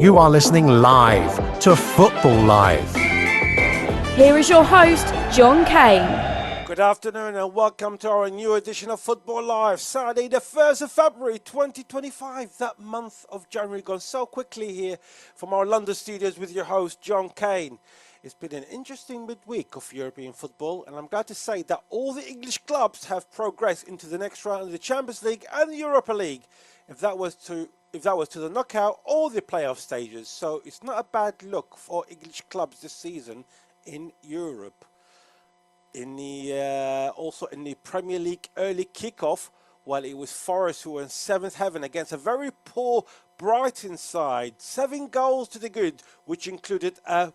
You are listening live to Football Live. Here is your host, John Kane. Good afternoon and welcome to our new edition of Football Live. Saturday the 1st of February 2025. That month of January gone so quickly here from our London studios with your host, John Kane. It's been an interesting midweek of European football, and I'm glad to say that all the English clubs have progressed into the next round of the Champions League and the Europa League. If that was to the knockout or the playoff stages. So it's not a bad look for English clubs this season in Europe. Also in the Premier League early kickoff, while it was Forest who were in seventh heaven against a very poor Brighton side. 7 goals to the good, which included a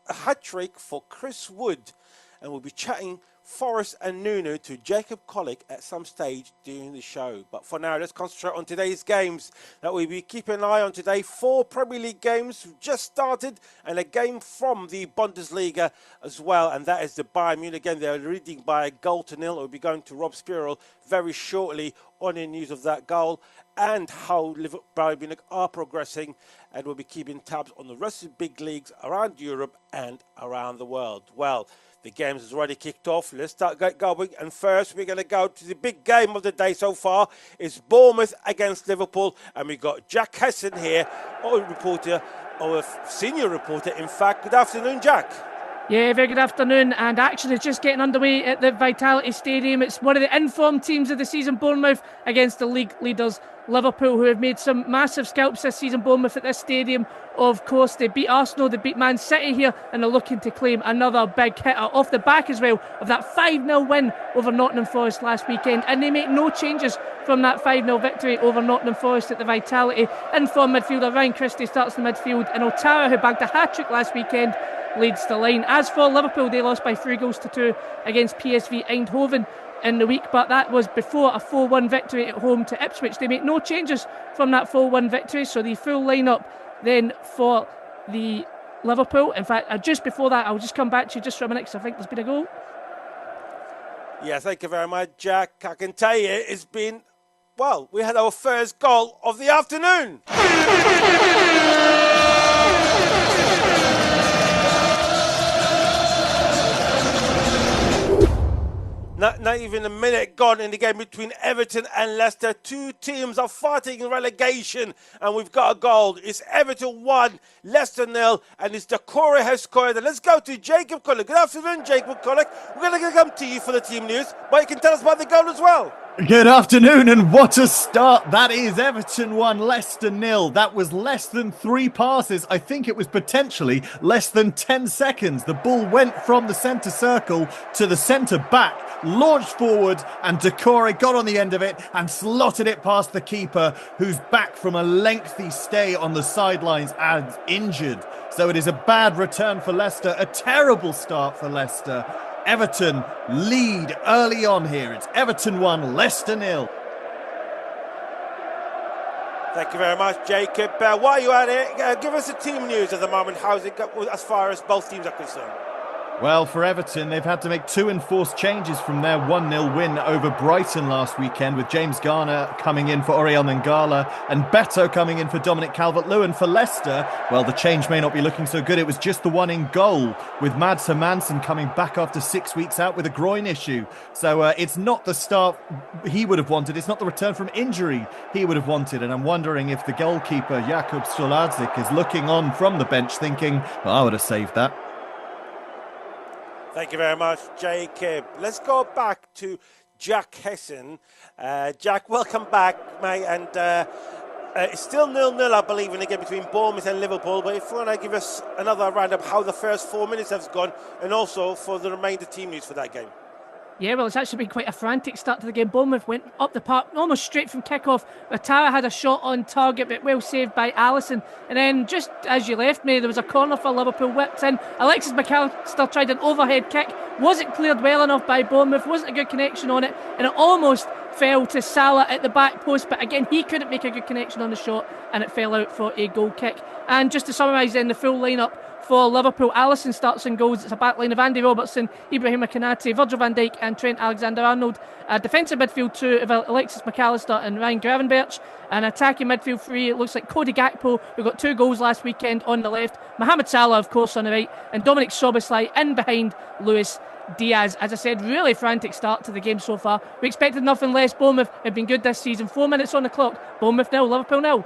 hat-trick for Chris Wood. And we'll be chatting Forest and Nuno to Jacob Collick at some stage during the show. But for now, let's concentrate on today's games that we'll be keeping an eye on today. 4 Premier League games just started and a game from the Bundesliga as well. And that is the Bayern Munich game. They're leading by 1-0. We'll be going to Rob Spurrell very shortly on the news of that goal and how Bayern Munich are progressing. And we'll be keeping tabs on the rest of the big leagues around Europe and around the world. Well, the games has already kicked off. Let's start going. And first, we're going to go to the big game of the day so far. It's Bournemouth against Liverpool. And we've got Jack Hesson here, a senior reporter, in fact. Good afternoon, Jack. Yeah, very good afternoon. And action is just getting underway at the Vitality Stadium. It's one of the informed teams of the season, Bournemouth, against the league leaders, Liverpool, who have made some massive scalps this season. Bournemouth at this stadium, of course, they beat Arsenal, they beat Man City here, and they're looking to claim another big hitter off the back as well of that 5-0 win over Nottingham Forest last weekend. And they make no changes from that 5-0 victory over Nottingham Forest at the Vitality. Informed midfielder Ryan Christie starts the midfield, and Otara, who bagged a hat-trick last weekend, leads the line. As for Liverpool, they lost by 3-2 against PSV Eindhoven in the week, but that was before a 4-1 victory at home to Ipswich. They make no changes from that 4-1 victory, so the full lineup then for the Liverpool. In fact, just before that, I'll just come back to you just for a minute because I think there's been a goal. Yeah, thank you very much, Jack. I can tell you it's been, well, we had our first goal of the afternoon. Not even a minute gone in the game between Everton and Leicester. 2 teams are fighting in relegation, and we've got a goal. It's Everton 1, Leicester 0, and it's Decore has scored. And let's go to Jacob Collick. Good afternoon, Jacob Collick. We're going to come to you for the team news, but you can tell us about the goal as well. Good afternoon, and what a start. That is Everton 1, Leicester 0. That was less than 3 passes. I think it was potentially less than 10 seconds. The ball went from the centre circle to the centre back, launched forward, and Decore got on the end of it and slotted it past the keeper, who's back from a lengthy stay on the sidelines and injured. So it is a bad return for Leicester, a terrible start for Leicester. Everton lead early on here. It's Everton 1, Leicester 0. Thank you very much, Jacob. While you're at it, give us the team news at the moment. How's it go as far as both teams are concerned? Well, for Everton, they've had to make 2 enforced changes from their 1-0 win over Brighton last weekend, with James Garner coming in for Oriel Mangala and Beto coming in for Dominic Calvert-Lewin. For Leicester, well, the change may not be looking so good. It was just the one in goal, with Mads Hermansen coming back after 6 weeks out with a groin issue. So it's not the start he would have wanted. It's not the return from injury he would have wanted. And I'm wondering if the goalkeeper, Jakub Stolarczyk, is looking on from the bench thinking, well, I would have saved that. Thank you very much, Jacob. Let's go back to Jack Hesson. Jack, welcome back, mate. And it's still 0-0, I believe, in the game between Bournemouth and Liverpool. But if you want to give us another roundup how the first 4 minutes have gone, and also for the remainder team news for that game. Yeah, well, it's actually been quite a frantic start to the game. Bournemouth went up the park almost straight from kick-off. Otara had a shot on target, but well saved by Alisson. And then just as you left me, there was a corner for Liverpool whipped in. Alexis McAllister tried an overhead kick. Wasn't cleared well enough by Bournemouth. Wasn't a good connection on it. And it almost fell to Salah at the back post, but again, he couldn't make a good connection on the shot, and it fell out for a goal kick. And just to summarise then the full lineup for Liverpool, Alisson starts in goals. It's a back line of Andy Robertson, Ibrahima Konate, Virgil van Dijk and Trent Alexander-Arnold. A defensive midfield 2 of Alexis McAllister and Ryan Gravenberch. An attacking midfield 3, it looks like Cody Gakpo, who got 2 goals last weekend, on the left. Mohamed Salah, of course, on the right. And Dominic Szoboszlai in behind Luis Diaz. As I said, really frantic start to the game so far. We expected nothing less. Bournemouth have been good this season. 4 minutes on the clock. Bournemouth 0, Liverpool 0.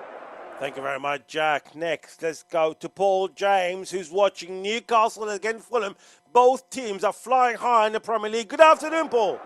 Thank you very much, Jack. Next, let's go to Paul James, who's watching Newcastle against Fulham. Both teams are flying high in the Premier League. Good afternoon, Paul.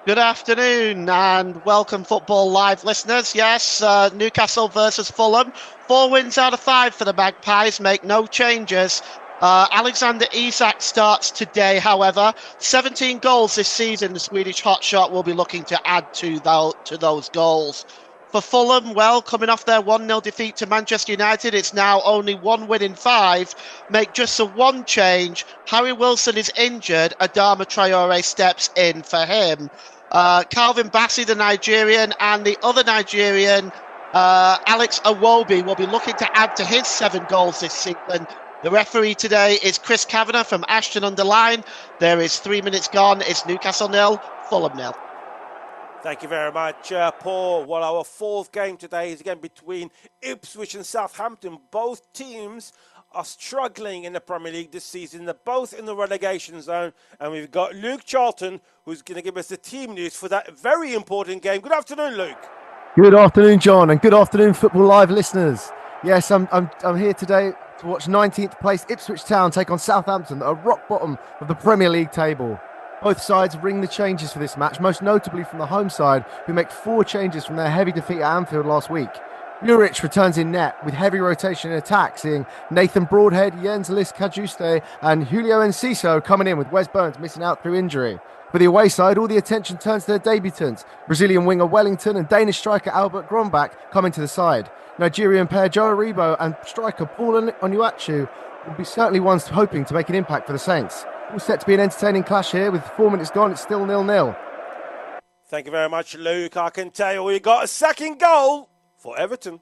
Good afternoon and welcome Football Live listeners. Yes, Newcastle versus Fulham. 4 wins out of 5 for the Magpies, make no changes. Alexander Isak starts today, however. 17 goals this season. The Swedish hotshot will be looking to add to those goals. For Fulham, well, coming off their 1-0 defeat to Manchester United, it's now only 1 win in 5. Make just the one change. Harry Wilson is injured. Adama Traore steps in for him. Calvin Bassey, the Nigerian, and the other Nigerian, Alex Iwobi, will be looking to add to his 7 goals this season. The referee today is Chris Kavanagh from Ashton-under-Lyne. There is 3 minutes gone. It's Newcastle 0, Fulham 0. Thank you very much, Paul. Well, our 4th game today is again between Ipswich and Southampton. Both teams are struggling in the Premier League this season. They're both in the relegation zone. And we've got Luke Charlton, who's going to give us the team news for that very important game. Good afternoon, Luke. Good afternoon, John, and good afternoon, Football Live listeners. Yes, I'm here today to watch 19th place Ipswich Town take on Southampton at rock bottom of the Premier League table. Both sides ring the changes for this match, most notably from the home side, who make 4 changes from their heavy defeat at Anfield last week. Juric returns in net with heavy rotation in attack, seeing Nathan Broadhead, Jens Lis Kajuste and Julio Enciso coming in, with Wes Burns missing out through injury. For the away side, all the attention turns to their debutants, Brazilian winger Wellington and Danish striker Albert Grombach coming to the side. Nigerian pair Joe Aribo and striker Paul Onuachu will be certainly ones hoping to make an impact for the Saints. All set to be an entertaining clash here. With 4 minutes gone, it's still 0-0. Thank you very much, Luke. I can tell you we got a second goal for Everton.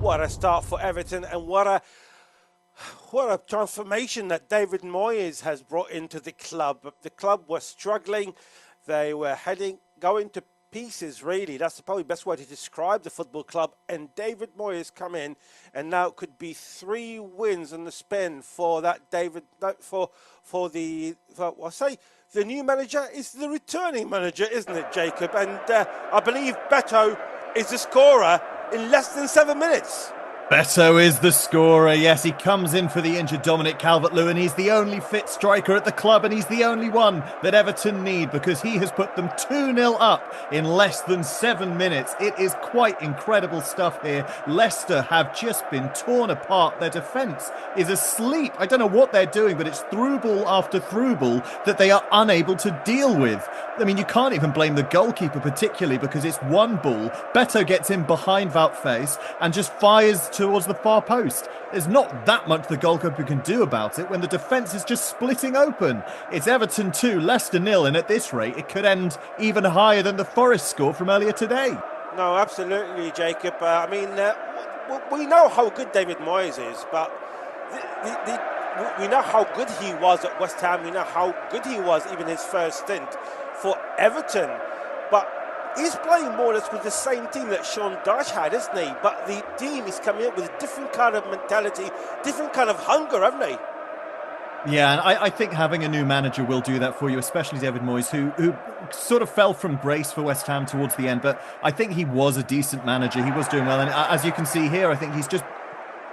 What a start for Everton, and what a transformation that David Moyes has brought into the club. The club was struggling. They were going to pieces, really. That's probably the best way to describe the football club. And David Moyes come in, and now it could be 3 wins on the spin for that the new manager is the returning manager, isn't it, Jacob? And I believe Beto is the scorer in less than 7 minutes. Beto is the scorer. Yes, he comes in for the injured Dominic Calvert-Lewin. He's the only fit striker at the club, and he's the only one that Everton need, because he has put them 2-0 up in less than 7 minutes. It is quite incredible stuff here. Leicester have just been torn apart. Their defence is asleep. I don't know what they're doing, but it's through ball after through ball that they are unable to deal with. I mean, you can't even blame the goalkeeper particularly, because it's one ball. Beto gets in behind Wout Faes and just fires towards the far post. There's not that much the goalkeeper can do about it when the defence is just splitting open. It's Everton 2, Leicester 0, and at this rate it could end even higher than the Forest score from earlier today. No, absolutely, Jacob. We know how good David Moyes is, but we know how good he was at West Ham. We know how good he was even his first stint for Everton. But he's playing more or less with the same team that Sean Dyche had, isn't he? But the team is coming up with a different kind of mentality, different kind of hunger, haven't they? Yeah, and I think having a new manager will do that for you, especially David Moyes, who sort of fell from grace for West Ham towards the end. But I think he was a decent manager. He was doing well. And as you can see here, I think he's just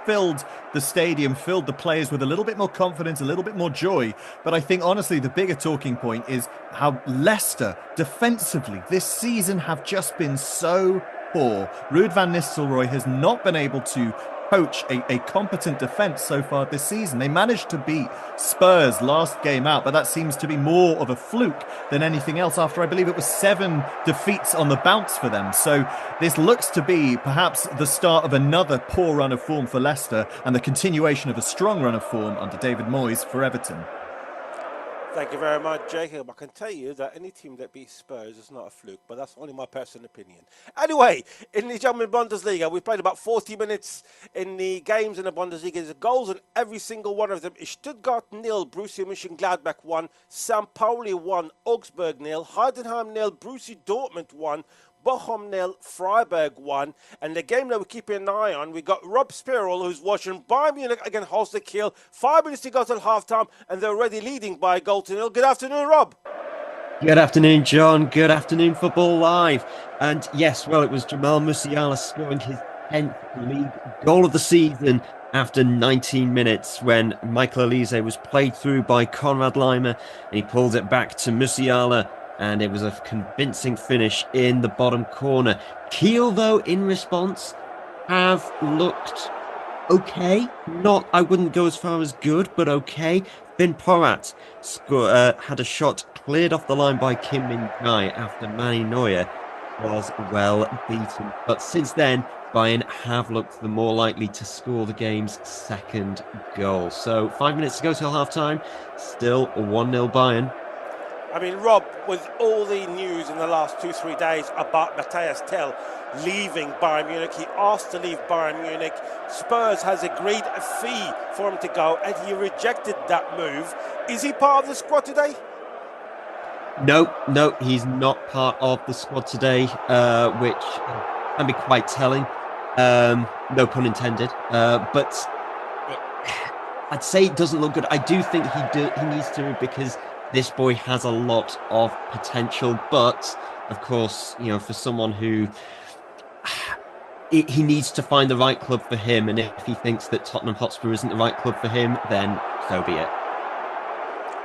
filled the stadium, filled the players with a little bit more confidence, a little bit more joy. But I think, honestly, the bigger talking point is how Leicester, defensively, this season have just been so poor. Ruud van Nistelrooy has not been able to coach a competent defence so far this season. They managed to beat Spurs last game out, but that seems to be more of a fluke than anything else after I believe it was 7 defeats on the bounce for them. So this looks to be perhaps the start of another poor run of form for Leicester and the continuation of a strong run of form under David Moyes for Everton. Thank you very much, Jacob. I can tell you that any team that beats Spurs is not a fluke, but that's only my personal opinion. Anyway, in the German Bundesliga, we played about 40 minutes in the games in the Bundesliga. There's goals in every single one of them. Stuttgart 0, Borussia Mönchengladbach 1, St. Pauli 1, Augsburg 0, Heidenheim 0, Borussia Dortmund 1, Bochum 0, Freiburg 1, and the game that we're keeping an eye on, we got Rob Spirrell, who's watching Bayern Munich against Holstein Kiel. 5 minutes to go till half-time, and they're already leading by a goal to nil. Good afternoon, Rob. Good afternoon, John. Good afternoon, Football Live. And yes, well, it was Jamal Musiala scoring his 10th league goal of the season after 19 minutes when Michael Olise was played through by Konrad Laimer, and he pulled it back to Musiala. And it was a convincing finish in the bottom corner. Kiel, though, in response, have looked okay. I wouldn't go as far as good, but okay. Finn Porat had a shot cleared off the line by Kim Min-jae after Manny Neuer was well beaten. But since then, Bayern have looked the more likely to score the game's second goal. So 5 minutes to go till half-time. Still 1-0 Bayern. I mean, Rob, with all the news in the last 2-3 days about Matthias Tell leaving Bayern Munich, he asked to leave Bayern Munich. Spurs has agreed a fee for him to go, and he rejected that move. Is he part of the squad today? No, he's not part of the squad today, which can be quite telling. No pun intended. But I'd say it doesn't look good. I do think he needs to, because this boy has a lot of potential, but of course, for someone who he needs to find the right club for him, and if he thinks that Tottenham Hotspur isn't the right club for him, then so be it.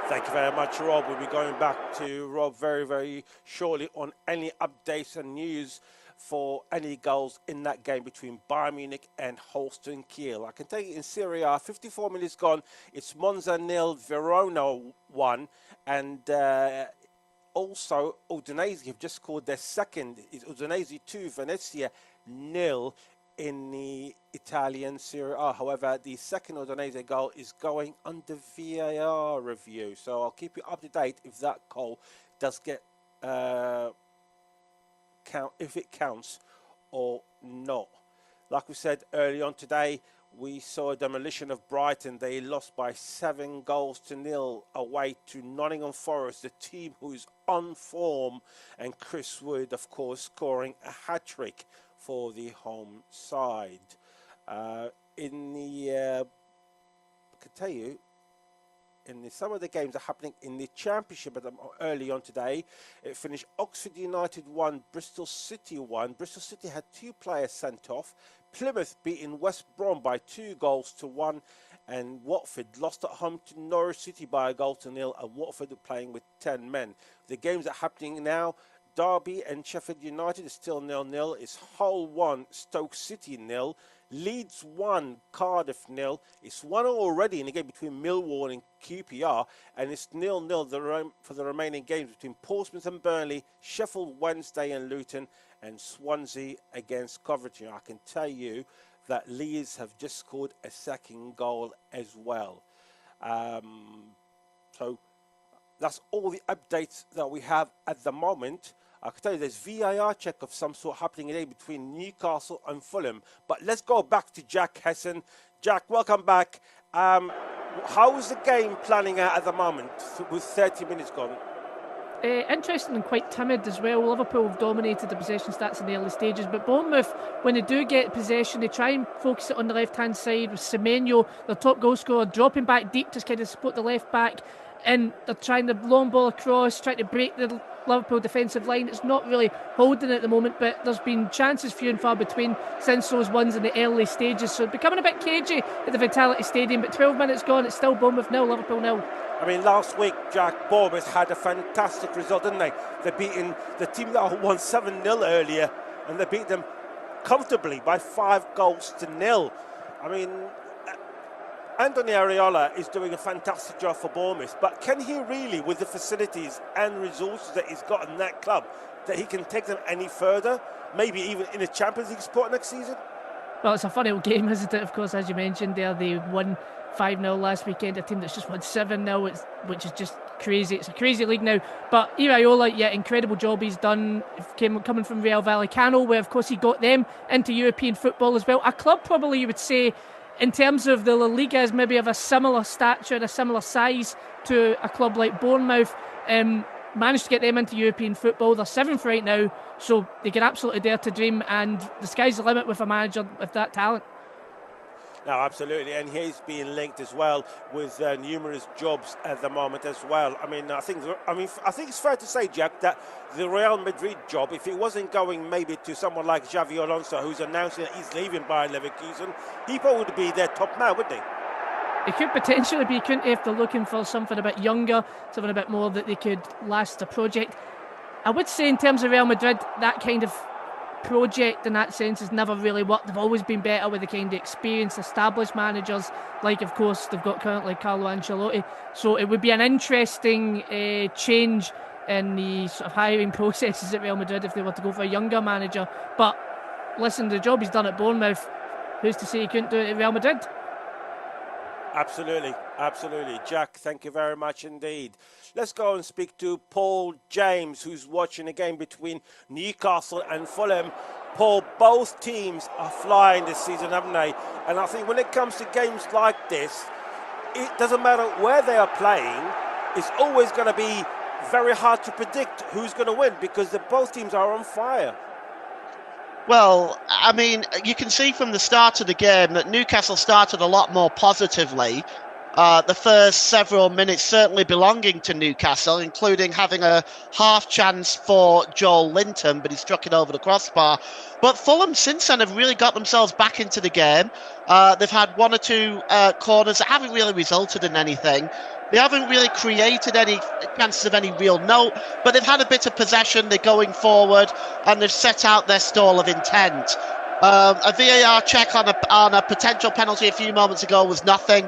Thank you very much, Rob. We'll be going back to Rob very, very shortly on any updates and news for any goals in that game between Bayern Munich and Holstein Kiel. I can tell you in Serie A, 54 minutes gone, it's Monza 0, Verona 1, and also Udinese have just scored their second. It's Udinese 2, Venezia 0 in the Italian Serie A. However, the second Udinese goal is going under VAR review, so I'll keep you up to date if that goal does get if it counts or not. Like we said early on today, we saw a demolition of Brighton. They lost by 7-0 away to Nottingham Forest, the team who's on form, and Chris Wood, of course, scoring a hat-trick for the home side. I can tell you, some of the games are happening in the Championship early on today. It finished Oxford United 1, Bristol City 1. Bristol City had 2 players sent off. Plymouth beating West Brom by 2-1, and Watford lost at home to Norwich City by 1-0, and Watford are playing with 10 men. The games are happening now. Derby and Sheffield United is still 0-0. It's Hull 1, Stoke City 0. Leeds 1, Cardiff 0. It's 1-0 already in the game between Millwall and QPR, and it's 0-0 for the remaining games between Portsmouth and Burnley, Sheffield Wednesday and Luton, and Swansea against Coventry. I can tell you that Leeds have just scored a second goal as well. So that's all the updates that we have at the moment. I can tell you there's VAR check of some sort happening today between Newcastle and Fulham. But let's go back to Jack Hesson. Jack, welcome back. How is the game planning out at the moment with 30 minutes gone? Interesting and quite timid as well. Liverpool have dominated the possession stats in the early stages, but Bournemouth, when they do get possession, they try and focus it on the left-hand side with Semenyo, their top goal scorer, dropping back deep to kind of support the left back, and they're trying the long ball across, trying to break the Liverpool defensive line. It's not really holding at the moment, but there's been chances few and far between since those ones in the early stages, so it's becoming a bit cagey at the Vitality Stadium. But 12 minutes gone, it's still Bournemouth 0, Liverpool 0. I mean, last week, Jack, Bournemouth had a fantastic result, didn't they? They beaten the team that won 7-0 earlier, and they beat them comfortably by 5-0. I mean, Anthony Areola is doing a fantastic job for Bournemouth, but can he really, with the facilities and resources that he's got in that club, that he can take them any further, maybe even in a Champions League spot next season? Well, it's a funny old game, isn't it? Of course, as you mentioned there, they won 5-0 last weekend, a team that's just won 7-0, which is just crazy. It's a crazy league now. But Iraola, yeah, incredible job he's done coming from Real Vallecano, where, of course, he got them into European football as well. A club, probably, you would say, in terms of the La Liga, is maybe of a similar stature, a similar size to a club like Bournemouth. Managed to get them into European football. They're 7th right now, so they can absolutely dare to dream, and the sky's the limit with a manager with that talent. No, absolutely, and he's being linked as well with numerous jobs at the moment as well. I think it's fair to say, Jack, that the Real Madrid job, if it wasn't going maybe to someone like Xavi Alonso, who's announcing that he's leaving Bayern Leverkusen, he probably would be their top man, wouldn't he? It could potentially be, couldn't he, if they're looking for something a bit younger, something a bit more that they could last a project. I would say in terms of Real Madrid, that kind of project in that sense has never really worked. They've always been better with the kind of experienced, established managers, like, of course, they've got currently Carlo Ancelotti. So it would be an interesting change in the sort of hiring processes at Real Madrid if they were to go for a younger manager. But listen, the job he's done at Bournemouth, who's to say he couldn't do it at Real Madrid? Absolutely. Jack, thank you very much indeed. Let's go and speak to Paul James, who's watching a game between Newcastle and Fulham. Paul, both teams are flying this season, haven't they? And I think when it comes to games like this, it doesn't matter where they are playing, it's always going to be very hard to predict who's going to win because both teams are on fire. Well, I mean, you can see from the start of the game that Newcastle started a lot more positively. The first several minutes certainly belonging to Newcastle, including having a half chance for Joel Linton, but he struck it over the crossbar. But Fulham since then have really got themselves back into the game. They've had one or two corners that haven't really resulted in anything. They haven't really created any chances of any real note, but they've had a bit of possession. They're going forward, and they've set out their stall of intent. A VAR check on a potential penalty a few moments ago was nothing.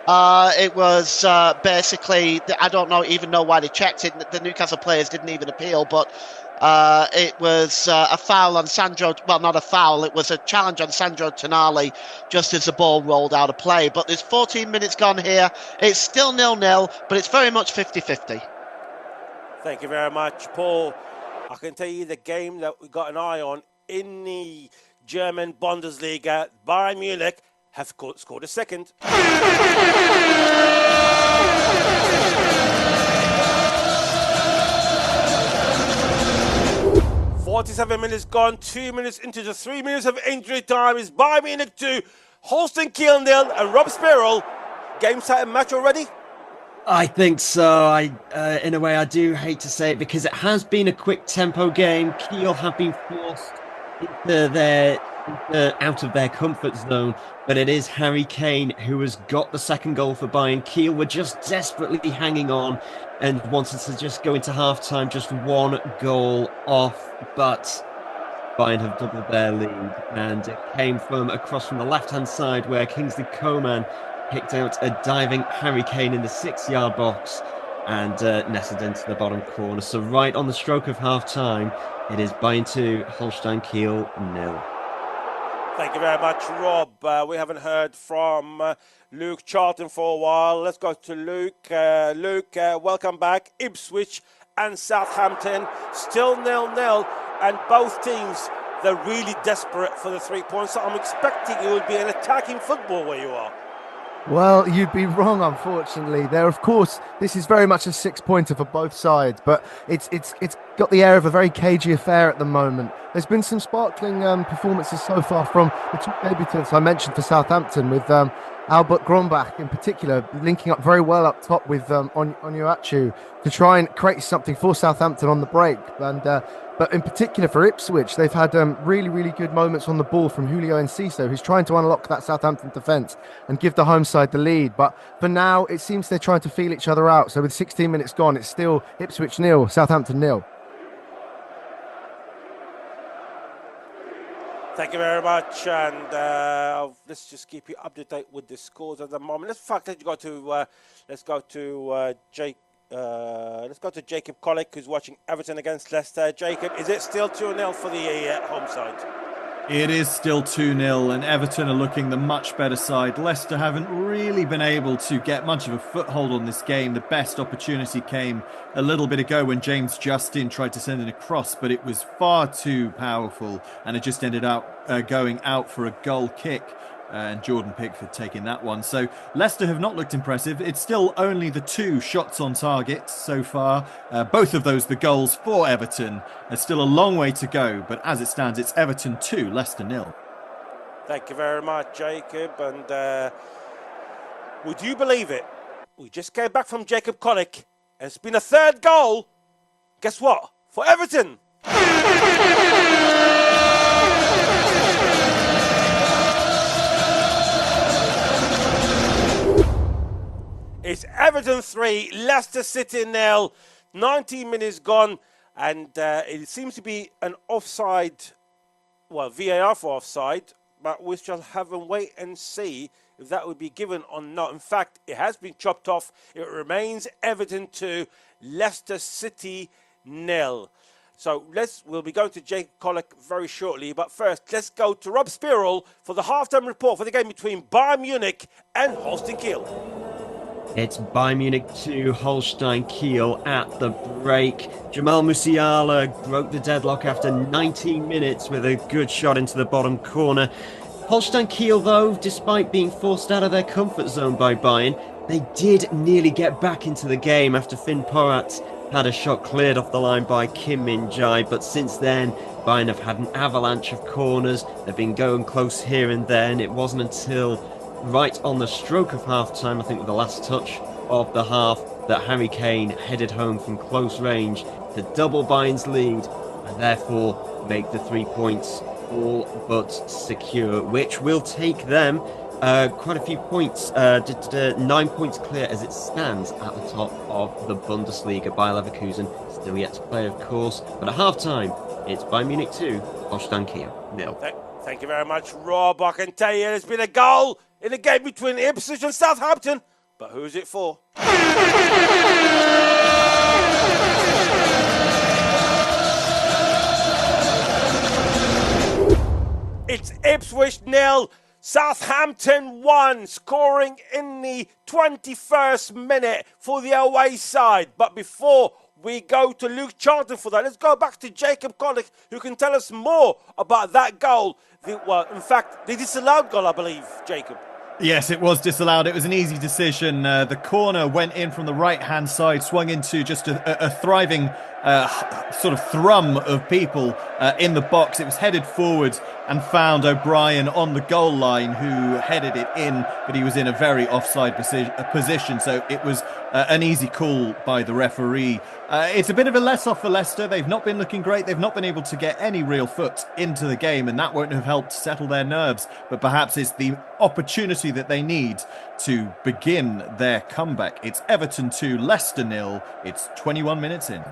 It was basically, I don't even know why they checked it. The Newcastle players didn't even appeal, but it was a foul on Sandro. Well, not a foul. It was a challenge on Sandro Tonali just as the ball rolled out of play. But there's 14 minutes gone here. It's still 0-0, but it's very much 50-50. Thank you very much, Paul. I can tell you the game that we got an eye on in the German Bundesliga. Bayern Munich have scored a second. 47 minutes gone, 2 minutes into the 3 minutes of injury time. Is Bayern Munich 2, Holstein Kiel 0, and Rob Spirrell. Game, set, and match already? I think so. In a way, I do hate to say it because it has been a quick tempo game. Kiel have been forced out of their comfort zone, but it is Harry Kane who has got the second goal for Bayern. Kiel were just desperately hanging on and wanted to just go into half-time just one goal off, but Bayern have doubled their lead, and it came from across from the left-hand side where Kingsley Coman picked out a diving Harry Kane in the 6-yard box and nestled into the bottom corner. So right on the stroke of half-time, it is Bayern 2, Holstein Kiel 0. Thank you very much, Rob. We haven't heard from Luke Charlton for a while. Let's go to Luke. Luke, welcome back. Ipswich and Southampton still 0-0, and both teams, they're really desperate for the 3 points. So I'm expecting it will be an attacking football where you are. Well, you'd be wrong, unfortunately. Of course, this is very much a 6-pointer for both sides, but it's got the air of a very cagey affair at the moment. There's been some sparkling performances so far from the two debutants I mentioned for Southampton, with Albert Grombach in particular, linking up very well up top with Onuachu to try and create something for Southampton on the break. And but in particular for Ipswich, they've had really, really good moments on the ball from Julio Enciso, who's trying to unlock that Southampton defence and give the home side the lead. But for now, it seems they're trying to feel each other out. So with 16 minutes gone, it's still Ipswich 0, Southampton 0. Thank you very much, and let's just keep you up to date with the scores at the moment. Let's go to Jacob Collick, who's watching Everton against Leicester. Jacob, is it still 2-0 for the home side? It is still 2-0, and Everton are looking the much better side. Leicester haven't really been able to get much of a foothold on this game. The best opportunity came a little bit ago when James Justin tried to send it across, but it was far too powerful, and it just ended up going out for a goal kick. And Jordan Pickford taking that one. So Leicester have not looked impressive. It's still only the 2 shots on target so far. Both of those the goals for Everton. There's still a long way to go, but as it stands, it's Everton 2, Leicester 0. Thank you very much, Jacob. And would you believe it? We just came back from Jacob Collick, and it's been a 3rd goal. Guess what? For Everton. It's Everton 3, Leicester City 0. 19 minutes gone, and it seems to be an offside, well, VAR for offside, but we shall have a wait and see if that would be given or not. In fact, it has been chopped off. It remains Everton 2, Leicester City 0. So we'll be going to Jake Collick very shortly, but first let's go to Rob Spirall for the halftime report for the game between Bayern Munich and Holstein Kiel. It's Bayern Munich 2, Holstein Kiel at the break. Jamal Musiala broke the deadlock after 19 minutes with a good shot into the bottom corner. Holstein Kiel, though, despite being forced out of their comfort zone by Bayern, they did nearly get back into the game after Finn Porat had a shot cleared off the line by Kim Min-jae. But since then, Bayern have had an avalanche of corners. They've been going close here and there, and it wasn't until right on the stroke of half-time, I think with the last touch of the half, that Harry Kane headed home from close range to double Bayern's lead and therefore make the 3 points all but secure, which will take them quite a few points, 9 points clear as it stands at the top of the Bundesliga. Bayer Leverkusen still yet to play, of course, but at half-time, it's Bayern Munich 2, Holstein Kiel 0. Thank you very much, Rob. I can tell you there's been a goal in a game between Ipswich and Southampton. But who's it for? It's Ipswich 0, Southampton 1, scoring in the 21st minute for the away side. But before we go to Luke Charlton for that, let's go back to Jacob Collick, who can tell us more about that goal. In fact, the disallowed goal, I believe, Jacob. Yes, it was disallowed. It was an easy decision. The corner went in from the right-hand side, swung into just a thriving sort of thrum of people in the box. It was headed forward and found O'Brien on the goal line, who headed it in, but he was in a very offside position, so it was an easy call by the referee. It's a bit of a let-off for Leicester. They've not been looking great. They've not been able to get any real foot into the game, and that won't have helped settle their nerves, but perhaps it's the opportunity that they need to begin their comeback. It's Everton 2, Leicester 0. It's 21 minutes in.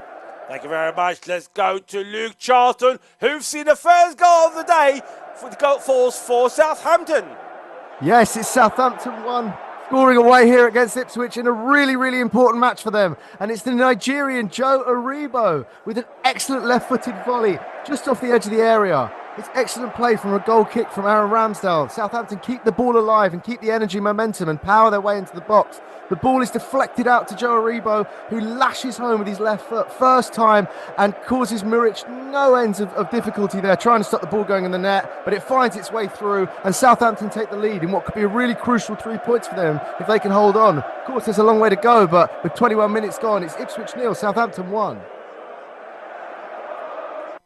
Thank you very much. Let's go to Luke Charlton, who's seen the first goal of the day for the goal falls for Southampton. Yes, it's Southampton 1. Scoring away here against Ipswich in a really, really important match for them. And it's the Nigerian Joe Aribo with an excellent left-footed volley just off the edge of the area. It's excellent play from a goal kick from Aaron Ramsdale. Southampton keep the ball alive and keep the energy, momentum and power their way into the box. The ball is deflected out to Joe Aribo, who lashes home with his left foot first time and causes Muric no ends of difficulty there, trying to stop the ball going in the net, but it finds its way through and Southampton take the lead in what could be a really crucial 3 points for them if they can hold on. Of course, there's a long way to go, but with 21 minutes gone, it's Ipswich 0, Southampton 1.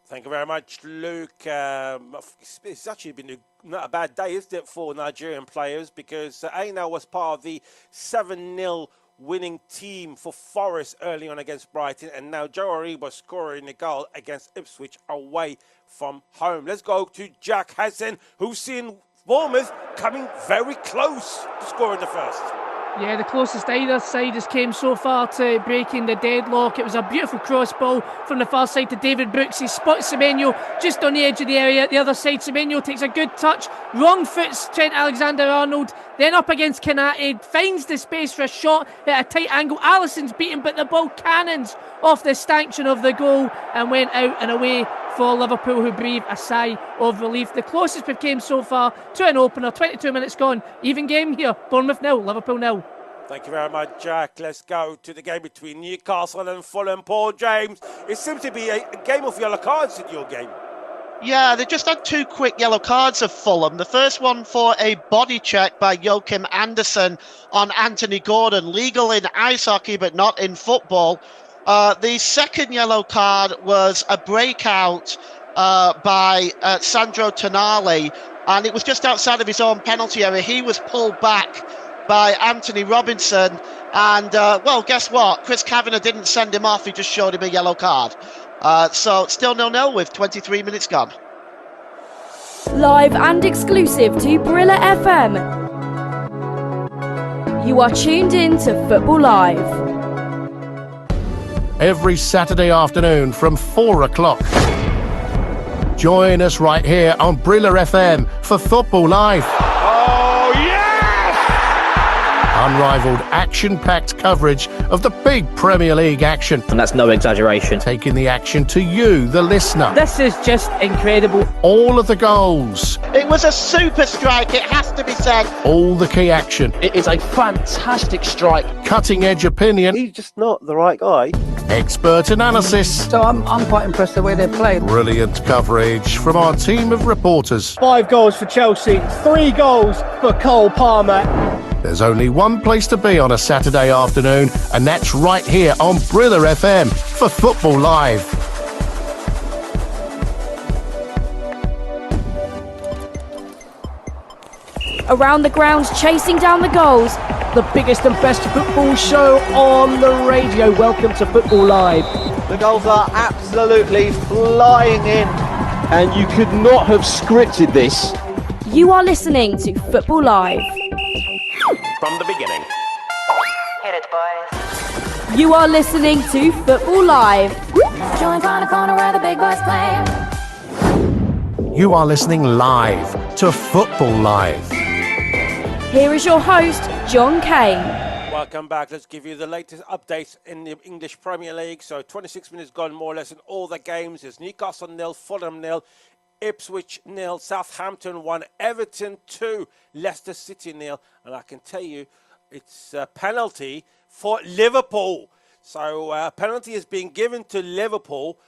Thank you very much, Luke. It's actually been not a bad day, isn't it, for Nigerian players, because Aina was part of the 7-0 winning team for Forest early on against Brighton, and now Joe Aribo scoring a goal against Ipswich away from home. Let's go to Jack Hassan, who's seen Bournemouth coming very close to scoring the first. Yeah, the closest either side has came so far to breaking the deadlock. It was a beautiful cross ball from the far side to David Brooks. He spots Semenyo just on the edge of the area. The other side, Semenyo takes a good touch. Wrong foots Trent Alexander-Arnold. Then up against Kanate. Finds the space for a shot at a tight angle. Alisson's beaten, but the ball cannons off the stanchion of the goal and went out and away for Liverpool, who breathe a sigh of relief. The closest we've came so far to an opener. 22 minutes gone. Even game here. Bournemouth 0, Liverpool 0. Thank you very much, Jack. Let's go to the game between Newcastle and Fulham. Paul James, it seems to be a game of yellow cards in your game. Yeah, they just had 2 quick yellow cards of Fulham. The first one for a body check by Joachim Andersen on Anthony Gordon. Legal in ice hockey, but not in football. The second yellow card was a breakout by Sandro Tonali, and it was just outside of his own penalty area. He was pulled back by Anthony Robinson, and well, guess what? Chris Kavanagh didn't send him off, he just showed him a yellow card. So still 0-0 with 23 minutes gone. Live and exclusive to Barilla FM. You are tuned in to Football Live. Every Saturday afternoon from 4 o'clock. Join us right here on Barilla FM for Football Live. Unrivaled action-packed coverage of the big Premier League action. And that's no exaggeration. Taking the action to you, the listener. This is just incredible. All of the goals. It was a super strike, it has to be said. All the key action. It is a fantastic strike. Cutting-edge opinion. He's just not the right guy. Expert analysis. So I'm quite impressed the way they played. Brilliant coverage from our team of reporters. 5 goals for Chelsea, 3 goals for Cole Palmer. There's only one place to be on a Saturday afternoon, and that's right here on Barilla FM for Football Live. Around the grounds, chasing down the goals. The biggest and best football show on the radio. Welcome to Football Live. The goals are absolutely flying in, and you could not have scripted this. You are listening to Football Live. From the beginning. Hit it, boys. You are listening to Football Live. Join on the corner where the big boys play. You are listening live to Football Live. Here is your host, John Kane. Welcome back. Let's give you the latest updates in the English Premier League. So 26 minutes gone more or less in all the games. It's Newcastle 0, Fulham 0, Ipswich 0, Southampton 1, Everton 2, Leicester City 0. And I can tell you it's a penalty for Liverpool. So a penalty is being given to Liverpool,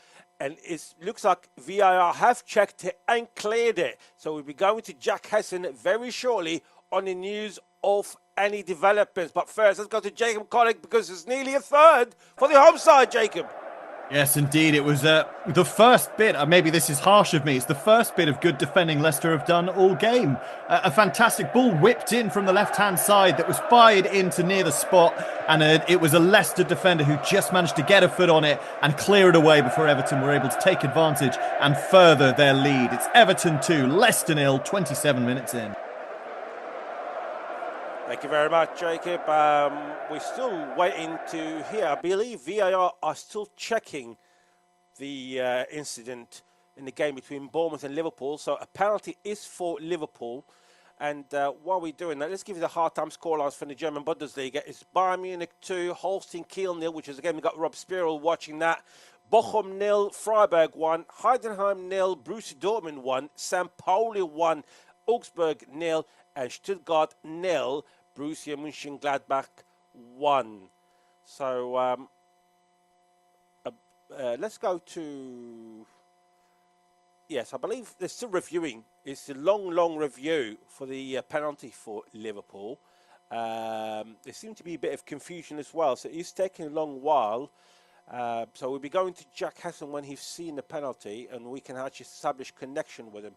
and it looks like VAR have checked it and cleared it. So we'll be going to Jack Hesson very shortly on the news of any developments. But first, let's go to Jacob Collick because it's nearly a third for the home side, Jacob. Yes, indeed. It was the first bit, maybe this is harsh of me, it's the first bit of good defending Leicester have done all game. A fantastic ball whipped in from the left-hand side that was fired into near the spot, and it was a Leicester defender who just managed to get a foot on it and clear it away before Everton were able to take advantage and further their lead. It's Everton 2, Leicester 0, 27 minutes in. Thank you very much, Jacob. We're still waiting to hear. I believe VAR are still checking the incident in the game between Bournemouth and Liverpool. So a penalty is for Liverpool. And while we're doing that, let's give you the half-time scorelines from the German Bundesliga. It's Bayern Munich 2, Holstein Kiel 0, which is again, we've got Rob Spirell watching that. Bochum 0, Freiburg 1, Heidenheim 0, Borussia Dortmund 1, St. Pauli 1, Augsburg 0, and Stuttgart 0, Borussia Mönchengladbach 1. So let's go to... Yes, I believe they're still reviewing. It's a long review for the penalty for Liverpool. There seems to be a bit of confusion as well, so it's taking a long while. So we'll be going to Jack Hesson when he's seen the penalty, and we can actually establish connection with him.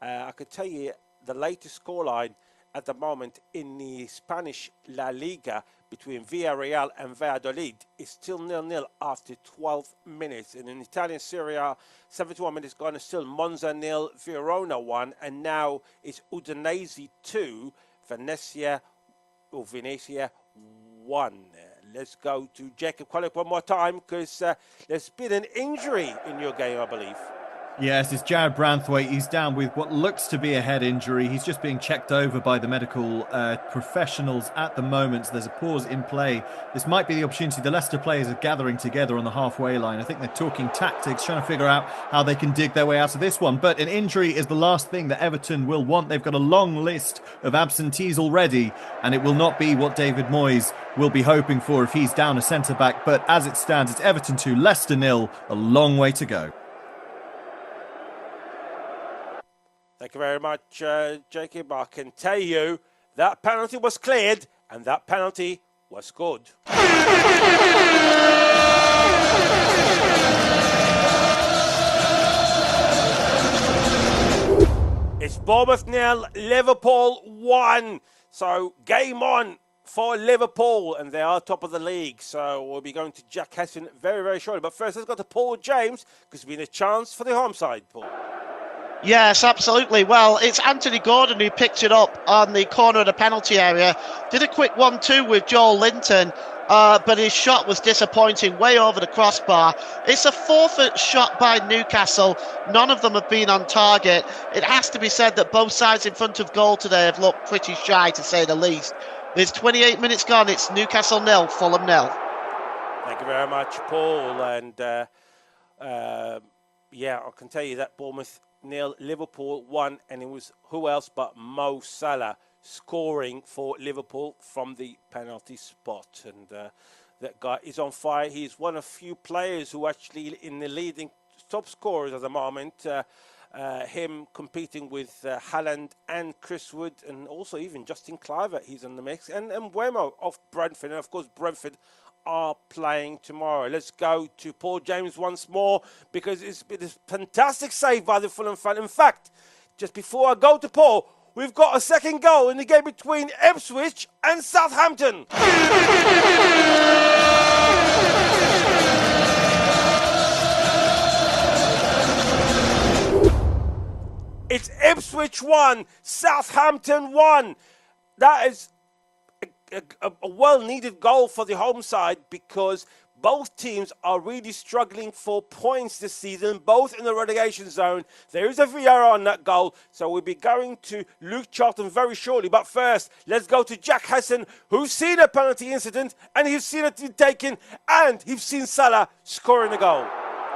I could tell you the latest scoreline at the moment in the Spanish La Liga between Villarreal and Valladolid is still 0-0 after 12 minutes. And in Italian Serie A, 71 minutes gone, is still Monza 0, Verona 1, and now it's Udinese 2, Venezia 1. Let's go to Jacob Collick one more time, because there's been an injury in your game, I believe. Yes, it's Jared Branthwaite. He's down with what looks to be a head injury. He's just being checked over by the medical professionals at the moment. So there's a pause in play. This might be the opportunity. The Leicester players are gathering together on the halfway line. I think they're talking tactics, trying to figure out how they can dig their way out of this one. But an injury is the last thing that Everton will want. They've got a long list of absentees already, and it will not be what David Moyes will be hoping for if he's down a centre-back. But as it stands, it's Everton 2, Leicester 0. A long way to go. Thank you very much, Jacob. I can tell you that penalty was cleared and that penalty was good. It's Bournemouth 0, Liverpool 1. So game on for Liverpool, and they are top of the league. So we'll be going to Jack Hesson very, very shortly. But first, let's go to Paul James, because it's been a chance for the home side, Paul. Yes, absolutely. Well, it's Anthony Gordon who picked it up on the corner of the penalty area. Did a quick 1-2 with Joel Linton, but his shot was disappointing, way over the crossbar. It's a forfeit shot by Newcastle. None of them have been on target. It has to be said that both sides in front of goal today have looked pretty shy, to say the least. There's 28 minutes gone. It's Newcastle 0, Fulham 0. Thank you very much, Paul. And yeah, I can tell you that Bournemouth 0, Liverpool 1, and it was who else but Mo Salah scoring for Liverpool from the penalty spot. And that guy is on fire. He's one of few players who actually in the leading top scorers at the moment. Him competing with Haaland and Chris Wood, and also even Justin Kluivert, he's in the mix, and Mbeumo of Brentford, and of course Brentford are playing tomorrow. Let's go to Paul James once more, because it's been a fantastic save by the Fulham fan. In fact, just before I go to Paul, we've got a second goal in the game between Ipswich and Southampton. It's Ipswich 1, Southampton 1. That is a well-needed goal for the home side, because both teams are really struggling for points this season, both in the relegation zone. There is a VAR on that goal, so we'll be going to Luke Charlton very shortly. But first, let's go to Jack Hesson, who's seen a penalty incident, and he's seen it taken, and he's seen Salah scoring a goal.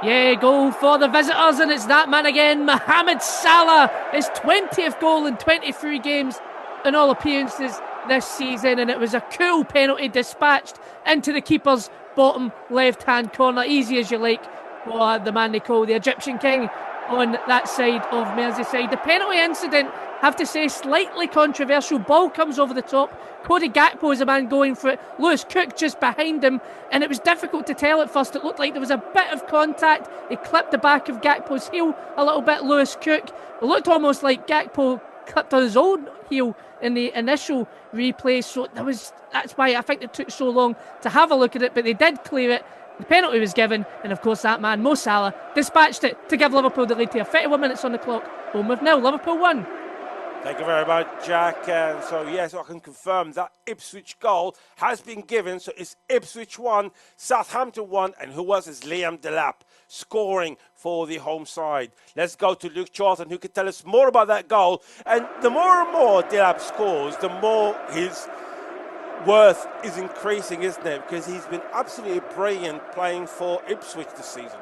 Yeah, goal for the visitors, and it's that man again, Mohamed Salah. His 20th goal in 23 games in all appearances this season, and it was a cool penalty dispatched into the keeper's bottom left-hand corner, easy as you like, for the man they call the Egyptian King on that side of Merseyside. The penalty incident, have to say, slightly controversial. Ball comes over the top. Cody Gakpo is a man going for it. Lewis Cook just behind him, and it was difficult to tell at first. It looked like there was a bit of contact. He clipped the back of Gakpo's heel a little bit, Lewis Cook. It looked almost like Gakpo clipped on his own heel in the initial replay, so that's why I think it took so long to have a look at it, but they did clear it. The penalty was given, and of course that man, Mo Salah, dispatched it to give Liverpool the lead to 31 minutes on the clock. Bournemouth 0, Liverpool 1. Thank you very much, Jack. And so, yes, I can confirm that Ipswich goal has been given. So it's Ipswich 1, Southampton 1, and who was it? Liam Delap scoring for the home side. Let's go to Luke Charlton, who can tell us more about that goal. And the more and more Delap scores, the more his worth is increasing, isn't it? Because he's been absolutely brilliant playing for Ipswich this season.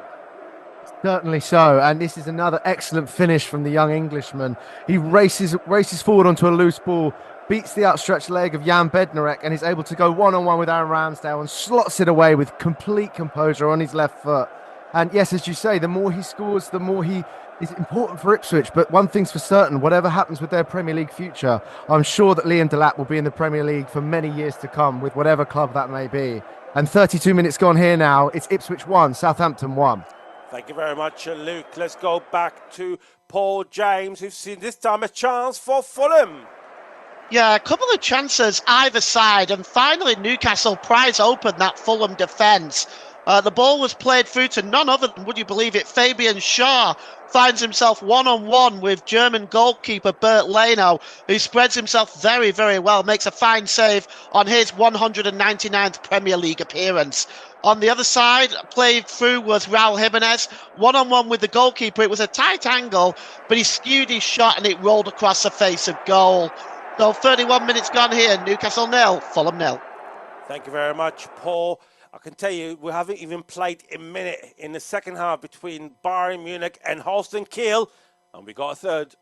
Certainly so, and this is another excellent finish from the young Englishman. He races forward onto a loose ball, beats the outstretched leg of Jan Bednarek, and is able to go one-on-one with Aaron Ramsdale and slots it away with complete composure on his left foot. And yes, as you say, the more he scores, the more he is important for Ipswich. But one thing's for certain, whatever happens with their Premier League future, I'm sure that Liam Delap will be in the Premier League for many years to come, with whatever club that may be. And 32 minutes gone here now. It's Ipswich 1, Southampton 1. Thank you very much, Luke. Let's go back to Paul James, who's seen this time a chance for Fulham. Yeah, a couple of chances either side, and finally Newcastle pries open that Fulham defence. The ball was played through to none other than, would you believe it, Fabian Schär finds himself one-on-one with German goalkeeper Bert Leno, who spreads himself very, very well, makes a fine save on his 199th Premier League appearance. On the other side, played through was Raul Jimenez, one-on-one with the goalkeeper. It was a tight angle, but he skewed his shot and it rolled across the face of goal. So 31 minutes gone here, Newcastle 0, Fulham 0. Thank you very much, Paul. I can tell you, we haven't even played a minute in the second half between Bayern Munich and Holstein Kiel, and we got a third.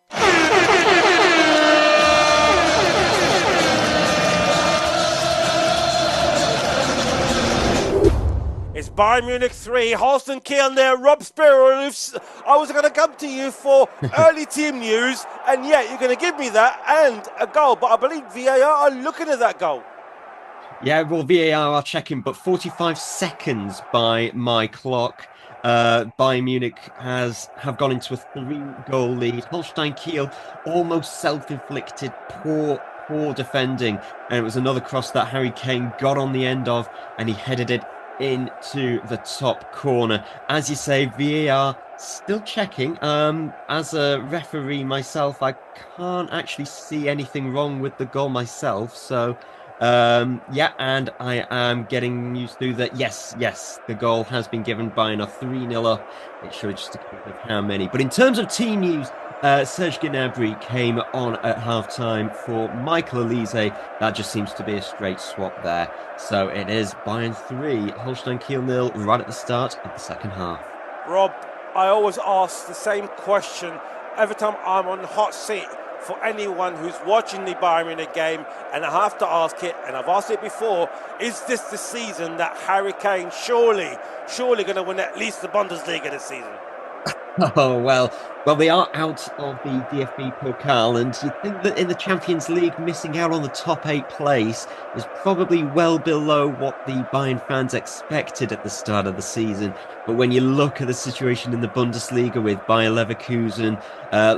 It's Bayern Munich 3, Holstein Kiel there, Rob Spiro. I was going to come to you for early team news, and yet you're going to give me that and a goal, but I believe VAR are looking at that goal. Yeah, well, VAR are checking, but 45 seconds by my clock. Bayern Munich have gone into a 3-goal lead. Holstein Kiel almost self-inflicted, poor defending. And it was another cross that Harry Kane got on the end of, and he headed it into the top corner. As you say, VAR still checking. As a referee myself, I can't actually see anything wrong with the goal myself, so... yeah, and I am getting used to that. Yes, the goal has been given by a 3-0 up. It shows just a couple of how many. But in terms of team news, Serge Gnabry came on at half-time for Michael Olise. That just seems to be a straight swap there. So it is Bayern 3, Holstein Kiel 0 right at the start of the second half. Rob, I always ask the same question every time I'm on the hot seat for anyone who's watching the Bayern Munich game, and I have to ask it, and I've asked it before, is this the season that Harry Kane surely going to win at least the Bundesliga this season? Oh, well, they are out of the DFB Pokal, and you think that in the Champions League, missing out on the top 8 place is probably well below what the Bayern fans expected at the start of the season. But when you look at the situation in the Bundesliga with Bayer Leverkusen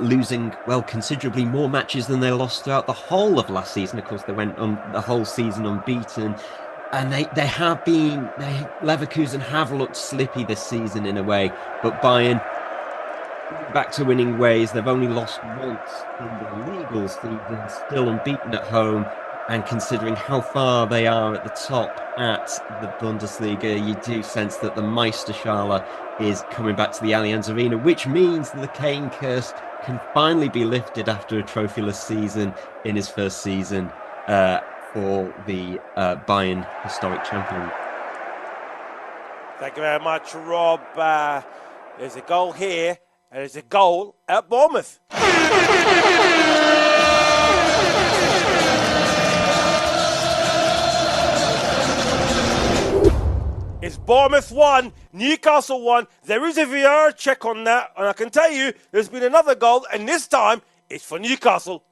losing, well, considerably more matches than they lost throughout the whole of last season. Of course, they went on the whole season unbeaten. And Leverkusen have looked slippy this season in a way, but Bayern back to winning ways. They've only lost once in the league all season, still unbeaten at home. And considering how far they are at the top at the Bundesliga, you do sense that the Meisterschale is coming back to the Allianz Arena, which means that the Kane curse can finally be lifted after a trophyless season in his first season for the Bayern historic champion. Thank you very much, Rob. There's a goal here. And there's a goal at Bournemouth. It's Bournemouth 1, Newcastle 1. There is a VAR check on that, and I can tell you there's been another goal, and this time it's for Newcastle.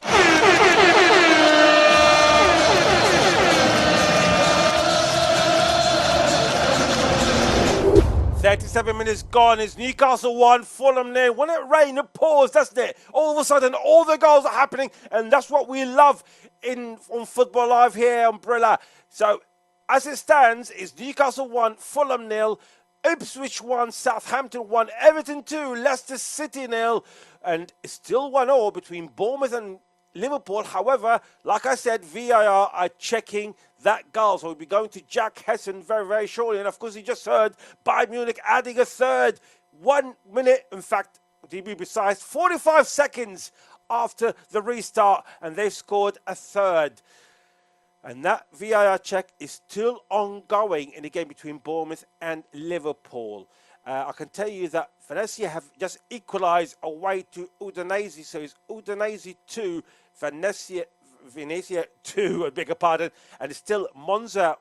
37 minutes gone. It's Newcastle 1, Fulham 0. When it rains, it pours, doesn't it? All of a sudden, all the goals are happening, and that's what we love on Football Live here, Umbrella. So, as it stands, it's Newcastle 1, Fulham 0, Ipswich 1, Southampton 1, Everton 2, Leicester City 0, and it's still 1-0 between Bournemouth and Liverpool. However, like I said, VAR are checking that goal. So we'll be going to Jack Hessen very, very shortly. And of course, you just heard Bayern Munich adding a third. 1 minute, in fact, to be precise, 45 seconds after the restart. And they've scored a third. And that VAR check is still ongoing in the game between Bournemouth and Liverpool. I can tell you that Venezia have just equalised away to Udinese. So it's Udinese 2, Venezia 2, I beg your pardon. And it's still Monza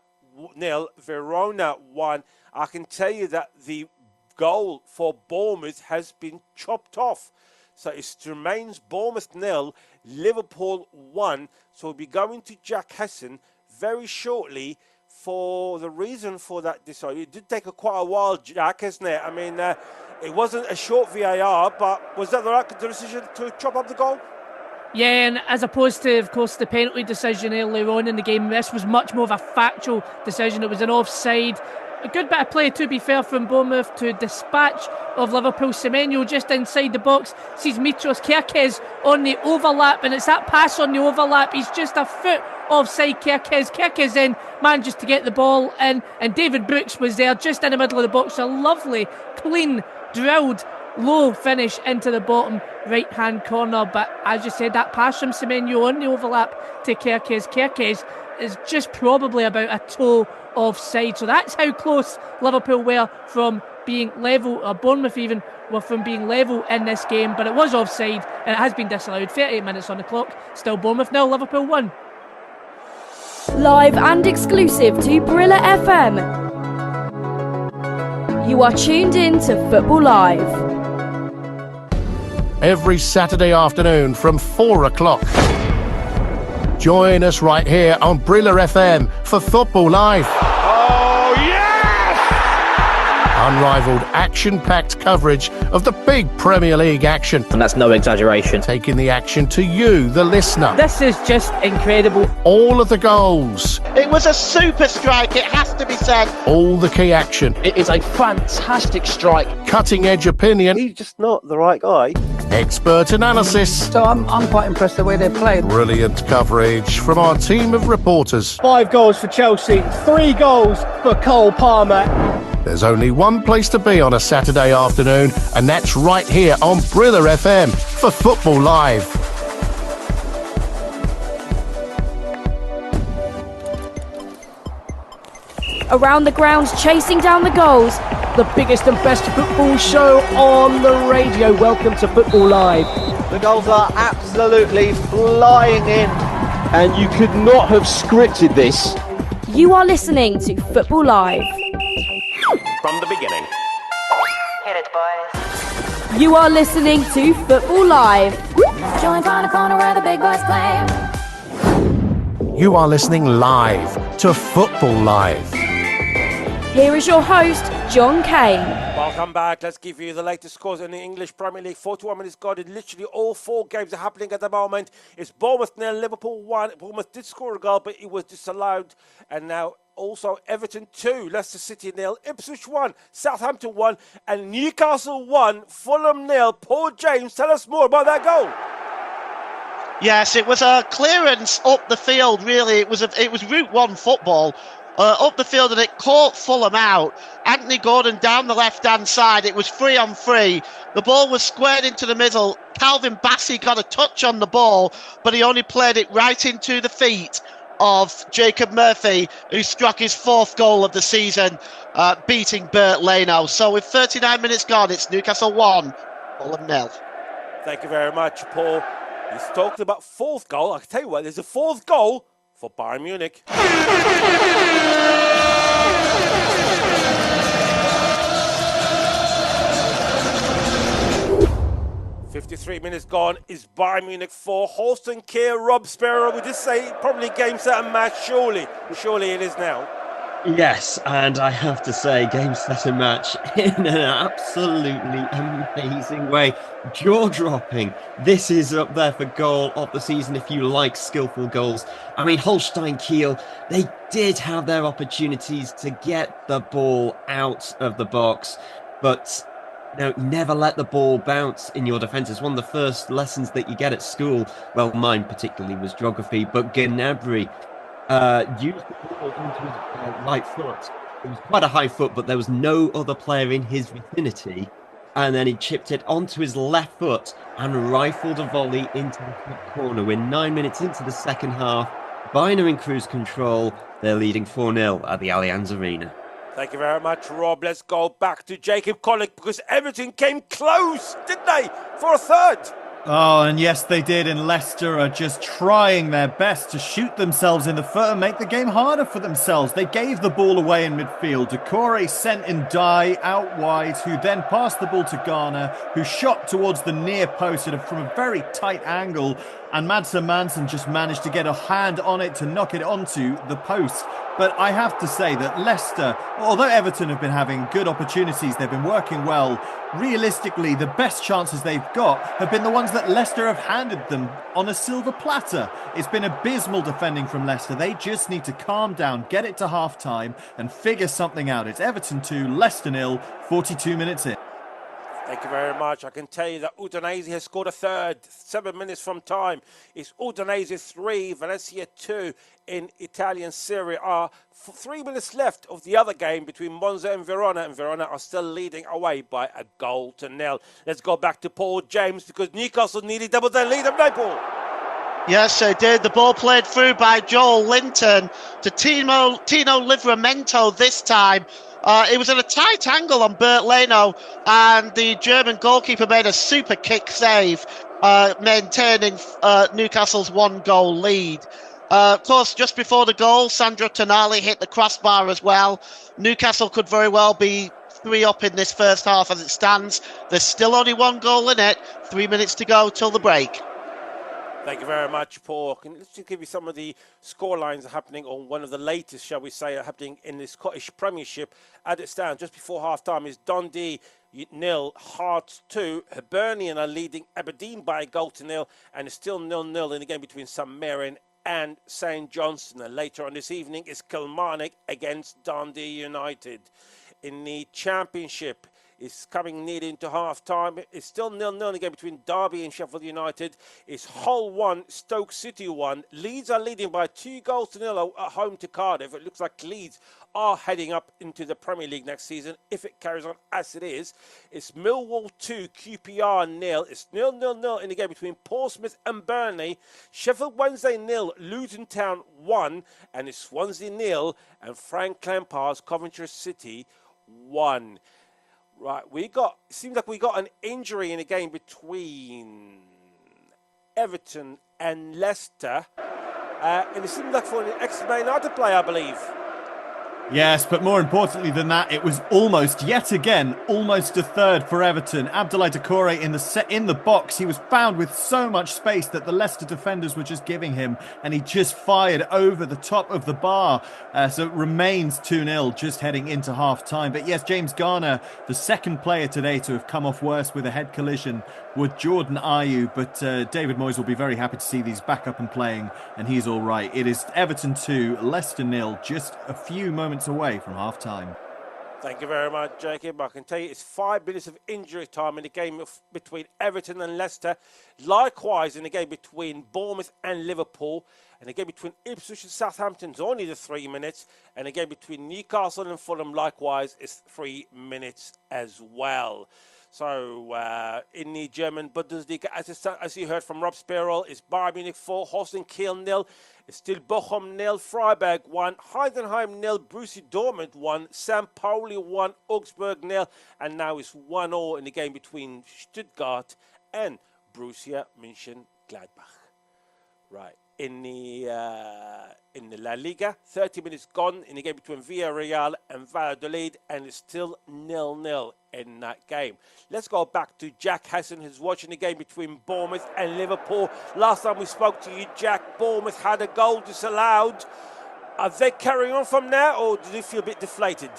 0, Verona 1. I can tell you that the goal for Bournemouth has been chopped off. So it remains Bournemouth 0, Liverpool 1. So we'll be going to Jack Hessen very shortly for the reason for that decision. It did take quite a while, Jack, isn't it? I mean, it wasn't a short VAR, but was that the right decision to chop up the goal? Yeah, and as opposed to, of course, the penalty decision earlier on in the game, this was much more of a factual decision. It was an offside. A good bit of play, to be fair, from Bournemouth to dispatch of Liverpool. Semenyo just inside the box sees Mitros Kerkez on the overlap, and it's that pass on the overlap. He's just a foot offside. Kerkez then manages to get the ball in, and David Brooks was there just in the middle of the box. A lovely, clean, drilled, low finish into the bottom right-hand corner. But as you said, that pass from Semenyo on the overlap to Kerkez is just probably about a toe offside. So that's how close Liverpool were from being level, or Bournemouth even were from being level in this game. But it was offside and it has been disallowed. 38 minutes on the clock. Still Bournemouth 0, Liverpool 1. Live and exclusive to Brilla FM. You are tuned in to Football Live. Every Saturday afternoon from 4 o'clock. Join us right here on Brilla FM for Football Live. Oh, yes! Unrivaled action-packed coverage of the big Premier League action. And that's no exaggeration. Taking the action to you, the listener. This is just incredible. All of the goals. It was a super strike, it has to be said. All the key action. It is a fantastic strike. Cutting-edge opinion. He's just not the right guy. Expert analysis. So I'm quite impressed the way they played. Brilliant coverage from our team of reporters. 5 goals for Chelsea, 3 goals for Cole Palmer. There's only one place to be on a Saturday afternoon, and that's right here on Brilla FM for Football Live. Around the grounds, chasing down the goals. The biggest and best football show on the radio. Welcome to Football Live. The goals are absolutely flying in, and you could not have scripted this. You are listening to Football Live. From the beginning. Hit it, boys. You are listening to Football Live. Join from the corner where the big boys play. You are listening live to Football Live. Here is your host, John Kane. Welcome back. Let's give you the latest scores in the English Premier League. 41 minutes gone. Literally all 4 games are happening at the moment. It's Bournemouth 0, Liverpool 1. Bournemouth did score a goal, but it was disallowed. And now also Everton 2, Leicester City 0, Ipswich 1, Southampton 1, and Newcastle 1, Fulham 0. Paul James, tell us more about that goal. Yes, it was a clearance up the field, really. It was Route 1 football. Up the field, and it caught Fulham out. Anthony Gordon down the left-hand side. It was 3-on-3. The ball was squared into the middle. Calvin Bassey got a touch on the ball, but he only played it right into the feet of Jacob Murphy, who struck his 4th goal of the season, beating Bert Leno. So with 39 minutes gone, it's Newcastle 1, Fulham 0. Thank you very much, Paul. He's talked about 4th goal. I can tell you what, there's a 4th goal for Bayern Munich. 53 minutes gone. Is Bayern Munich 4, Holston Kier, Rob Sparrow. We just say probably game, set and match, surely. Surely it is now. Yes, and I have to say, game, set and match in an absolutely amazing way. Jaw-dropping. This is up there for goal of the season if you like skillful goals. I mean, Holstein Kiel, they did have their opportunities to get the ball out of the box, but never let the ball bounce in your defence. It's one of the first lessons that you get at school. Well, mine particularly was geography, but Gnabry used the ball into his right foot. It was quite a high foot, but there was no other player in his vicinity. And then he chipped it onto his left foot and rifled a volley into the top corner. We're 9 minutes into the second half. Bayern are in cruise control. They're leading 4-0 at the Allianz Arena. Thank you very much, Rob. Let's go back to Jacob Collick, because Everton came close, didn't they, for a 3rd? Oh, and yes, they did. And Leicester are just trying their best to shoot themselves in the foot and make the game harder for themselves. They gave the ball away in midfield. Doucouré sent Ndiaye out wide, who then passed the ball to Garner, who shot towards the near post from a very tight angle. And Mads Manson just managed to get a hand on it to knock it onto the post. But I have to say that Leicester, although Everton have been having good opportunities, they've been working well, realistically, the best chances they've got have been the ones that Leicester have handed them on a silver platter. It's been abysmal defending from Leicester. They just need to calm down, get it to half-time and figure something out. It's Everton 2, Leicester 0, 42 minutes in. Thank you very much. I can tell you that Udinese has scored a third, 7 minutes from time. It's Udinese 3, Valencia 2 in Italian Serie A. 3 minutes left of the other game between Monza and Verona are still leading away by 1-0. Let's go back to Paul James because Newcastle nearly doubled their lead of Liverpool. Yes, they did. The ball played through by Joel Linton to Tino Livramento this time. It was at a tight angle on Bert Leno, and the German goalkeeper made a super kick save, maintaining Newcastle's 1-goal lead. Of course, just before the goal, Sandro Tonali hit the crossbar as well. Newcastle could very well be 3 up in this first half as it stands. There's still only 1 goal in it. 3 minutes to go till the break. Thank you very much, Paul. Let's just give you some of the scorelines happening, or one of the latest, shall we say, happening in the Scottish Premiership. As it stands, just before half-time is Dundee 0, Hearts 2. Hibernian are leading Aberdeen by 1-0, and it's still 0-0 in the game between St Mirren and St Johnstone. And later on this evening is Kilmarnock against Dundee United. In the Championship, it's coming nearly into half-time. It's still 0-0 again between Derby and Sheffield United. It's Hull 1, Stoke City 1. Leeds are leading by 2-0 at home to Cardiff. It looks like Leeds are heading up into the Premier League next season if it carries on as it is. It's Millwall 2, QPR 0. It's 0-0 in the game between Portsmouth and Burnley. Sheffield Wednesday 0, Luton Town 1. And it's Swansea 0 and Frank Lampard's Coventry City 1. Right, it seems like we got an injury in a game between Everton and Leicester. And it seems like for an ex-Man United player, I believe. Yes, but more importantly than that, it was almost a third for Everton. Abdoulaye Doucouré in the box. He was found with so much space that the Leicester defenders were just giving him, and he just fired over the top of the bar. So it remains 2-0 just heading into half-time. But yes, James Garner, the second player today to have come off worse with a head collision, with Jordan Ayew. But David Moyes will be very happy to see these back up and playing, and he's all right. It is Everton 2, Leicester 0, just a few moments away from half-time. Thank you very much, Jacob. I can tell you it's 5 minutes of injury time in the game between Everton and Leicester. Likewise, in the game between Bournemouth and Liverpool. And the game between Ipswich and Southampton is only the 3 minutes. And the game between Newcastle and Fulham, likewise, is 3 minutes as well. So, in the German Bundesliga, as you heard from Rob Sparrow, it's Bayern Munich 4, Holstein Kiel 0. It's still Bochum 0, Freiburg 1, Heidenheim 0, Borussia Dortmund 1, St. Pauli 1, Augsburg 0, and now it's 1-0 in the game between Stuttgart and Borussia Mönchengladbach. Right. In the La Liga, 30 minutes gone in the game between Villarreal and Valladolid, and it's still 0-0 in that game. Let's go back to Jack Hassan, who's watching the game between Bournemouth and Liverpool. Last time we spoke to you, Jack, Bournemouth had a goal disallowed. Are they carrying on from now, or do they feel a bit deflated?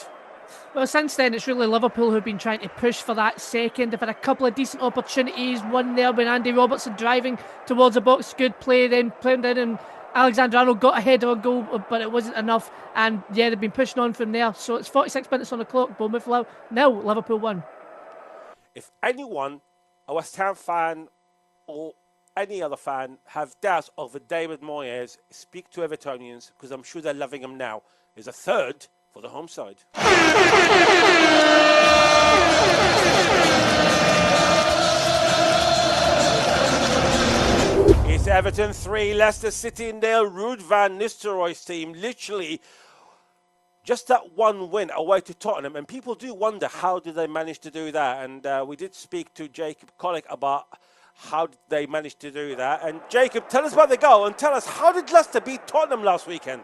Well, since then, it's really Liverpool who've been trying to push for that second. They've had a couple of decent opportunities. One there when Andy Robertson driving towards the box. Good play, then playing in, and Alexander Arnold got ahead of a goal, but it wasn't enough. And yeah, they've been pushing on from there. So it's 46 minutes on the clock. Bournemouth now Liverpool 1. If anyone, a West Ham fan or any other fan, have doubts over David Moyes, speak to Evertonians, because I'm sure they're loving him now. There's a third for the home side. It's Everton 3, Leicester City 0. Ruud van Nistelrooy's team literally just that one win away to Tottenham, and people do wonder how did they manage to do that. And we did speak to Jacob Collick about how did they manage to do that. And Jacob, tell us about the goal and tell us, how did Leicester beat Tottenham last weekend?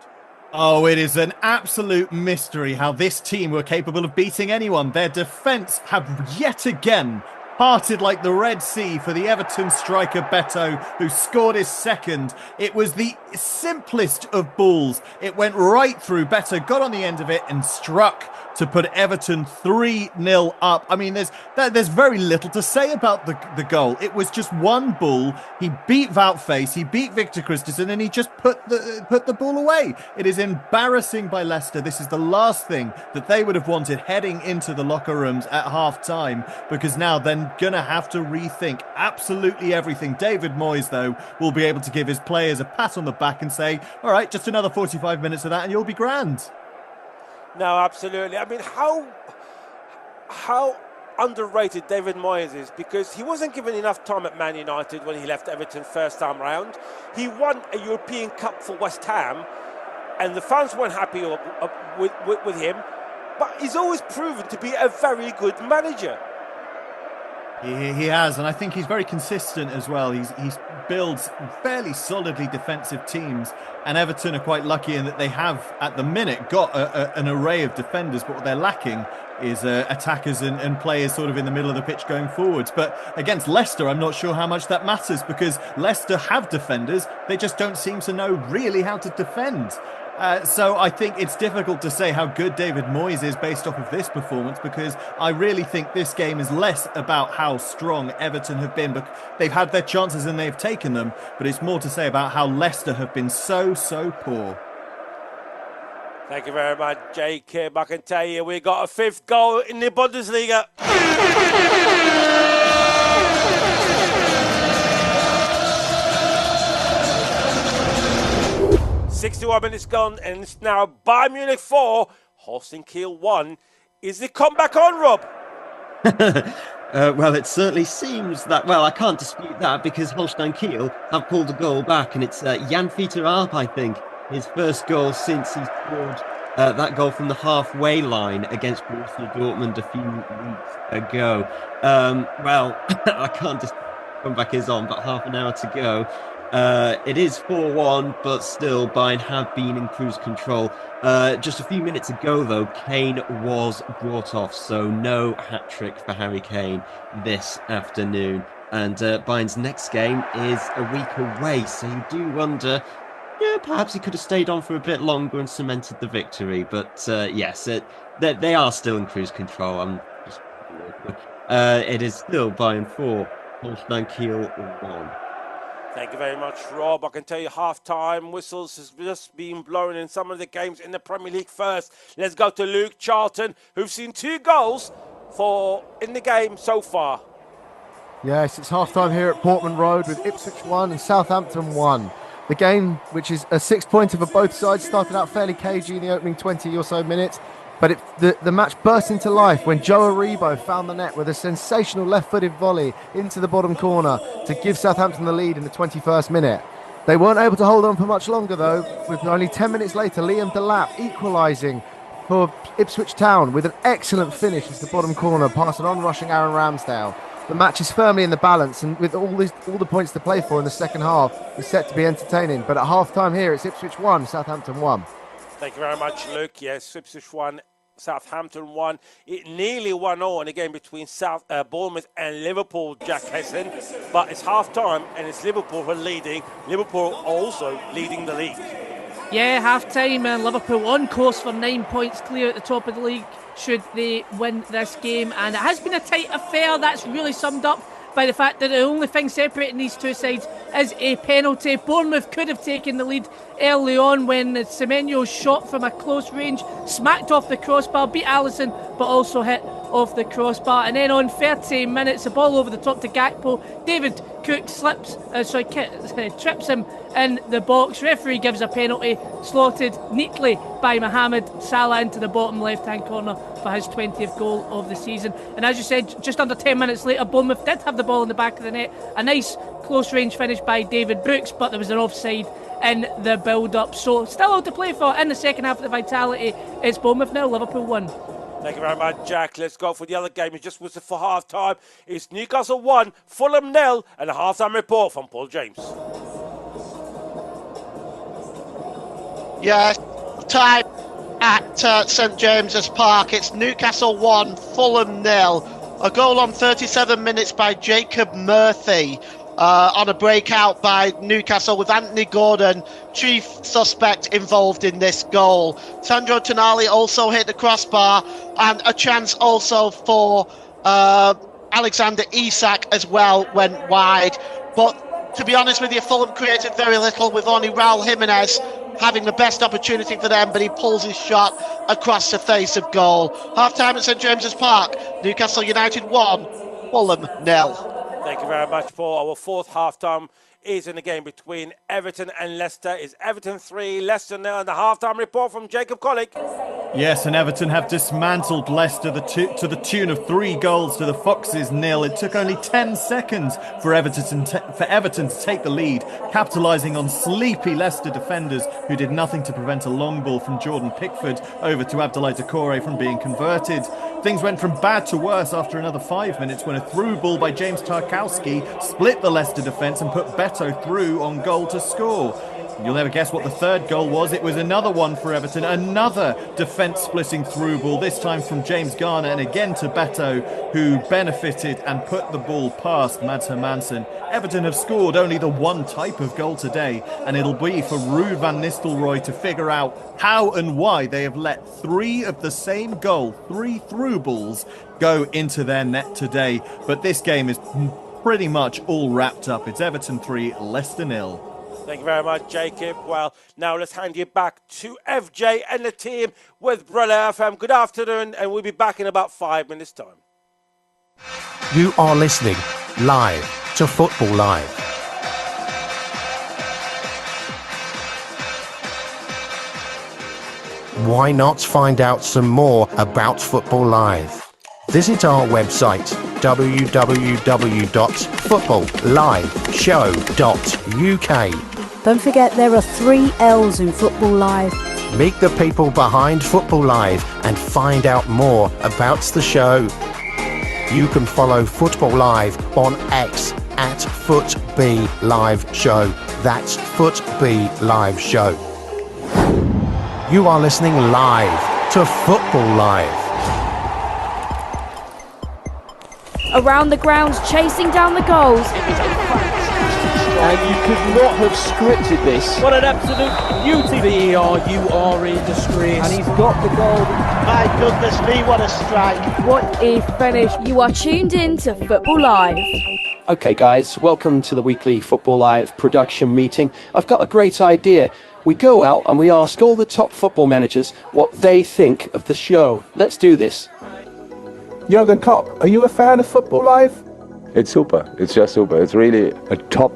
Oh, it is an absolute mystery how this team were capable of beating anyone. Their defence have yet again parted like the Red Sea for the Everton striker Beto, who scored his second. It was the simplest of balls. It went right through. Beto got on the end of it and struck to put Everton 3-0 up. I mean, there's very little to say about the goal. It was just one ball. He beat Wout-Face, he beat Victor Christensen, and he just put the ball away. It is embarrassing by Leicester. This is the last thing that they would have wanted heading into the locker rooms at half-time, because now they're going to have to rethink absolutely everything. David Moyes, though, will be able to give his players a pat on the back and say, all right, just another 45 minutes of that and you'll be grand. No, absolutely. I mean, how underrated David Moyes is, because he wasn't given enough time at Man United when he left Everton first time round. He won a European Cup for West Ham, and the fans weren't happy with him, but he's always proven to be a very good manager. He has, and I think he's very consistent as well. He's builds fairly solidly defensive teams, and Everton are quite lucky in that they have, at the minute, got an array of defenders, but what they're lacking is attackers and players sort of in the middle of the pitch going forwards. But against Leicester, I'm not sure how much that matters, because Leicester have defenders, they just don't seem to know really how to defend. So I think it's difficult to say how good David Moyes is based off of this performance, because I really think this game is less about how strong Everton have been. But they've had their chances and they've taken them, but it's more to say about how Leicester have been so poor. Thank you very much, Jacob. I can tell you we got a fifth goal in the Bundesliga. 61 minutes gone, and it's now Bayern Munich 4, Holstein Kiel 1. Is the comeback on, Rob? Well, it certainly seems that. Well, I can't dispute that, because Holstein Kiel have pulled a goal back, and it's Jan-Peter Arp, I think, his first goal since he scored that goal from the halfway line against Borussia Dortmund a few weeks ago. Well, I can't dispute the comeback is on, but half an hour to go. It is 4-1, but still Bayern have been in cruise control. Just a few minutes ago, though, Kane was brought off, so no hat-trick for Harry Kane this afternoon. And Bayern's next game is a week away, so you do wonder, perhaps he could have stayed on for a bit longer and cemented the victory. But yes, they are still in cruise control. It is still Bayern 4, Holstein Kiel 1. Thank you very much, Rob. I can tell you half-time whistles has just been blown in some of the games in the Premier League first. Let's go to Luke Charlton, who've seen 2 goals in the game so far. Yes, it's half-time here at Portman Road with Ipswich 1 and Southampton 1. The game, which is a 6-pointer for both sides, started out fairly cagey in the opening 20 or so minutes. But the match burst into life when Joe Aribo found the net with a sensational left-footed volley into the bottom corner to give Southampton the lead in the 21st minute. They weren't able to hold on for much longer, though, with only 10 minutes later Liam Delap equalising for Ipswich Town with an excellent finish into the bottom corner past an on-rushing Aaron Ramsdale. The match is firmly in the balance, and with all the points to play for in the second half, it's set to be entertaining. But at half-time here, it's Ipswich 1, Southampton 1. Thank you very much, Luke. Yes, Ipswich 1, Southampton 1. It nearly 1-0 in a game between Bournemouth and Liverpool, Jack Hesson. But it's half-time, and it's Liverpool who are leading. Liverpool also leading the league. Yeah, half-time, and Liverpool on course for 9 points clear at the top of the league should they win this game. And it has been a tight affair. That's really summed up by the fact that the only thing separating these two sides is a penalty. Bournemouth could have taken the lead early on when Semenyo shot from a close range, smacked off the crossbar, beat Alisson, but also hit off the crossbar. And then on 30 minutes, the ball over the top to Gakpo. David Cook trips him in the box. Referee gives a penalty, slotted neatly by Mohamed Salah into the bottom left-hand corner for his 20th goal of the season. And as you said, just under 10 minutes later, Bournemouth did have the ball in the back of the net. A nice close-range finish by David Brooks, but there was an offside in the build-up. So still all to play for in the second half of the Vitality. It's Bournemouth 0, Liverpool 1. Thank you very much, Jack. Let's go for the other game. It just was for half-time. It's Newcastle 1, Fulham 0, and a half-time report from Paul James. Yeah, time at St James's Park. It's Newcastle 1, Fulham 0. A goal on 37 minutes by Jacob Murphy. on a breakout by Newcastle, with Anthony Gordon chief suspect involved in this goal. Sandro Tonali also hit the crossbar, and a chance also for Alexander Isak as well went wide. But to be honest with you, Fulham created very little, with only Raul Jimenez having the best opportunity for them, but he pulls his shot across the face of goal. Half-time at St James's Park, Newcastle United 1, Fulham 0. Thank you very much, Paul. Our fourth half-time is in the game between Everton and Leicester. It's Everton 3, Leicester 0, and the half-time report from Jacob Collick. Yes, and Everton have dismantled Leicester to the tune of 3 goals to the Foxes 0. It took only 10 seconds for Everton to take the lead, capitalising on sleepy Leicester defenders who did nothing to prevent a long ball from Jordan Pickford over to Abdoulaye Doucouré from being converted. Things went from bad to worse after another 5 minutes when a through ball by James Tarkowski split the Leicester defence and put Beto through on goal to score. You'll never guess what the third goal was. It was another one for Everton, another defence-splitting through ball, this time from James Garner and again to Beto, who benefited and put the ball past Mads Hermansen. Everton have scored only the one type of goal today, and it'll be for Ruud van Nistelrooy to figure out how and why they have let 3 of the same goal, 3 through balls, go into their net today. But this game is pretty much all wrapped up. It's Everton 3, Leicester 0. Thank you very much, Jacob. Well, now let's hand you back to FJ and the team with Brother FM. Good afternoon, and we'll be back in about 5 minutes' time. You are listening live to Football Live. Why not find out some more about Football Live? Visit our website www.footballliveshow.uk. Don't forget there are 3 L's in Football Live. Meet the people behind Football Live and find out more about the show. You can follow Football Live on X at FootBLiveShow. That's FootBLiveShow. You are listening live to Football Live. Around the grounds, chasing down the goals. And you could not have scripted this. What an absolute beauty. VAR, you are in disgrace. And he's got the goal. My goodness me, what a strike. What a finish. You are tuned in to Football Live. Okay guys, welcome to the weekly Football Live production meeting. I've got a great idea. We go out and we ask all the top football managers what they think of the show. Let's do this. Jurgen Klopp, are you a fan of Football Live? It's super. It's just super. It's really a top.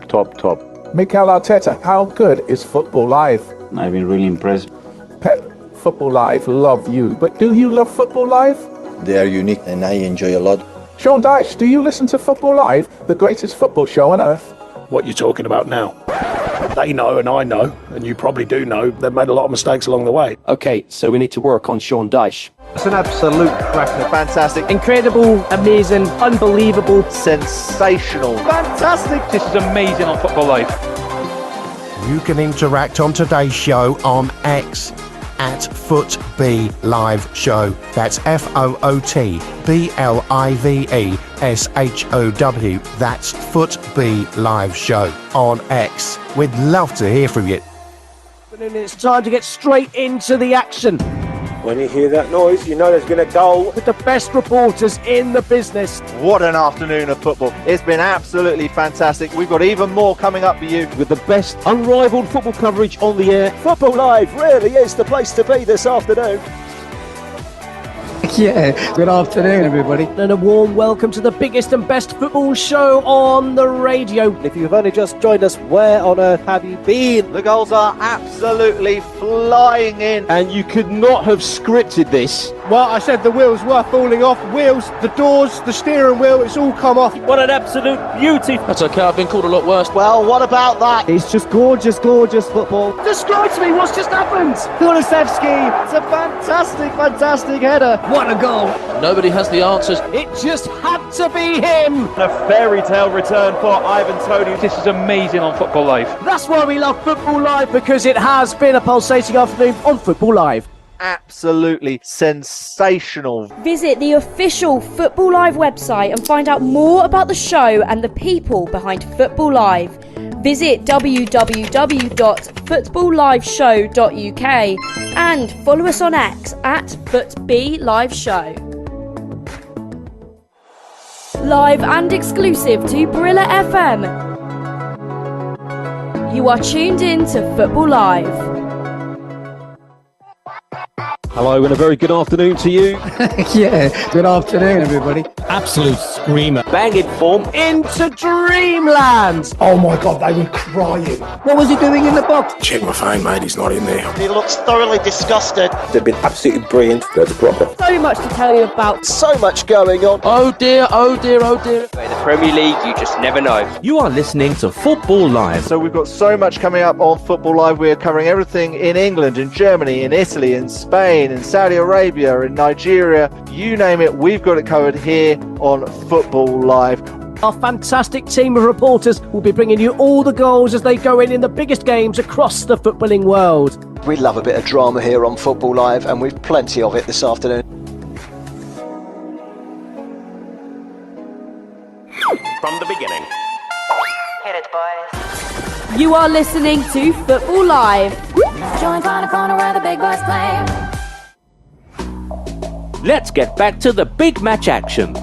Mikel Arteta, how good is Football Live? I've been really impressed. Pep, Football Live love you, but do you love Football Live? They are unique and I enjoy a lot. Sean Dyche, do you listen to Football Live, the greatest football show on earth? What are you talking about now? They know and I know, and you probably do know, they've made a lot of mistakes along the way. Okay, so we need to work on Sean Dyche. It's an absolute cracker. Fantastic. Incredible, amazing, unbelievable, sensational. Fantastic. This is amazing on Football Live. You can interact on today's show on X at FootBLiveShow. That's FootBLiveShow. That's FootBLiveShow on X. We'd love to hear from you. And it's time to get straight into the action. When you hear that noise, you know there's been a goal. With the best reporters in the business. What an afternoon of football. It's been absolutely fantastic. We've got even more coming up for you. With the best unrivaled football coverage on the air. Football Live really is the place to be this afternoon. Yeah, good afternoon everybody. And a warm welcome to the biggest and best football show on the radio. If you've only just joined us, where on earth have you been? The goals are absolutely flying in. And you could not have scripted this. Well, I said the wheels were falling off. Wheels, the doors, the steering wheel, it's all come off. What an absolute beauty. That's okay, I've been called a lot worse. Well, what about that? It's just gorgeous, gorgeous football. Describe to me what's just happened. Kulusevski, it's a fantastic header. What a goal. Nobody has the answers. It just had to be him. A fairy tale return for Ivan Toney. This is amazing on Football Live. That's why we love Football Live, because it has been a pulsating afternoon on Football Live. absolutely sensational. Visit the official Football Live website and find out more about the show and the people behind Football Live. Visit www.footballliveshow.uk and follow us on X at FootBLiveShow. Live and exclusive to Barilla FM. You are tuned in to Football Live. Hello and a very good afternoon to you. Yeah, good afternoon, everybody. Absolute screamer. Banging form into dreamland. Oh my God, they were crying. What was he doing in the box? Check my phone, mate, he's not in there. He looks thoroughly disgusted. They've been absolutely brilliant. That's proper. So much to tell you about. So much going on. Oh dear, oh dear, oh dear. In the Premier League, you just never know. You are listening to Football Live. So we've got so much coming up on Football Live. We're covering everything in England, in Germany, in Italy, in Spain, in Saudi Arabia, in Nigeria. You name it, we've got it covered here on Football Live. Our fantastic team of reporters will be bringing you all the goals as they go in the biggest games across the footballing world. We love a bit of drama here on Football Live, and we've plenty of it this afternoon. From the beginning. Hit it, boys. You are listening to Football Live. Join Find a Corner where the big boys play. Let's get back to the big match action.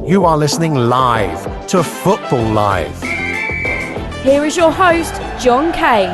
You are listening live to Football Live. Here is your host, John Kane.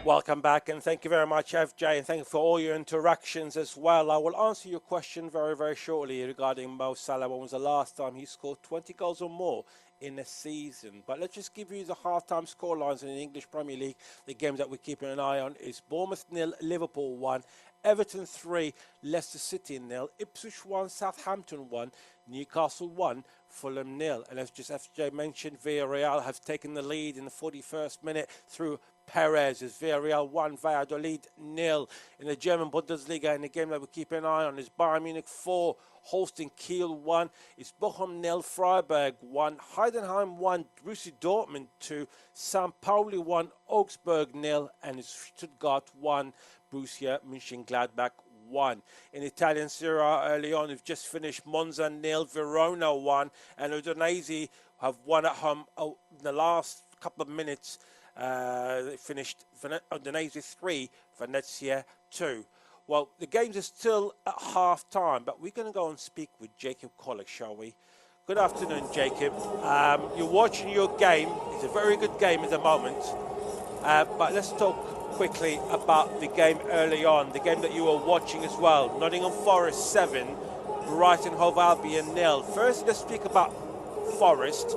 Welcome back, and thank you very much, FJ, and thank you for all your interactions as well. I will answer your question very, very shortly regarding Mo Salah. When was the last time he scored 20 goals or more in a season? But let's just give you the half-time scorelines in the English Premier League. The games that we're keeping an eye on is Bournemouth 0, Liverpool 1, Everton 3, Leicester City 0, Ipswich 1, Southampton 1, Newcastle 1, Fulham 0. And as just FJ mentioned, Villarreal have taken the lead in the 41st minute through Perez as Villarreal 1, Valladolid 0. In the German Bundesliga, in the game that we're keeping an eye on, is Bayern Munich 4, Holstein Kiel 1, is Bochum 0, Freiburg 1, Heidenheim 1, Borussia Dortmund 2, St. Pauli 1, Augsburg 0, and it's Stuttgart 1, Borussia Mönchengladbach 1. In Italian Serie A early on, we've just finished Monza 0, Verona 1, and Udinese have won at home in the last couple of minutes. They finished Udinese 3, Venezia 2. Well, the games are still at half-time, but we're going to go and speak with Jacob Collick, shall we? Good afternoon, Jacob. You're watching your game. It's a very good game at the moment. But let's talk quickly about the game early on, the game that you were watching as well. Nottingham Forest 7, Brighton Hove Albion 0. First, let's speak about Forest.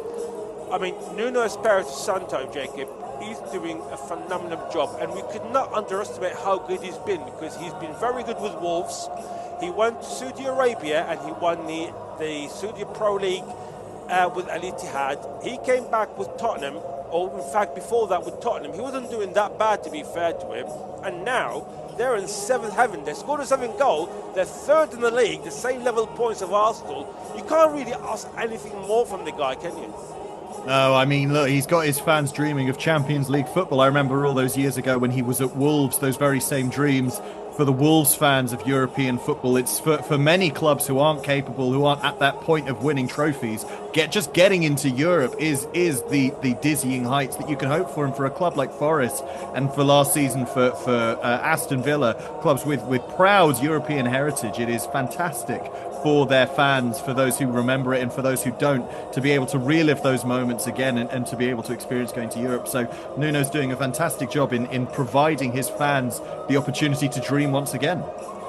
I mean, Nuno Espirito Santo, Jacob, he's doing a phenomenal job, and we could not underestimate how good he's been, because he's been very good with Wolves. He went to Saudi Arabia and he won the Saudi Pro League with Al Ittihad. He came back with Tottenham, or in fact before that with Tottenham. He wasn't doing that bad, to be fair to him, and now they're in 7th heaven. They scored a 7th goal. They're 3rd in the league, the same level points of Arsenal. You can't really ask anything more from the guy, can you? No, I mean, look, he's got his fans dreaming of Champions League football. I remember all those years ago when he was at Wolves, those very same dreams for the Wolves fans of European football. It's for many clubs who aren't capable, who aren't at that point of winning trophies. Just getting into Europe is the dizzying heights that you can hope for. And for a club like Forest, and for last season for Aston Villa, clubs with proud European heritage, it is fantastic for their fans, for those who remember it and for those who don't, to be able to relive those moments again and to be able to experience going to Europe. So Nuno's doing a fantastic job in providing his fans the opportunity to dream once again.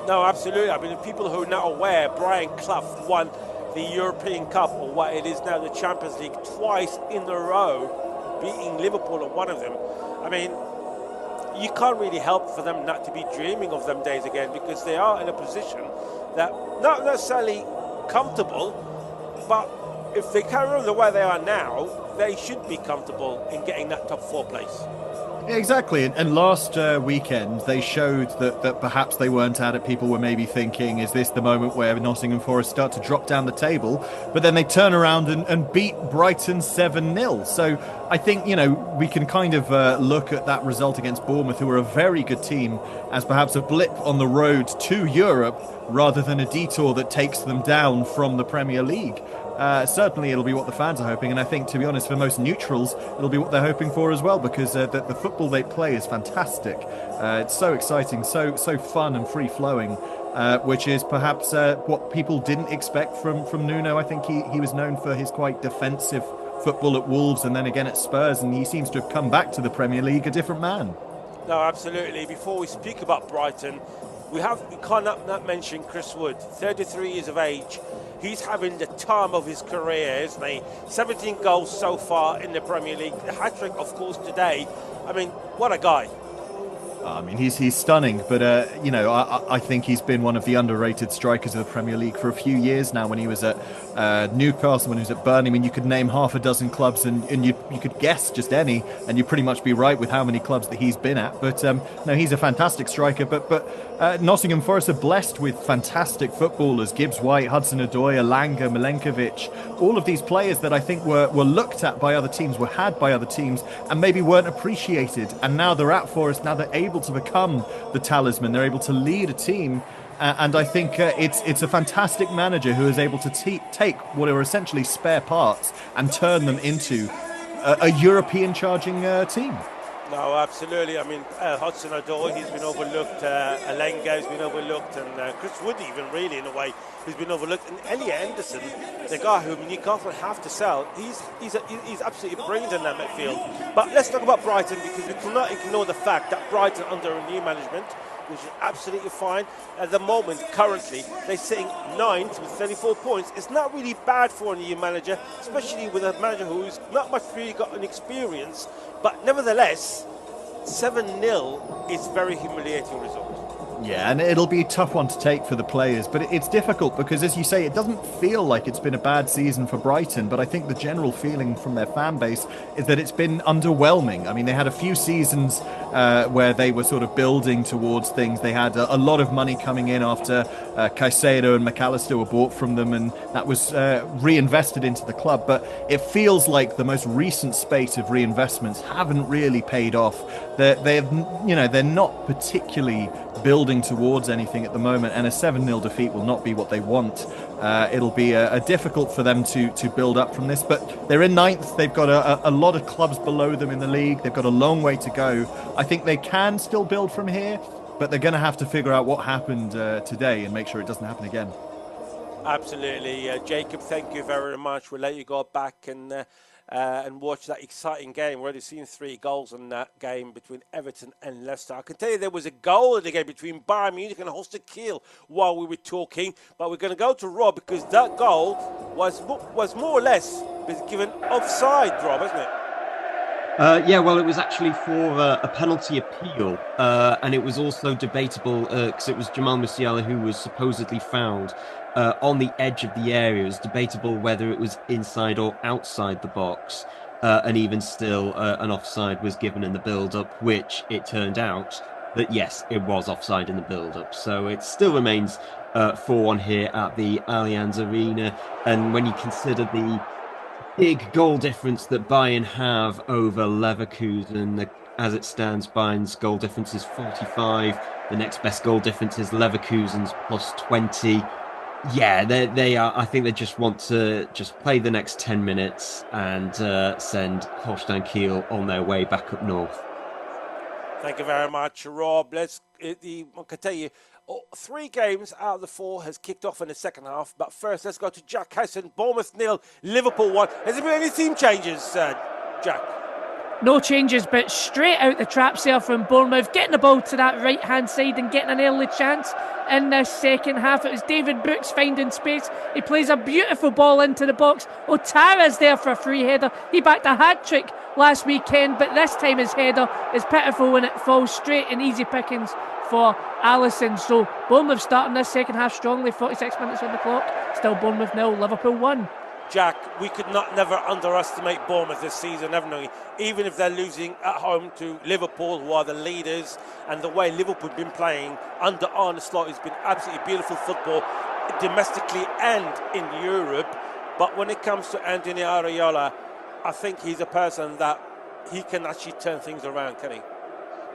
No, absolutely. I mean, the people who are not aware, Brian Clough won the European Cup, or what it is now the Champions League, twice in a row, beating Liverpool at one of them. I mean, you can't really help for them not to be dreaming of them days again, because they are in a position that not necessarily comfortable, but if they carry on the way they are now, they should be comfortable in getting that top 4 place. Yeah, exactly. And last weekend, they showed that perhaps they weren't at it. People were maybe thinking, is this the moment where Nottingham Forest start to drop down the table? But then they turn around and beat Brighton 7-0. So I think, we can kind of look at that result against Bournemouth, who are a very good team, as perhaps a blip on the road to Europe rather than a detour that takes them down from the Premier League. Certainly it'll be what the fans are hoping, and I think, to be honest, for most neutrals, it'll be what they're hoping for as well, because the football they play is fantastic. It's so exciting, so fun and free-flowing, which is perhaps what people didn't expect from Nuno. I think he was known for his quite defensive football at Wolves and then again at Spurs, and he seems to have come back to the Premier League a different man. No, absolutely. Before we speak about Brighton, we can't not mention Chris Wood, 33 years of age. He's having the time of his career, isn't he? 17 goals so far in the Premier League. The hat-trick, of course, today. I mean, what a guy. I mean, he's stunning, but I think he's been one of the underrated strikers of the Premier League for a few years now. When he was at Newcastle, when he was at Burnley, I mean, you could name half a dozen clubs and you could guess just any, and you'd pretty much be right with how many clubs that he's been at. But no, he's a fantastic striker. But Nottingham Forest are blessed with fantastic footballers: Gibbs-White, Hudson-Odoi, Elanga, Milenkovic. All of these players that I think were looked at by other teams, were had by other teams, and maybe weren't appreciated. And now they're at Forest. Now they're able to become the talisman. They're able to lead a team, and I think it's a fantastic manager who is able to take what are essentially spare parts and turn them into a European charging team. No, absolutely. I mean, Hudson-Odoi, he's been overlooked. Elanga has been overlooked, and Chris Wood, even really in a way, has been overlooked. And Elliot Anderson, the guy who Newcastle have to sell, he's absolutely brilliant in that midfield. But let's talk about Brighton, because we cannot ignore the fact that Brighton, under a new management, which is absolutely fine at the moment, currently they're sitting 9th with 34 points. It's not really bad for a new manager, especially with a manager who's not much really got an experience. But nevertheless, 7-0 is a very humiliating result. Yeah, and it'll be a tough one to take for the players, but it's difficult because, as you say, it doesn't feel like it's been a bad season for Brighton, but I think the general feeling from their fan base is that it's been underwhelming. I mean, they had a few seasons where they were sort of building towards things. They had a lot of money coming in after Caicedo and McAllister were bought from them, and that was reinvested into the club, but it feels like the most recent spate of reinvestments haven't really paid off. They're not particularly building towards anything at the moment, and a 7-0 defeat will not be what they want. It'll be difficult for them to build up from this, but they're in 9th. They've got a lot of clubs below them in the league. They've got a long way to go. I think they can still build from here, but they're going to have to figure out what happened today and make sure it doesn't happen again. Absolutely. Jacob, thank you very much. We'll let you go back and watch that exciting game. We've already seen 3 goals in that game between Everton and Leicester. I can tell you there was a goal in the game between Bayern Munich and Holstein Kiel while we were talking, but we're going to go to Rob, because that goal was more or less given offside, Rob, isn't it? Yeah, well, it was actually for a penalty appeal, and it was also debatable because it was Jamal Musiala who was supposedly fouled on the edge of the area. It was debatable whether it was inside or outside the box, and even still an offside was given in the build-up, which it turned out that, yes, it was offside in the build-up. So it still remains 4-1 here at the Allianz Arena, and when you consider the big goal difference that Bayern have over Leverkusen, the as it stands, Bayern's goal difference is 45. The next best goal difference is Leverkusen's plus 20. Yeah, they are. I think they just want to just play the next 10 minutes and send Holstein Kiel on their way back up north. Thank you very much, Rob. I can tell you, 3 games out of the 4 has kicked off in the second half. But first, let's go to Jack Hesson. Bournemouth 0, Liverpool 1. Has there been any team changes, Jack? No changes, but straight out the traps there from Bournemouth, getting the ball to that right-hand side and getting an early chance in the second half. It was David Brooks finding space. He plays a beautiful ball into the box. Otara's there for a free header. He backed a hat-trick last weekend, but this time his header is pitiful when it falls straight in easy pickings for Alisson. So Bournemouth starting this second half strongly, 46 minutes on the clock. Still Bournemouth 0, Liverpool 1. Jack, we could never underestimate Bournemouth this season, haven't we? Even if they're losing at home to Liverpool, who are the leaders, and the way Liverpool have been playing under Arne Slot has been absolutely beautiful football, domestically and in Europe. But when it comes to Antonio Areola, I think he's a person that he can actually turn things around, can he?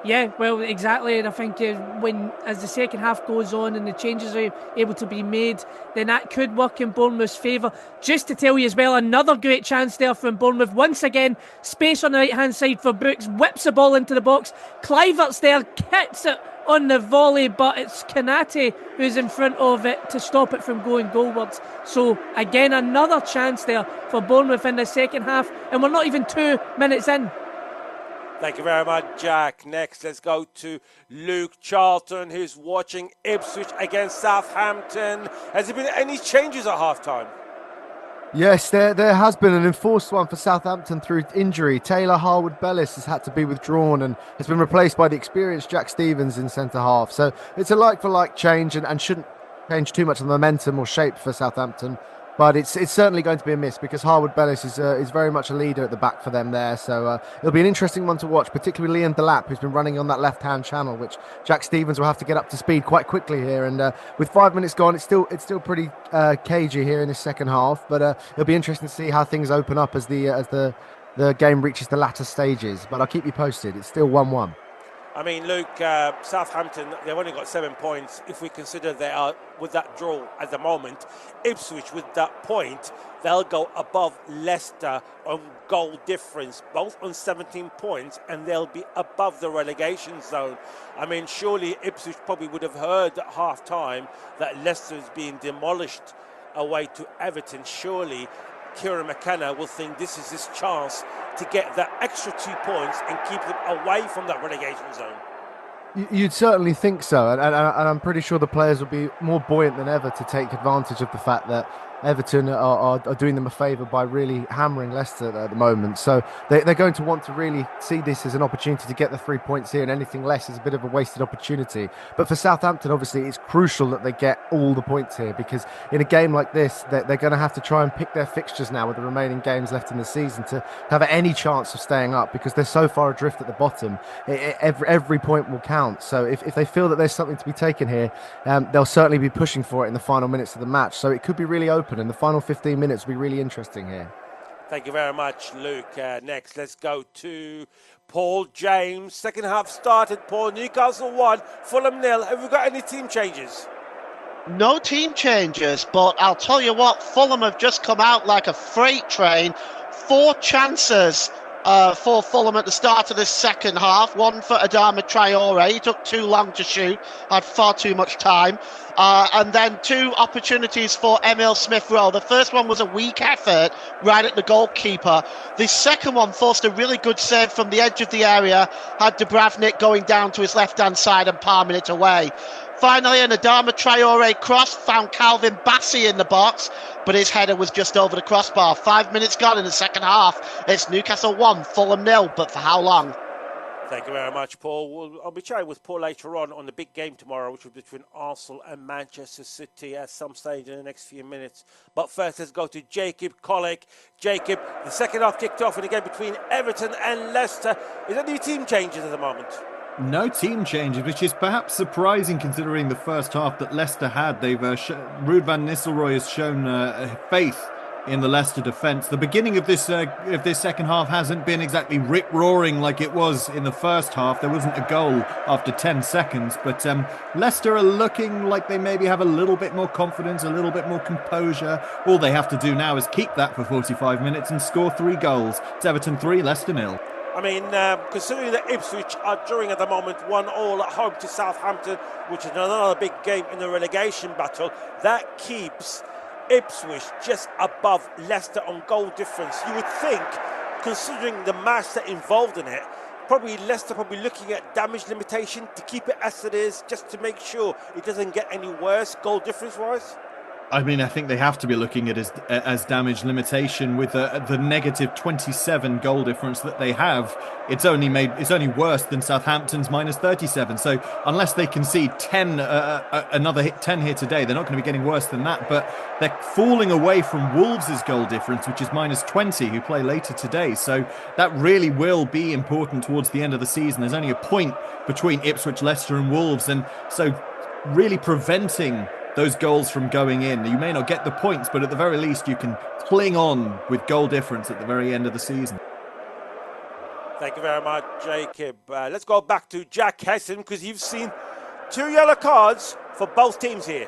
Yeah, well, exactly, and I think as the second half goes on and the changes are able to be made, then that could work in Bournemouth's favour. Just to tell you as well, another great chance there from Bournemouth. Once again, space on the right-hand side for Brooks, whips the ball into the box. Kluivert's there, kicks it on the volley, but it's Kanate who's in front of it to stop it from going goalwards. So, again, another chance there for Bournemouth in the second half, and we're not even 2 minutes in. Thank you very much, Jack. Next, let's go to Luke Charlton, who's watching Ipswich against Southampton. Has there been any changes at half-time? Yes, there has been an enforced one for Southampton through injury. Taylor Harwood-Bellis has had to be withdrawn and has been replaced by the experienced Jack Stevens in centre-half. So it's a like-for-like change and shouldn't change too much of the momentum or shape for Southampton. But it's certainly going to be a miss because Harwood-Bellis is very much a leader at the back for them there. So it'll be an interesting one to watch, particularly Liam Delap, who's been running on that left-hand channel, which Jack Stevens will have to get up to speed quite quickly here. And with 5 minutes gone, it's still pretty cagey here in the second half. But it'll be interesting to see how things open up as the game reaches the latter stages. But I'll keep you posted. It's still 1-1. I mean, Luke, Southampton, they've only got 7 points. If we consider they are, with that draw at the moment, Ipswich with that point, they'll go above Leicester on goal difference, both on 17 points, and they'll be above the relegation zone. I mean, surely Ipswich probably would have heard at half-time that Leicester is being demolished away to Everton. Surely Kieran McKenna will think this is his chance to get that extra 2 points and keep them away from that relegation zone. You'd certainly think so, and I'm pretty sure the players will be more buoyant than ever to take advantage of the fact that Everton are doing them a favour by really hammering Leicester at the moment. So they're going to want to really see this as an opportunity to get the 3 points here, and anything less is a bit of a wasted opportunity. But for Southampton, obviously, it's crucial that they get all the points here, because in a game like this, they're going to have to try and pick their fixtures now with the remaining games left in the season to have any chance of staying up, because they're so far adrift at the bottom. Every point will count. So if they feel that there's something to be taken here, they'll certainly be pushing for it in the final minutes of the match. So it could be really open, and the final 15 minutes will be really interesting here. Thank you very much, Luke. Next, let's go to Paul James. Second half started, Paul. Newcastle 1, Fulham 0. Have we got any team changes? No team changes, but I'll tell you what, Fulham have just come out like a freight train. 4 chances for Fulham at the start of this second half. One for Adama Traore. He took too long to shoot, had far too much time. And then 2 opportunities for Emil Smith-Rowe. The first one was a weak effort right at the goalkeeper. The second one forced a really good save from the edge of the area, had Dubravnik going down to his left-hand side and palming it away. Finally, an Adama Traore cross found Calvin Bassey in the box, but his header was just over the crossbar. 5 minutes gone in the second half. It's Newcastle 1, Fulham 0, but for how long? Thank you very much, Paul. I'll be chatting with Paul later on the big game tomorrow, which will be between Arsenal and Manchester City at some stage in the next few minutes. But first, let's go to Jacob Collick. Jacob, the second half kicked off in a game between Everton and Leicester. Is there any team changes at the moment? No team changes, which is perhaps surprising considering the first half that Leicester had. Ruud van Nistelrooy has shown faith in the Leicester defence. The beginning of this second half hasn't been exactly rip-roaring like it was in the first half. There wasn't a goal after 10 seconds, but Leicester are looking like they maybe have a little bit more confidence, a little bit more composure. All they have to do now is keep that for 45 minutes and score 3 goals. It's Everton 3, Leicester 0. I mean, considering that Ipswich are drawing at the moment 1-1 at home to Southampton, which is another big game in the relegation battle, that keeps Ipswich just above Leicester on goal difference. You would think, considering the match that involved in it, probably Leicester looking at damage limitation to keep it as it is, just to make sure it doesn't get any worse goal difference wise. I mean, I think they have to be looking at it as damage limitation with the negative 27 goal difference that they have. It's only worse than Southampton's minus 37. So unless they concede 10, another 10 here today, they're not going to be getting worse than that. But they're falling away from Wolves' goal difference, which is minus 20, who play later today. So that really will be important towards the end of the season. There's only a point between Ipswich, Leicester and Wolves. And so really preventing those goals from going in. You may not get the points, but at the very least you can cling on with goal difference at the very end of the season. Thank you very much, Jacob. Let's go back to Jack Hesson, because you've seen 2 yellow cards for both teams here.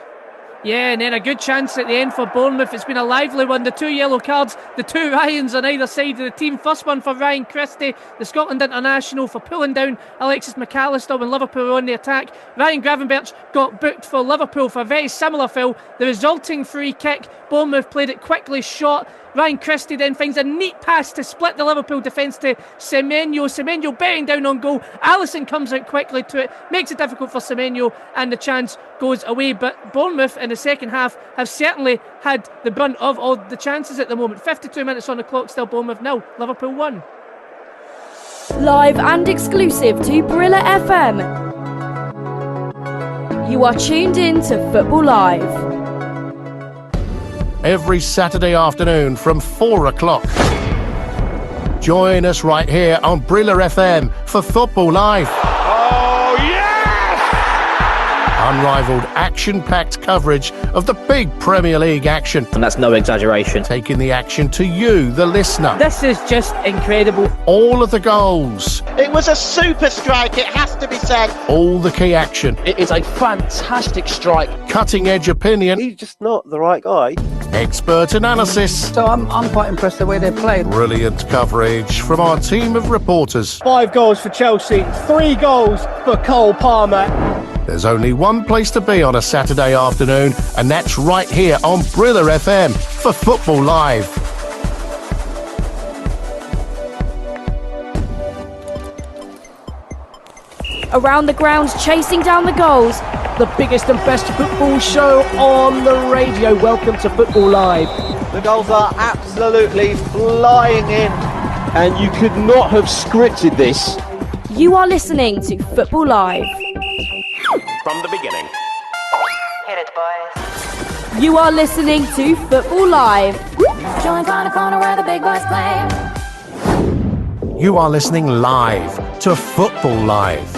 Yeah, and then a good chance at the end for Bournemouth. It's been a lively one. The 2 yellow cards, the 2 Ryans on either side of the team. First one for Ryan Christie, the Scotland international, for pulling down Alexis McAllister when Liverpool were on the attack. Ryan Gravenberch got booked for Liverpool for a very similar foul. The resulting free kick, Bournemouth played it quickly, shot. Ryan Christie then finds a neat pass to split the Liverpool defence to Semenyo. Semenyo bearing down on goal. Alisson comes out quickly to it, makes it difficult for Semenyo, and the chance goes away. But Bournemouth in the second half have certainly had the brunt of all the chances at the moment. 52 minutes on the clock, still Bournemouth 0, Liverpool 1. Live and exclusive to Barilla FM. You are tuned in to Football Live. Every Saturday afternoon from 4 o'clock. Join us right here on Briller FM for Football Live. Oh, yes! Unrivaled action-packed coverage of the big Premier League action. And that's no exaggeration. Taking the action to you, the listener. This is just incredible. All of the goals. It was a super strike, it has to be said. All the key action. It is a fantastic strike. Cutting-edge opinion. He's just not the right guy. Expert analysis. So I'm quite impressed the way they played. Brilliant coverage from our team of reporters. 5 goals for Chelsea, 3 goals for Cole Palmer. There's only one place to be on a Saturday afternoon, and that's right here on Briller FM for Football Live. Around the grounds, chasing down the goals. The biggest and best football show on the radio. Welcome to Football Live. The goals are absolutely flying in. And you could not have scripted this. You are listening to Football Live. From the beginning. Hit it, boys. You are listening to Football Live. Join on the corner where the big boys play. You are listening live to Football Live.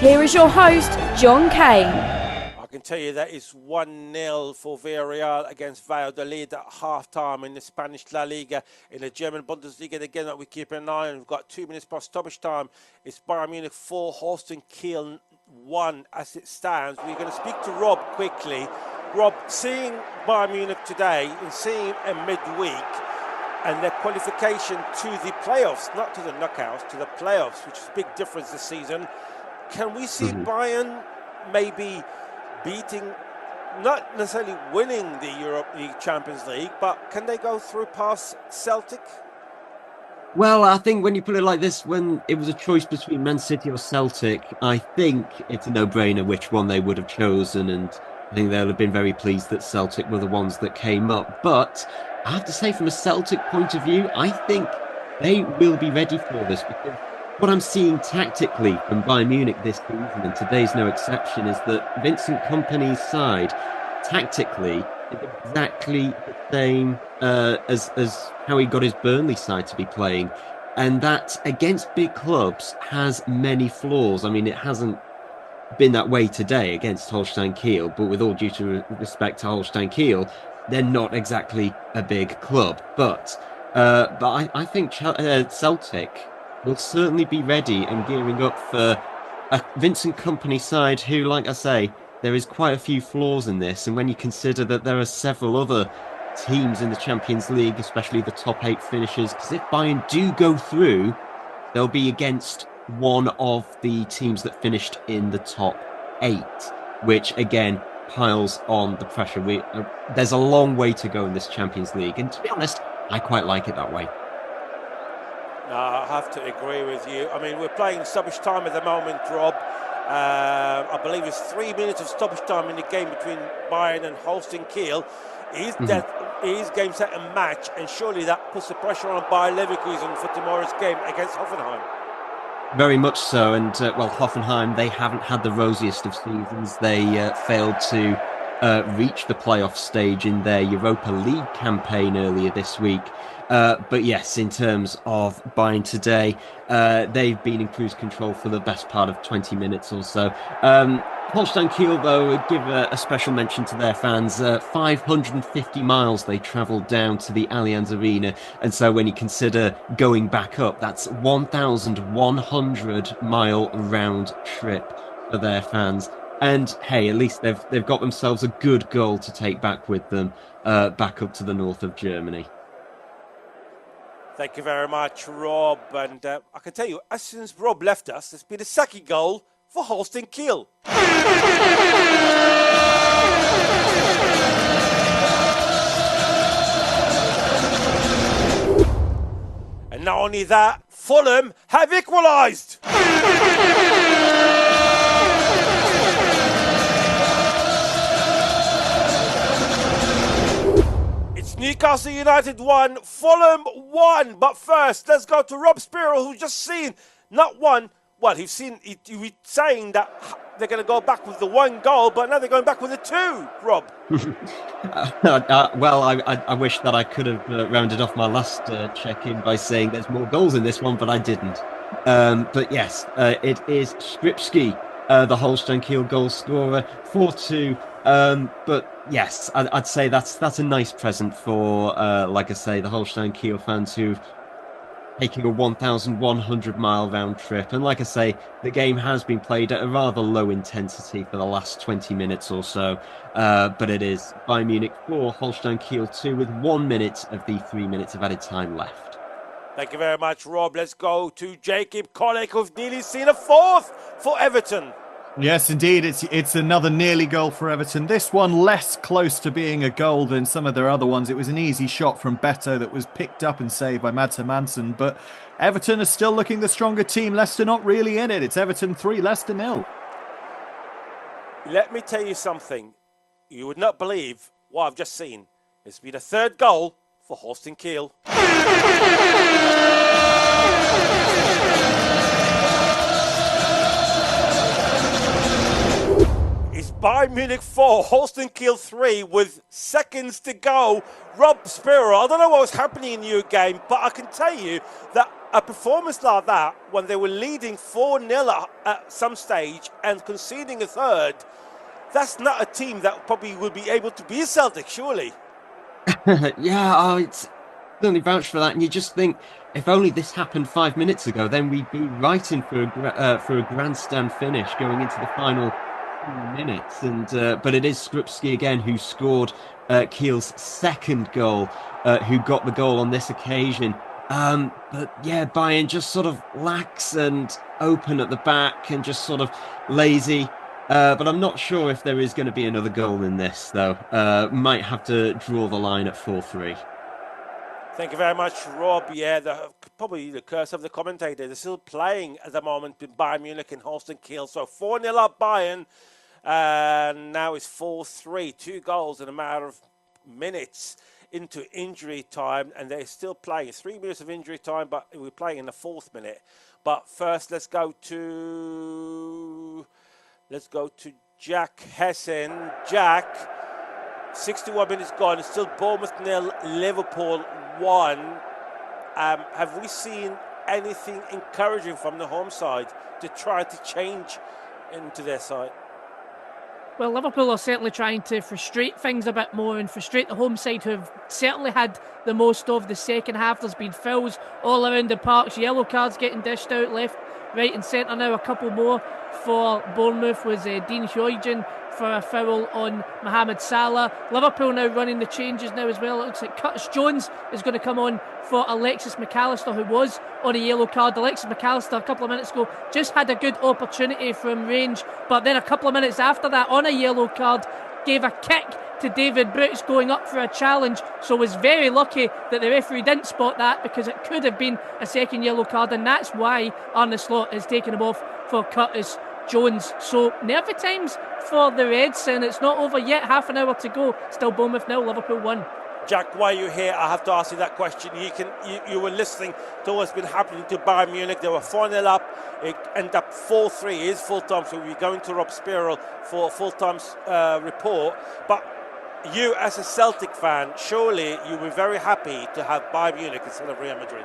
Here is your host, John Kane. I can tell you that it's 1-0 for Villarreal against Valladolid at half-time in the Spanish La Liga. In the German Bundesliga, again, that we keep an eye on. We've got 2 minutes past stoppage time. It's Bayern Munich 4, Holstein Kiel 1 as it stands. We're going to speak to Rob quickly. Rob, seeing Bayern Munich today and seeing him in midweek and their qualification to the playoffs, not to the knockouts, to the playoffs, which is a big difference this season. Can we see Bayern maybe beating, not necessarily winning the Europe League Champions League, but can they go through past Celtic? Well, I think when you put it like this, when it was a choice between Man City or Celtic, I think it's a no-brainer which one they would have chosen, and I think they'll have been very pleased that Celtic were the ones that came up. But I have to say, from a Celtic point of view, I think they will be ready for this, because what I'm seeing tactically from Bayern Munich this season, and today's no exception, is that Vincent Kompany's side, tactically, is exactly the same as how he got his Burnley side to be playing. And that, against big clubs, has many flaws. I mean, it hasn't been that way today against Holstein Kiel, but with all due to respect to Holstein Kiel, they're not exactly a big club. But I think Celtic will certainly be ready and gearing up for a Vincent Kompany side who, like I say, there is quite a few flaws in this. And when you consider that there are several other teams in the Champions League, especially the top 8 finishers, because if Bayern do go through, they'll be against one of the teams that finished in the top 8, which again piles on the pressure. There's a long way to go in this Champions League, and to be honest, I quite like it that way. No, I have to agree with you. I mean, we're playing stoppage time at the moment, Rob. I believe it's 3 minutes of stoppage time in the game between Bayern and Holstein Kiel. Is game, set and match, and surely that puts the pressure on Bayer Leverkusen for tomorrow's game against Hoffenheim. Very much so, and Hoffenheim, they haven't had the rosiest of seasons. They failed to reach the playoff stage in their Europa League campaign earlier this week. But yes, in terms of Bayern today, they've been in cruise control for the best part of 20 minutes or so. Holstein Kiel, though, would give a special mention to their fans. 550 miles they travelled down to the Allianz Arena. And so when you consider going back up, that's 1,100-mile round trip for their fans. And hey, at least they've got themselves a good goal to take back with them back up to the north of Germany. Thank you very much, Rob. And I can tell you, as soon as Rob left us, there's been a second goal for Holstein Kiel. And not only that, Fulham have equalised. It's Newcastle United 1, Fulham 1. But first, let's go to Rob Spiro, who's just seen not one. Well, he's saying that they're going to go back with the 1 goal, but now they're going back with the 2, Rob. Well, I wish that I could have rounded off my last check-in by saying there's more goals in this one, but I didn't. But yes, it is Skripski, the Holstein Kiel goal scorer, 4-2. But yes, I'd say that's a nice present for, like I say, the Holstein Kiel fans who've taking a 1,100-mile round trip. And like I say, the game has been played at a rather low intensity for the last 20 minutes or so. But it is Bayern Munich 4, Holstein Kiel 2, with 1 minute of the 3 minutes of added time left. Thank you very much, Rob. Let's go to Jacob Collick, who's nearly seen a 4th for Everton. Yes, indeed. It's another nearly goal for Everton. This one less close to being a goal than some of their other ones. It was an easy shot from Beto that was picked up and saved by Mads Hermansen. But Everton are still looking the stronger team. Leicester not really in it. It's Everton 3, Leicester 0. Let me tell you something. You would not believe what I've just seen. It's been a 3rd goal for Holstein Kiel. It's Bayern Munich 4, Holstein Kiel 3 with seconds to go. Rob Spiro, I don't know what was happening in your game, but I can tell you that a performance like that, when they were leading 4-0 at some stage and conceding a 3rd, that's not a team that probably will be able to beat Celtic, surely. Yeah, it's certainly vouched for that. And you just think, if only this happened 5 minutes ago, then we'd be right in for a grandstand finish going into the final minutes. And but it is Skripski again who scored Kiel's 2nd goal, who got the goal on this occasion. But yeah, Bayern just sort of lax and open at the back and just sort of lazy. But I'm not sure if there is going to be another goal in this, though. Might have to draw the line at 4-3. Thank you very much, Rob. Yeah, probably the curse of the commentator. They're still playing at the moment with Bayern Munich and Holstein Kiel. So 4-0 up Bayern. And now it's 4-3. 2 goals in a matter of minutes into injury time. And they're still playing. It's 3 minutes of injury time, but we're playing in the 4th minute. But first, let's go to Jack Hessen. Jack, 61 minutes gone. It's still Bournemouth 0, Liverpool 1. Have we seen anything encouraging from the home side to try to change into their side? Well, Liverpool are certainly trying to frustrate things a bit more and frustrate the home side, who have certainly had the most of the second half. There's been fouls all around the parks, yellow cards getting dished out left, right and centre now. A couple more for Bournemouth was Dean Huijsen for a foul on Mohamed Salah. Liverpool now running the changes now as well. It looks like Curtis Jones is going to come on for Alexis McAllister, who was on a yellow card. Alexis McAllister a couple of minutes ago just had a good opportunity from range, but then a couple of minutes after that, on a yellow card, gave a kick to David Brooks going up for a challenge, so was very lucky that the referee didn't spot that, because it could have been a second yellow card, and that's why Arne Slot is taking him off for Curtis Jones. So nervy times for the Reds, and it's not over yet. Half an hour to go. Still Bournemouth 0, Liverpool 1. Jack, while you're here, I have to ask you that question. You were listening to what's been happening to Bayern Munich. They were 4-0 up. It ended up 4-3. It is full-time, so we're going to Rob Spirall for a full-time report. But you, as a Celtic fan, surely you were very happy to have Bayern Munich instead of Real Madrid.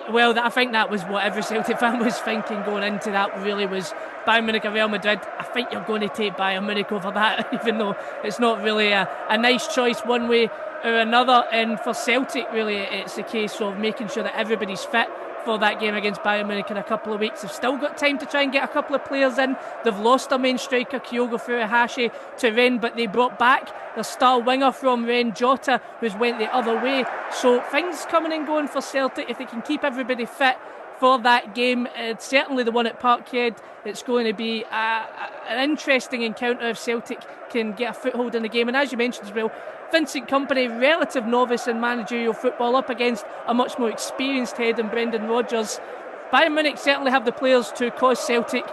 Well, I think that was what every Celtic fan was thinking going into that, really, was Bayern Munich or Real Madrid. I think you're going to take Bayern Munich over that, even though it's not really a nice choice one way or another. And for Celtic, really, it's a case of making sure that everybody's fit for that game against Bayern Munich in a couple of weeks. They've still got time to try and get a couple of players in. They've lost their main striker, Kyogo Furuhashi, to Rennes, but they brought back their star winger from Rennes, Jota, who's went the other way. So things coming and going for Celtic. If they can keep everybody fit for that game, it's certainly the one at Parkhead, it's going to be an interesting encounter if Celtic can get a foothold in the game. And as you mentioned as well, Vincent Kompany, relative novice in managerial football, up against a much more experienced head in Brendan Rodgers. Bayern Munich certainly have the players to cause Celtic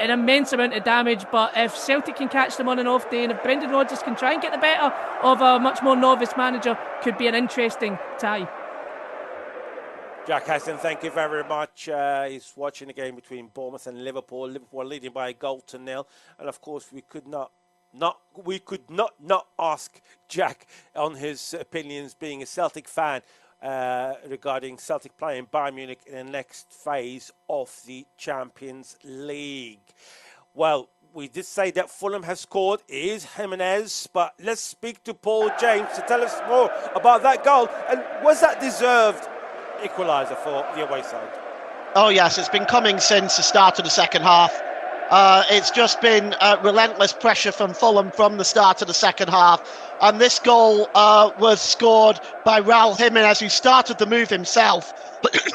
an immense amount of damage, but if Celtic can catch them on an off day, and if Brendan Rodgers can try and get the better of a much more novice manager, could be an interesting tie. Jack Hassan, thank you very much. He's watching the game between Bournemouth and Liverpool. Liverpool leading by a 0-0, and of course we could not ask Jack on his opinions, being a Celtic fan, regarding Celtic playing Bayern Munich in the next phase of the Champions League. Well, we did say that Fulham has scored. It is Jimenez, but let's speak to Paul James to tell us more about that goal. And was that deserved equaliser for the away side? Oh yes, it's been coming since the start of the second half. It's just been relentless pressure from Fulham from the start of the second half. And this goal was scored by Raul Jimenez, who started the move himself.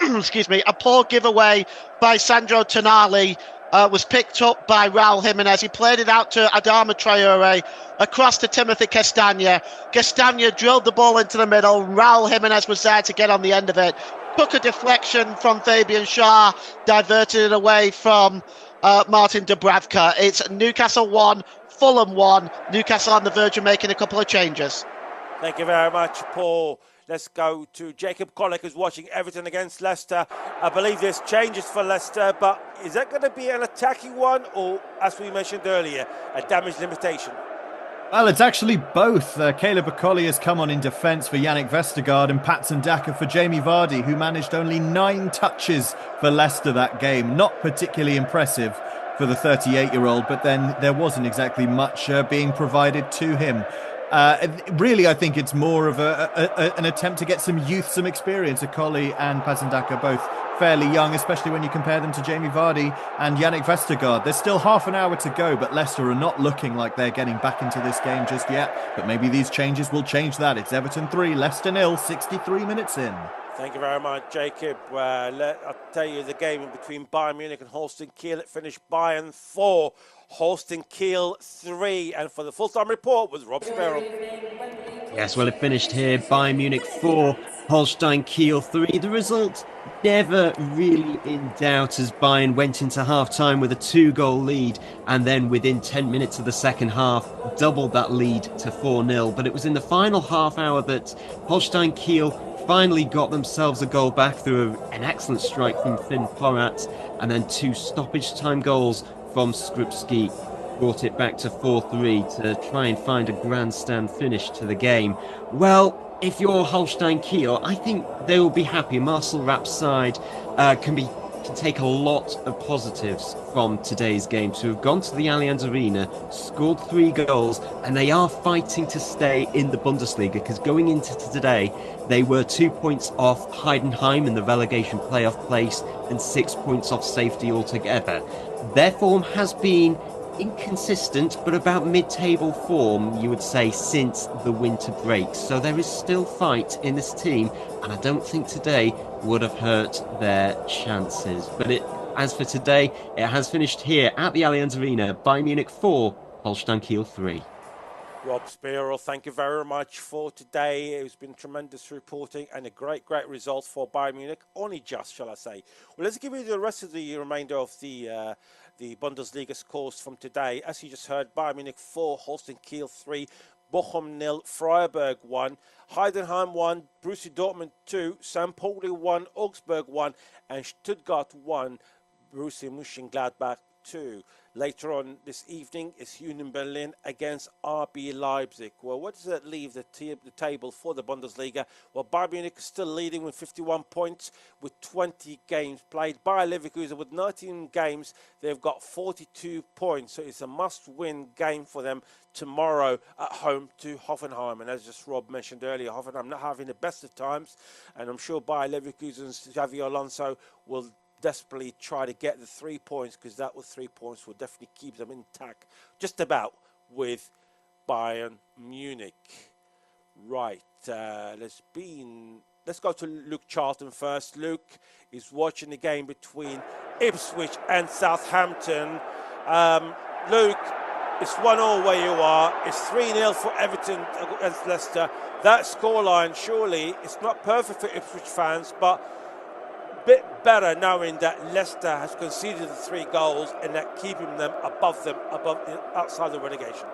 Excuse me. A poor giveaway by Sandro Tonali was picked up by Raul Jimenez. He played it out to Adama Traore, across to Timothy Castagne. Castagne drilled the ball into the middle. Raul Jimenez was there to get on the end of it. Took a deflection from Fabian Schär, diverted it away from Martin Dubravka. It's Newcastle 1, Fulham 1. Newcastle on the verge of making a couple of changes. Thank you very much, Paul. Let's go to Jacob Collick, who's watching Everton against Leicester. I believe there's changes for Leicester, but is that going to be an attacking one, or, as we mentioned earlier, a damage limitation? Well, it's actually both. Caleb Akoli has come on in defence for Yannick Vestergaard, and Patson Daka for Jamie Vardy, who managed only 9 touches for Leicester that game. Not particularly impressive for the 38-year-old, but then there wasn't exactly much being provided to him. Really, I think it's more of an attempt to get some youth, some experience. Akoli and Patson Daka both fairly young, especially when you compare them to Jamie Vardy and Yannick Vestergaard. There's still half an hour to go, but Leicester are not looking like they're getting back into this game just yet. But maybe these changes will change that. It's Everton 3, Leicester 0, 63 minutes in. Thank you very much, Jacob. I'll tell you, the game in between Bayern Munich and Holstein Kiel, it finished Bayern 4, Holstein Kiel 3. And for the full-time report was Rob Sparrow. Yes, well, it finished here. Bayern Munich 4, Holstein Kiel 3. The result never really in doubt, as Bayern went into half-time with a 2-goal lead, and then within 10 minutes of the second half, doubled that lead to 4-0. But it was in the final half hour that Holstein Kiel finally got themselves a goal back through an excellent strike from Finn Porat, and then 2 stoppage time goals from Skripski brought it back to 4-3 to try and find a grandstand finish to the game. Well, if you're Holstein Kiel, I think they will be happy. Marcel Rapp's side can be can take a lot of positives from today's game to have gone to the Allianz Arena, scored 3 goals, and they are fighting to stay in the Bundesliga, because going into today, they were 2 points off Heidenheim in the relegation playoff place and 6 points off safety altogether. Their form has been inconsistent, but about mid-table form, you would say, since the winter break. So there is still fight in this team, and I don't think today would have hurt their chances. But as for today, it has finished here at the Allianz Arena. Bayern Munich 4, Holstein Kiel 3. Rob Spiro, thank you very much for today. It's been tremendous reporting and a great result for Bayern Munich. Only just, shall I say. Well, let's give you the rest of the remainder of the Bundesliga scores from today. As you just heard, Bayern Munich 4, Holstein Kiel 3, Bochum 0, Freiburg 1, Heidenheim 1, Borussia Dortmund 2, St. Pauli 1, Augsburg 1, and Stuttgart 1, Borussia Mönchengladbach 2. Later on this evening is Union Berlin against RB Leipzig. Well, what does that leave the table for the Bundesliga? Well, Bayern Munich is still leading with 51 points with 20 games played. Bayer Leverkusen with 19 games, they've got 42 points. So it's a must-win game for them tomorrow at home to Hoffenheim. And as just Rob mentioned earlier, Hoffenheim not having the best of times. And I'm sure Bayer Leverkusen's Xavi Alonso will desperately try to get the 3 points, because that with 3 points will definitely keep them intact just about with Bayern Munich. Right, let's go to Luke Charlton first. Luke is watching the game between Ipswich and Southampton. Luke, it's 1-1 where you are. It's 3-0 for Everton against Leicester. That scoreline, surely, it's not perfect for Ipswich fans, but bit better knowing that Leicester has conceded the 3 goals and that keeping them outside the relegation.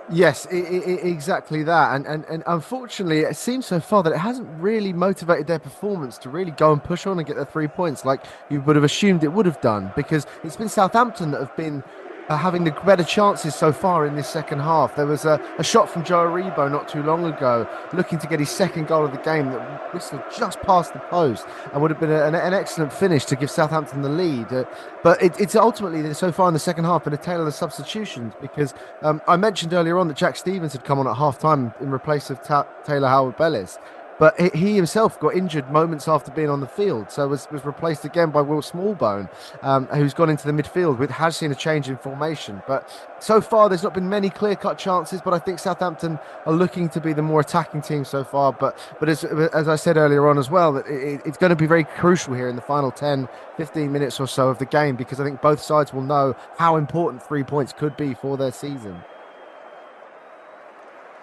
Yes, exactly that. And unfortunately, it seems so far that it hasn't really motivated their performance to really go and push on and get the 3 points like you would have assumed it would have done, because it's been Southampton that have been having the better chances so far in this second half. There was a shot from Joe Aribo not too long ago, looking to get his second goal of the game, that whistled just past the post and would have been an excellent finish to give Southampton the lead. But it's ultimately, so far in the second half, been a tale of the substitutions, because I mentioned earlier on that Jack Stevens had come on at half-time in replace of Taylor Howard-Bellis. But he himself got injured moments after being on the field, so was replaced again by Will Smallbone, who's gone into the midfield, which has seen a change in formation. But so far, there's not been many clear-cut chances, but I think Southampton are looking to be the more attacking team so far. But as I said earlier on as well, that it's going to be very crucial here in the final 10, 15 minutes or so of the game, because I think both sides will know how important 3 points could be for their season.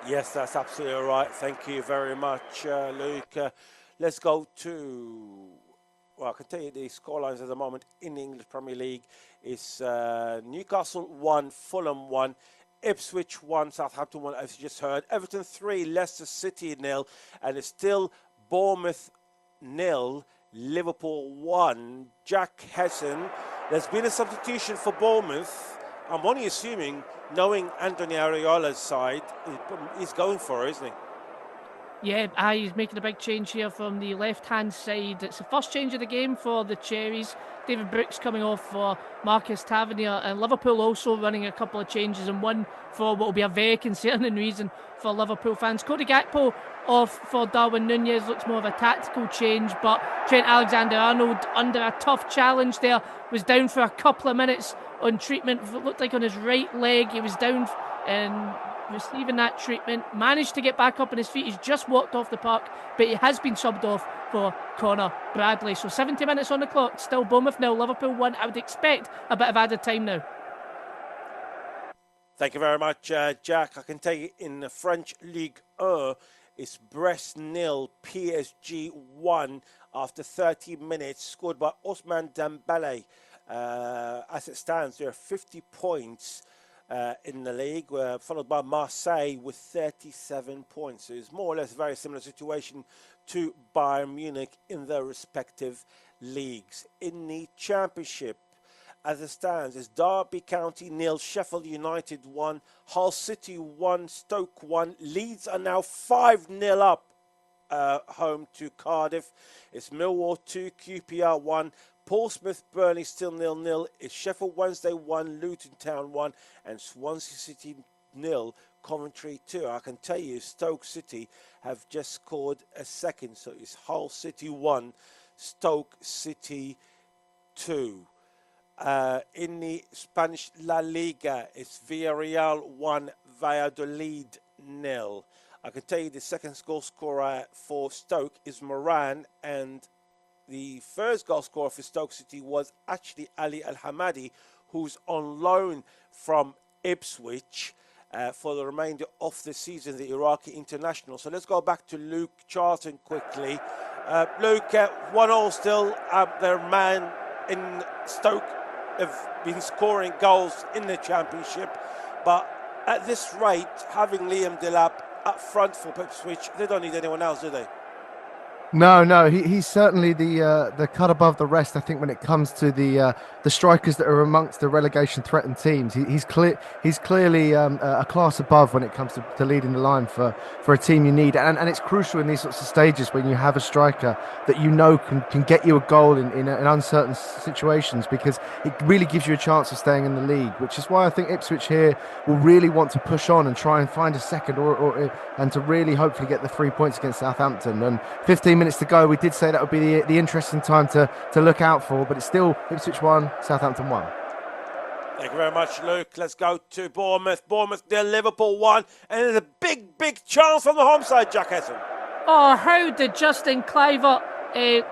Yes, that's absolutely right. Thank you very much, Luke. Let's go to... Well, I can tell you the scorelines at the moment in the English Premier League is Newcastle 1, Fulham 1, Ipswich 1, Southampton 1, as you just heard. Everton 3, Leicester City 0, and it's still Bournemouth 0, Liverpool 1. Jack Hessen, there's been a substitution for Bournemouth. I'm only assuming, knowing Anthony Areola's side, he's going for it, isn't he? Yeah, he's making a big change here from the left-hand side. It's the first change of the game for the Cherries. David Brooks coming off for Marcus Tavernier, and Liverpool also running a couple of changes, and one for what will be a very concerning reason for Liverpool fans. Cody Gakpo off for Darwin Nunez, looks more of a tactical change, but Trent Alexander-Arnold under a tough challenge there, was down for a couple of minutes on treatment. It looked like on his right leg he was down and receiving that treatment, managed to get back up on his feet. He's just walked off the park, but he has been subbed off for Connor Bradley. So 70 minutes on the clock, still Bournemouth 0, Liverpool 1. I would expect a bit of added time now. Thank you very much, Jack. I can tell you in the French Ligue 1, it's Brest 0, PSG 1 after 30 minutes, scored by Ousmane Dembélé. As it stands, there are 50 points in the league, followed by Marseille with 37 points. So it's more or less a very similar situation to Bayern Munich in their respective leagues. In the Championship, as it stands, it's Derby County 0, Sheffield United 1, Hull City 1, Stoke 1. Leeds are now 5-0 up home to Cardiff. It's Millwall 2, QPR 1. Portsmouth Burnley still 0-0. It's Sheffield Wednesday 1, Luton Town 1, and Swansea City 0, Coventry 2. I can tell you Stoke City have just scored a second, so it's Hull City 1, Stoke City 2. In the Spanish La Liga, it's Villarreal 1, Valladolid 0. I can tell you the second goal scorer for Stoke is Moran, and the first goal scorer for Stoke City was actually Ali Al-Hamadi, who's on loan from Ipswich for the remainder of the season, the Iraqi international. So let's go back to Luke Charlton quickly. Luke, 1-1 still. Their man in Stoke have been scoring goals in the Championship, but at this rate, having Liam Delap up front for Ipswich, they don't need anyone else, do they? No, he's certainly the cut above the rest. I think when it comes to the strikers that are amongst the relegation threatened teams, he's clearly a class above when it comes to leading the line for a team you need, and it's crucial in these sorts of stages when you have a striker that you know can get you a goal in uncertain situations, because it really gives you a chance of staying in the league. Which is why I think Ipswich here will really want to push on and try and find a second and to really hopefully get the 3 points against Southampton. And 15 minutes to go, we did say that would be the interesting time to look out for, but it's still Ipswich 1, Southampton 1. Thank you very much, Luke. Let's go to Bournemouth. Bournemouth near Liverpool 1, and there's a big chance from the home side, Jack Hesson. Oh, how did Justin Kluivert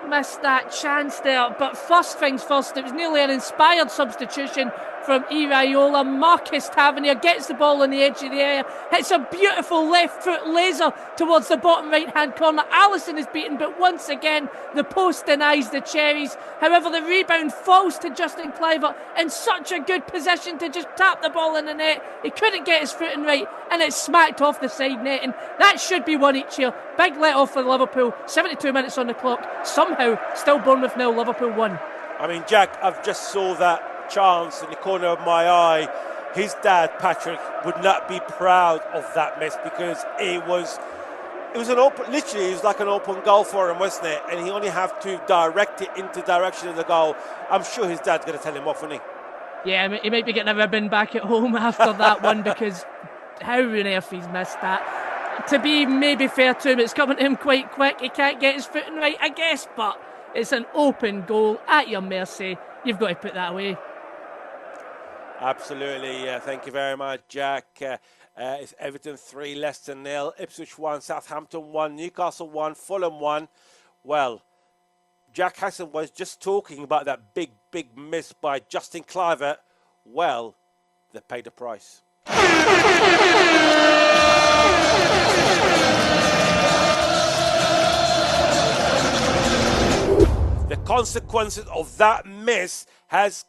miss that chance there? But first things first, it was nearly an inspired substitution from Iraola. Marcus Tavernier gets the ball on the edge of the area, hits a beautiful left foot laser towards the bottom right hand corner. Allison is beaten, but once again the post denies the Cherries. However, the rebound falls to Justin Kluivert in such a good position to just tap the ball in the net. He couldn't get his footing right, and it's smacked off the side net, and that should be one each here. Big let off for Liverpool. 72 minutes on the clock. Somehow still Bournemouth 0, Liverpool 1. I mean, Jack, I've just saw that chance in the corner of my eye. His dad, Patrick, would not be proud of that miss, because it was an open, literally it was like an open goal for him, wasn't it? And he only have to direct it into the direction of the goal. I'm sure his dad's going to tell him off, isn't he? Yeah, he might be getting a ribbon back at home after that one, because how on earth he's missed that. To be maybe fair to him, it's coming to him quite quick. He can't get his footing right, I guess, but it's an open goal at your mercy. You've got to put that away. Absolutely. Thank you very much, Jack. It's Everton 3, Leicester 0, Ipswich 1, Southampton 1, Newcastle 1, Fulham 1. Well, Jack Hassan was just talking about that big miss by Justin Kluivert. Well, they paid the price. The consequences of that miss has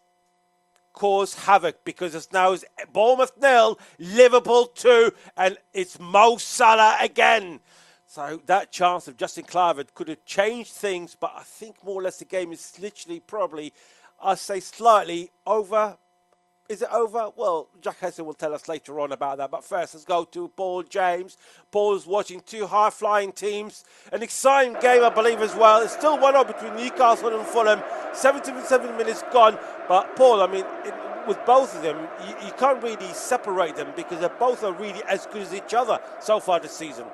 caused havoc, because it's now Bournemouth 0, Liverpool 2, and it's Mo Salah again. So that chance of Justin Kluivert could have changed things, but I think more or less the game is literally probably, I'll say slightly over. Is it over? Well, Jack Hesson will tell us later on about that. But first, let's go to Paul James. Paul's watching two high-flying teams. An exciting game, I believe, as well. It's still 1-0 between Newcastle and Fulham. 77 minutes gone. But, Paul, I mean, with both of them, you can't really separate them, because they both are really as good as each other so far this season.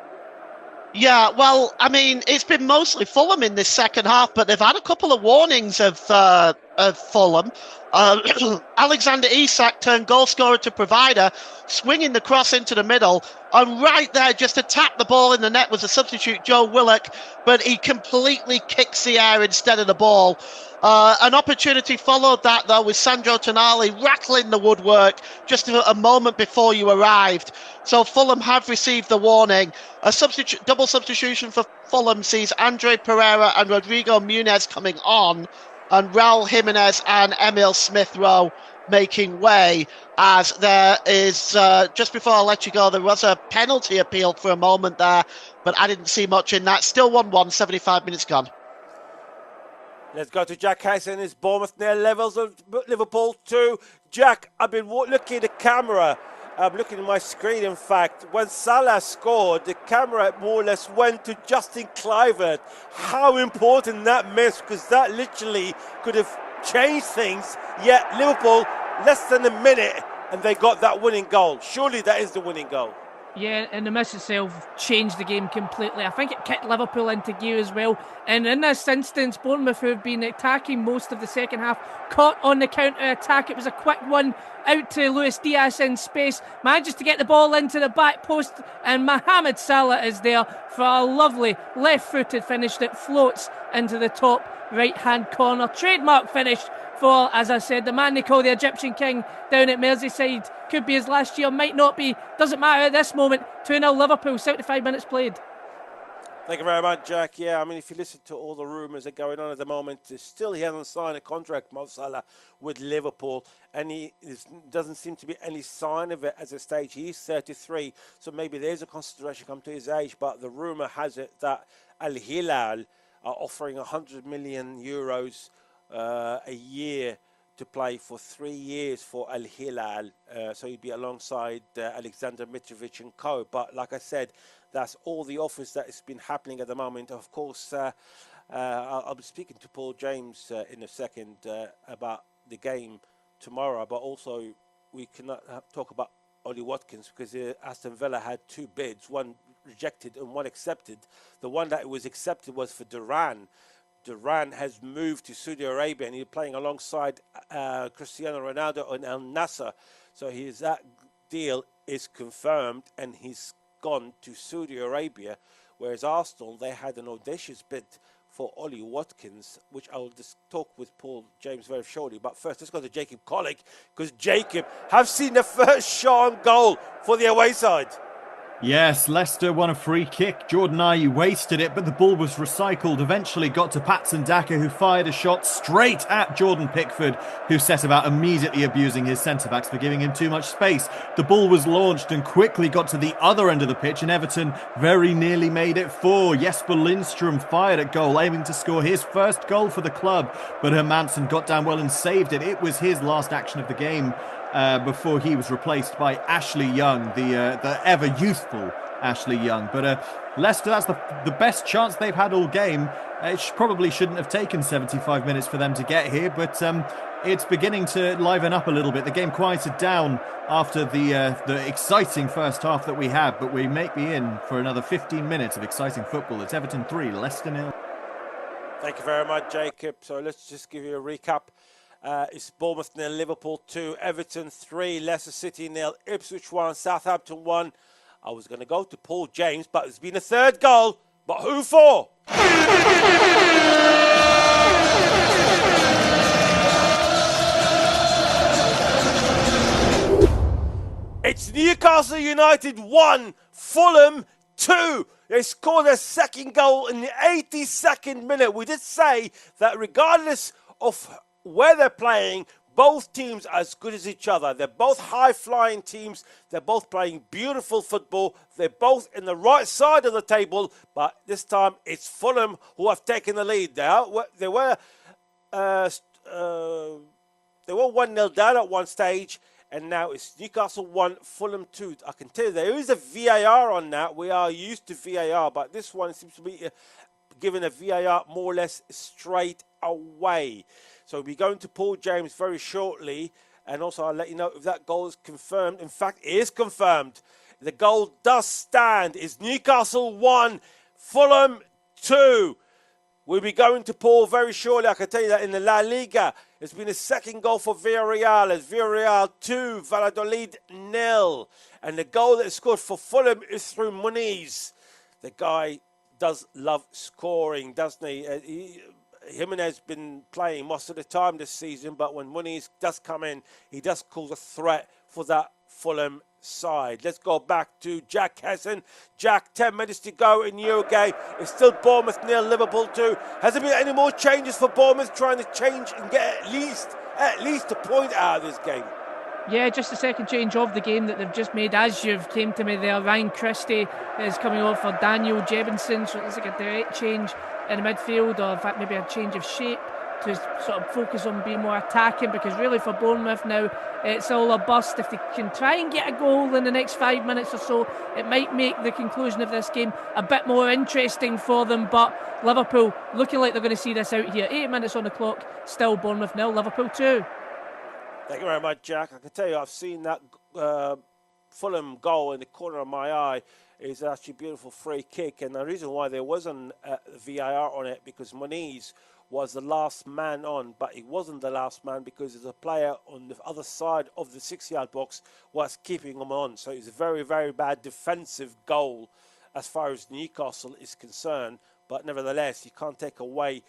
Yeah, well, I mean, it's been mostly Fulham in this second half, but they've had a couple of warnings of Fulham. Alexander Isak turned goal scorer to provider, swinging the cross into the middle, and right there just to tap the ball in the net was a substitute, Joe Willock, but he completely kicks the air instead of the ball. An opportunity followed that, though, with Sandro Tonali rattling the woodwork just a moment before you arrived. So Fulham have received the warning. A double substitution for Fulham sees Andre Pereira and Rodrigo Muniz coming on, and Raul Jimenez and Emil Smith-Rowe making way, as there is, just before I let you go, there was a penalty appeal for a moment there, but I didn't see much in that. Still 1-1, 75 minutes gone. Let's go to Jack Hassan. It's Bournemouth near levels of Liverpool 2. Jack, I've been looking at the camera, I'm looking at my screen, in fact. When Salah scored, the camera more or less went to Justin Kluivert. How important that missed, because that literally could have changed things. Yet Liverpool, less than a minute, and they got that winning goal. Surely that is the winning goal. Yeah, and the miss itself changed the game completely. I think it kicked Liverpool into gear as well. And in this instance, Bournemouth, who have been attacking most of the second half, caught on the counter-attack. It was a quick one out to Luis Diaz in space. Manages to get the ball into the back post, and Mohamed Salah is there for a lovely left-footed finish that floats into the top right-hand corner. Trademark finish for, as I said, the man they call the Egyptian King down at Merseyside. Could be his last year, might not be. Doesn't matter at this moment. 2-0 Liverpool, 75 minutes played. Thank you very much, Jack. Yeah, I mean, if you listen to all the rumours that are going on at the moment, still he hasn't signed a contract, Mo Salah, with Liverpool, and doesn't seem to be any sign of it at this stage. He's 33, so maybe there's a consideration come to his age, but the rumour has it that Al Hilal are offering €100 million a year to play for 3 years for Al Hilal, so he'd be alongside Alexander Mitrovic and co. But like I said, that's all the offers that has been happening at the moment. Of course, I'll be speaking to Paul James in a second about the game tomorrow, but also we cannot talk about Ollie Watkins, because Aston Villa had 2 bids, one rejected and one accepted. The one that was accepted was for Duran. Duran has moved to Saudi Arabia, and he's playing alongside Cristiano Ronaldo and Al Nassr. So that deal is confirmed, and he's gone to Saudi Arabia. Whereas Arsenal, they had an audacious bid for Ollie Watkins, which I will just talk with Paul James very shortly. But first, let's go to Jacob Collick, because Jacob have seen the first shot on goal for the away side. Yes, Leicester won a free kick. Jordan Ayew wasted it, but the ball was recycled. Eventually got to Patson Daka, who fired a shot straight at Jordan Pickford, who set about immediately abusing his centre-backs for giving him too much space. The ball was launched and quickly got to the other end of the pitch, and Everton very nearly made it 4. Jesper Lindstrom fired at goal, aiming to score his first goal for the club, but Hermansen got down well and saved it. It was his last action of the game, before he was replaced by Ashley Young, the ever youthful Ashley Young. But Leicester, that's the best chance they've had all game. It probably shouldn't have taken 75 minutes for them to get here, but it's beginning to liven up a little bit. The game quieted down after the exciting first half that we had, but we may be in for another 15 minutes of exciting football. It's Everton 3, Leicester 0. Thank you very much, Jacob. So let's just give you a recap. It's Bournemouth 0, Liverpool 2, Everton 3, Leicester City 0, Ipswich 1, Southampton 1. I was going to go to Paul James, but there's been a third goal. But who for? It's Newcastle United 1, Fulham 2. They scored their second goal in the 82nd minute. We did say that regardless of where they're playing, both teams are as good as each other. They're both high-flying teams. They're both playing beautiful football. They're both in the right side of the table, but this time it's Fulham who have taken the lead. They were 1-0 down at one stage, and now it's Newcastle 1, Fulham 2. I can tell you there is a VAR on that. We are used to VAR, but this one seems to be given a VAR more or less straight away. So we'll be going to Paul James very shortly, and also I'll let you know if that goal is confirmed. In fact, it is confirmed. The goal does stand. It's Newcastle 1, Fulham 2. We'll be going to Paul very shortly. I can tell you that in the La Liga, it's been a second goal for Villarreal. It's Villarreal 2, Valladolid 0. And the goal that is scored for Fulham is through Muniz. The guy does love scoring, doesn't he? Jimenez has been playing most of the time this season, but when Muniz does come in, he does cause a threat for that Fulham side. Let's go back to Jack Hesson. Jack, 10 minutes to go in Eurogame. It's still Bournemouth 0, Liverpool 2. Has there been any more changes for Bournemouth trying to change and get at least a point out of this game? Yeah, just the second change of the game that they've just made. As you've came to me there, Ryan Christie is coming off for Daniel Jebinson, so it's like a direct change in the midfield, or in fact maybe a change of shape to sort of focus on being more attacking, because really for Bournemouth now it's all a bust. If they can try and get a goal in the next 5 minutes or so, it might make the conclusion of this game a bit more interesting for them. But Liverpool looking like they're going to see this out here. 8 minutes on the clock, still Bournemouth 0, Liverpool 2. Thank you very much, Jack. I can tell you I've seen that Fulham goal in the corner of my eye. Is actually a beautiful free kick, and the reason why there wasn't VAR on it, because Moniz was the last man on, but he wasn't the last man because there's a player on the other side of the 6-yard box was keeping him on. So it's a very, very bad defensive goal as far as Newcastle is concerned. But nevertheless, you can't take away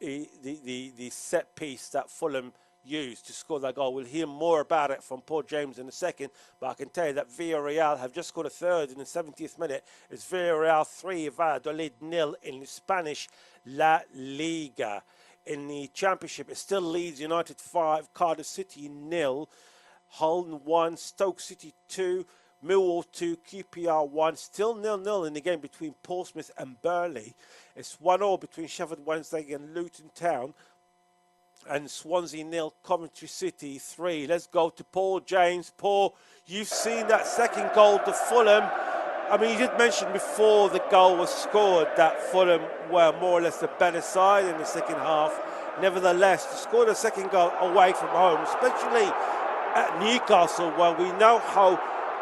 the set piece that Fulham used to score that goal. We'll hear more about it from Paul James in a second, but I can tell you that Villarreal have just scored a third in the 70th minute. It's Villarreal 3, Valladolid 0 in the Spanish La Liga. In the Championship, it still leads United 5, Cardiff City 0, Hull 1, Stoke City 2, Millwall 2, QPR 1, still 0-0 in the game between Portsmouth and Burnley. It's 1-1 between Sheffield Wednesday and Luton Town. And Swansea 0, Coventry City 3. Let's go to Paul James. Paul, you've seen that second goal to Fulham. I mean, you did mention before the goal was scored that Fulham were more or less the better side in the second half. Nevertheless, to score the second goal away from home, especially at Newcastle, where we know how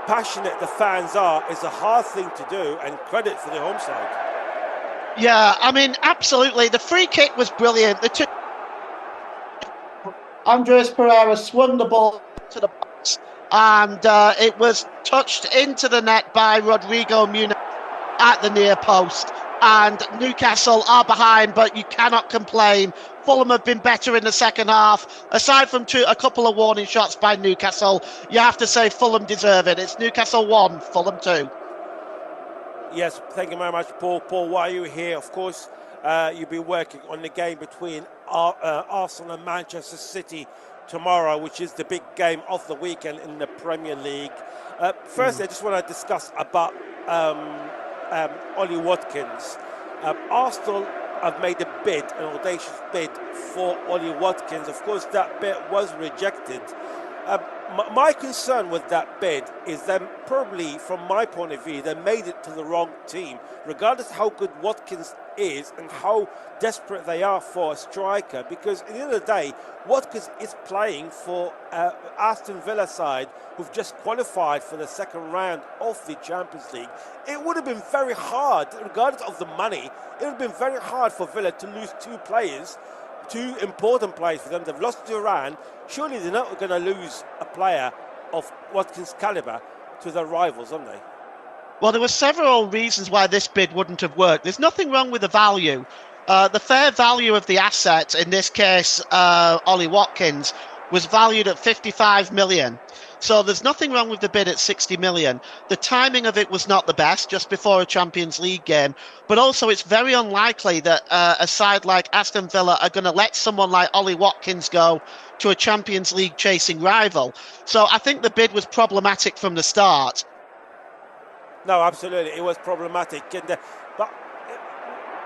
passionate the fans are, is a hard thing to do, and credit for the home side. Yeah, I mean, absolutely. The free kick was brilliant. Andres Pereira swung the ball to the box, and it was touched into the net by Rodrigo Muniz at the near post. And Newcastle are behind, but you cannot complain. Fulham have been better in the second half. Aside from a couple of warning shots by Newcastle, you have to say Fulham deserve it. It's Newcastle 1, Fulham 2. Yes, thank you very much, Paul. Paul, while you're here, of course, you'll be working on the game between Arsenal and Manchester City tomorrow, which is the big game of the weekend in the Premier League. First, I just want to discuss about Ollie Watkins. Arsenal have made a bid, an audacious bid for Ollie Watkins. Of course, that bid was rejected. My concern with that bid is that probably, from my point of view, they made it to the wrong team. Regardless how good Watkins is and how desperate they are for a striker, because at the end of the day, Watkins is playing for Aston Villa side who've just qualified for the second round of the Champions League. It would have been very hard, regardless of the money, it would have been very hard for Villa to lose two important players for them. They've lost Duran. Surely they're not going to lose a player of Watkins' calibre to their rivals, aren't they? Well, there were several reasons why this bid wouldn't have worked. There's nothing wrong with the value. The fair value of the asset, in this case, Ollie Watkins, was valued at 55 million. So there's nothing wrong with the bid at 60 million. The timing of it was not the best, just before a Champions League game. But also it's very unlikely that a side like Aston Villa are going to let someone like Ollie Watkins go to a Champions League chasing rival. So I think the bid was problematic from the start. No, absolutely. It was problematic. But,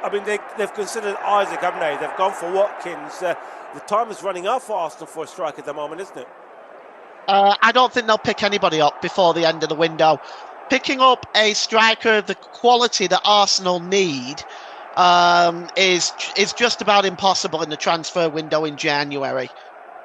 I mean, they've considered Isaac, haven't they? They've gone for Watkins. The time is running out for Arsenal for a strike at the moment, isn't it? I don't think they'll pick anybody up before the end of the window. Picking up a striker of the quality that Arsenal need is just about impossible in the transfer window in January.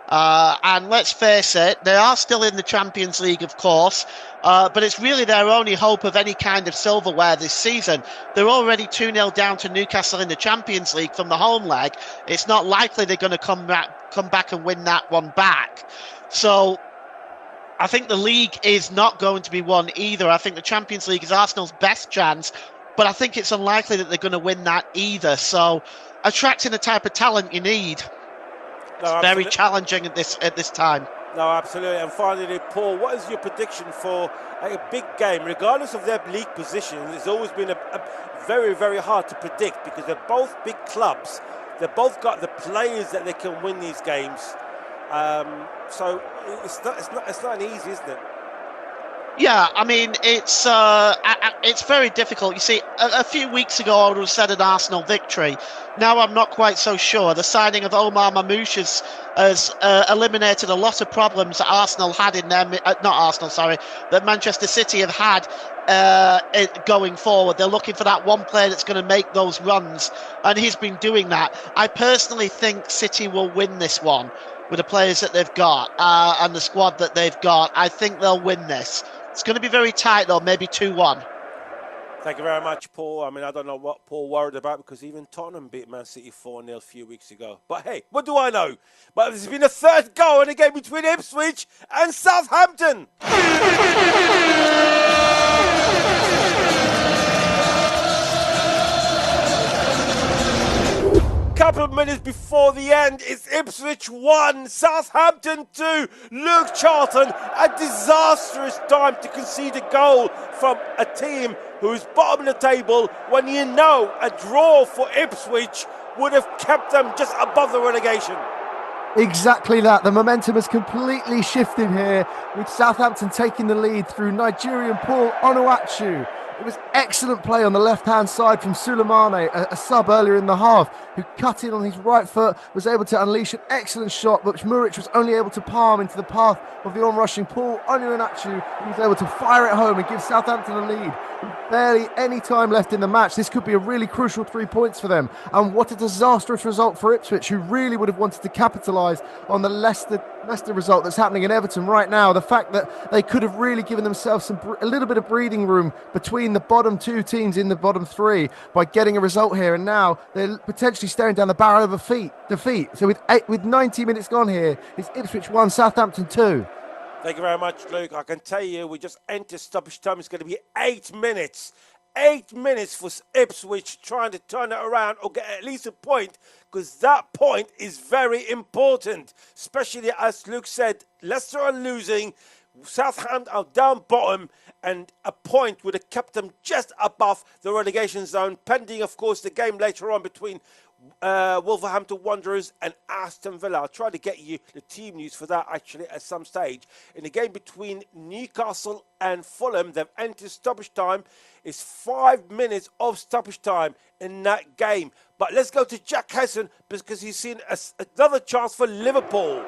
And let's face it, they are still in the Champions League, of course, but it's really their only hope of any kind of silverware this season. They're already 2-0 down to Newcastle in the Champions League from the home leg. It's not likely they're going to come back and win that one back. So I think the league is not going to be won either. I think the Champions League is Arsenal's best chance, but I think it's unlikely that they're going to win that either. So attracting the type of talent you need, it's very challenging at this time. No, absolutely. And finally, Paul, what is your prediction for a big game? Regardless of their league position, it's always been a very, very hard to predict because they're both big clubs. They've both got the players that they can win these games. So it's not easy, isn't it? Yeah, I mean, it's very difficult. You see, a few weeks ago I would have said an Arsenal victory. Now I'm not quite so sure. The signing of Omar Mamouche has eliminated a lot of problems that Arsenal had in their... that Manchester City have had going forward. They're looking for that one player that's going to make those runs, and he's been doing that. I personally think City will win this one with the players that they've got and the squad that they've got. I think they'll win this. It's going to be very tight, though, maybe 2-1. Thank you very much, Paul. I mean, I don't know what Paul worried about because even Tottenham beat Man City 4-0 a few weeks ago. But hey, what do I know? But there's been a third goal in the game between Ipswich and Southampton. Couple of minutes before the end, it's Ipswich 1, Southampton 2. Luke Charlton, a disastrous time to concede a goal from a team who's bottom of the table when you know a draw for Ipswich would have kept them just above the relegation. Exactly that. The momentum has completely shifted here with Southampton taking the lead through Nigerian Paul Onuachu. It was excellent play on the left-hand side from Sulemane, a sub earlier in the half, who cut in on his right foot, was able to unleash an excellent shot, which Muric was only able to palm into the path of the on-rushing Paul Onuachu, who was able to fire it home and give Southampton a lead. With barely any time left in the match, this could be a really crucial 3 points for them. And what a disastrous result for Ipswich, who really would have wanted to capitalise on the Leicester result that's happening in Everton right now. The fact that they could have really given themselves a little bit of breathing room between the bottom two teams in the bottom three by getting a result here, and now they're potentially staring down the barrel of defeat. So with 90 minutes gone here, it's Ipswich 1, Southampton 2. Thank you very much, Luke. I can tell you, we just entered stoppage time. It's going to be 8 minutes. 8 minutes for Ipswich trying to turn it around or get at least a point, because that point is very important. Especially, as Luke said, Leicester are losing, Southampton are down bottom, and a point would have kept them just above the relegation zone, pending, of course, the game later on between Wolverhampton Wanderers and Aston Villa. I'll try to get you the team news for that actually at some stage. In the game between Newcastle and Fulham, they've entered stoppage time. It's 5 minutes of stoppage time in that game. But let's go to Jack Hesson because he's seen another chance for Liverpool.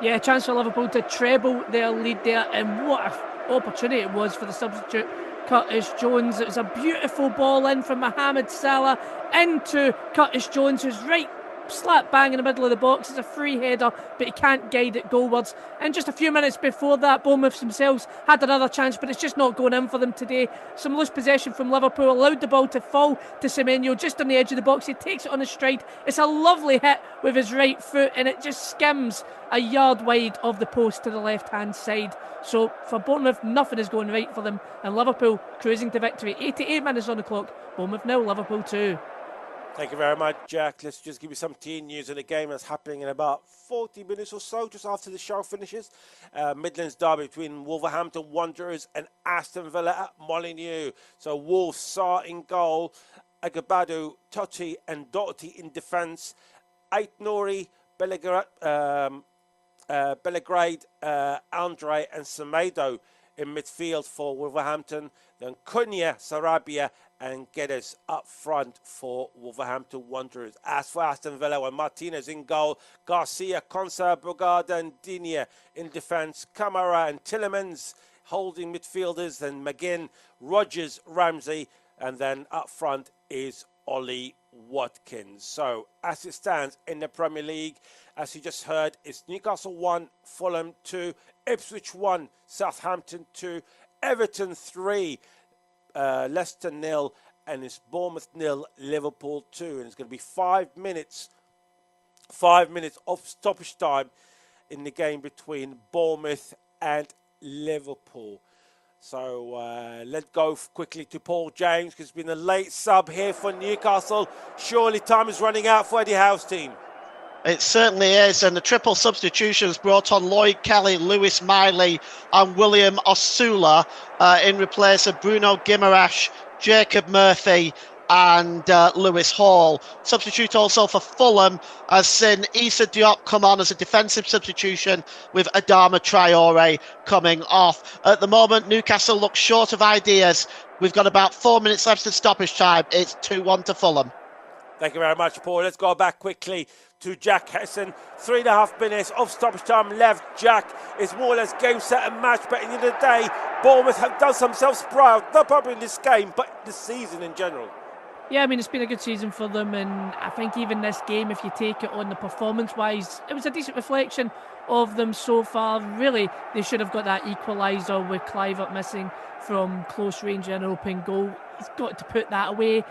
Yeah, chance for Liverpool to treble their lead there, and what an opportunity it was for the substitute Curtis Jones. It was a beautiful ball in from Mohamed Salah into Curtis Jones, who's right slap bang in the middle of the box. It's a free header, but he can't guide it goalwards. And just a few minutes before that, Bournemouth themselves had another chance, but it's just not going in for them today. Some loose possession from Liverpool, allowed the ball to fall to Semenyo just on the edge of the box. He takes it on his stride. It's a lovely hit with his right foot, and it just skims a yard wide of the post to the left-hand side. So for Bournemouth, nothing is going right for them, and Liverpool cruising to victory. 88 minutes on the clock. Bournemouth 0, Liverpool 2. Thank you very much, Jack. Let's just give you some team news in the game that's happening in about 40 minutes or so, just after the show finishes. Midlands derby between Wolverhampton Wanderers and Aston Villa at Molineux. So Wolves Sarr in goal, Agabadu, Totti and Doherty in defence, Ait Nouri, Belgrade, Andre and Semedo in midfield for Wolverhampton. Then Cunha, Sarabia and Guedes up front for Wolverhampton Wanderers. As for Aston Villa, when Martinez in goal, Garcia, Konsa, Bogarde and Digne in defence, Kamara and Tillemans holding midfielders, then McGinn, Rodgers, Ramsey, and then up front is Ollie Watkins. So as it stands in the Premier League, as you just heard, it's Newcastle 1, Fulham 2, Ipswich 1, Southampton 2, Everton 3, Leicester 0, and it's Bournemouth 0, Liverpool 2. And it's going to be 5 minutes of stoppage time in the game between Bournemouth and Liverpool. So let's go quickly to Paul James, because it's been a late sub here for Newcastle. Surely time is running out for Eddie Howe's team. It certainly is, and the triple substitutions brought on Lloyd Kelly, Lewis Miley and William Osula in replace of Bruno Guimaraes, Jacob Murphy and Lewis Hall. Substitute also for Fulham has seen Issa Diop come on as a defensive substitution with Adama Traore coming off. At the moment, Newcastle looks short of ideas. We've got about 4 minutes left of stoppage time. It's 2-1 to Fulham. Thank you very much, Paul. Let's go back quickly to Jack Hesson. 3.5 minutes of stoppage time left. Jack, it's more or less game, set and match, but at the end of the day, Bournemouth have done themselves proud, not probably in this game, but this season in general. Yeah, I mean, it's been a good season for them, and I think even this game, if you take it on the performance-wise, it was a decent reflection of them so far. Really, they should have got that equaliser with Clivert missing from close range and open goal. He's got to put that away.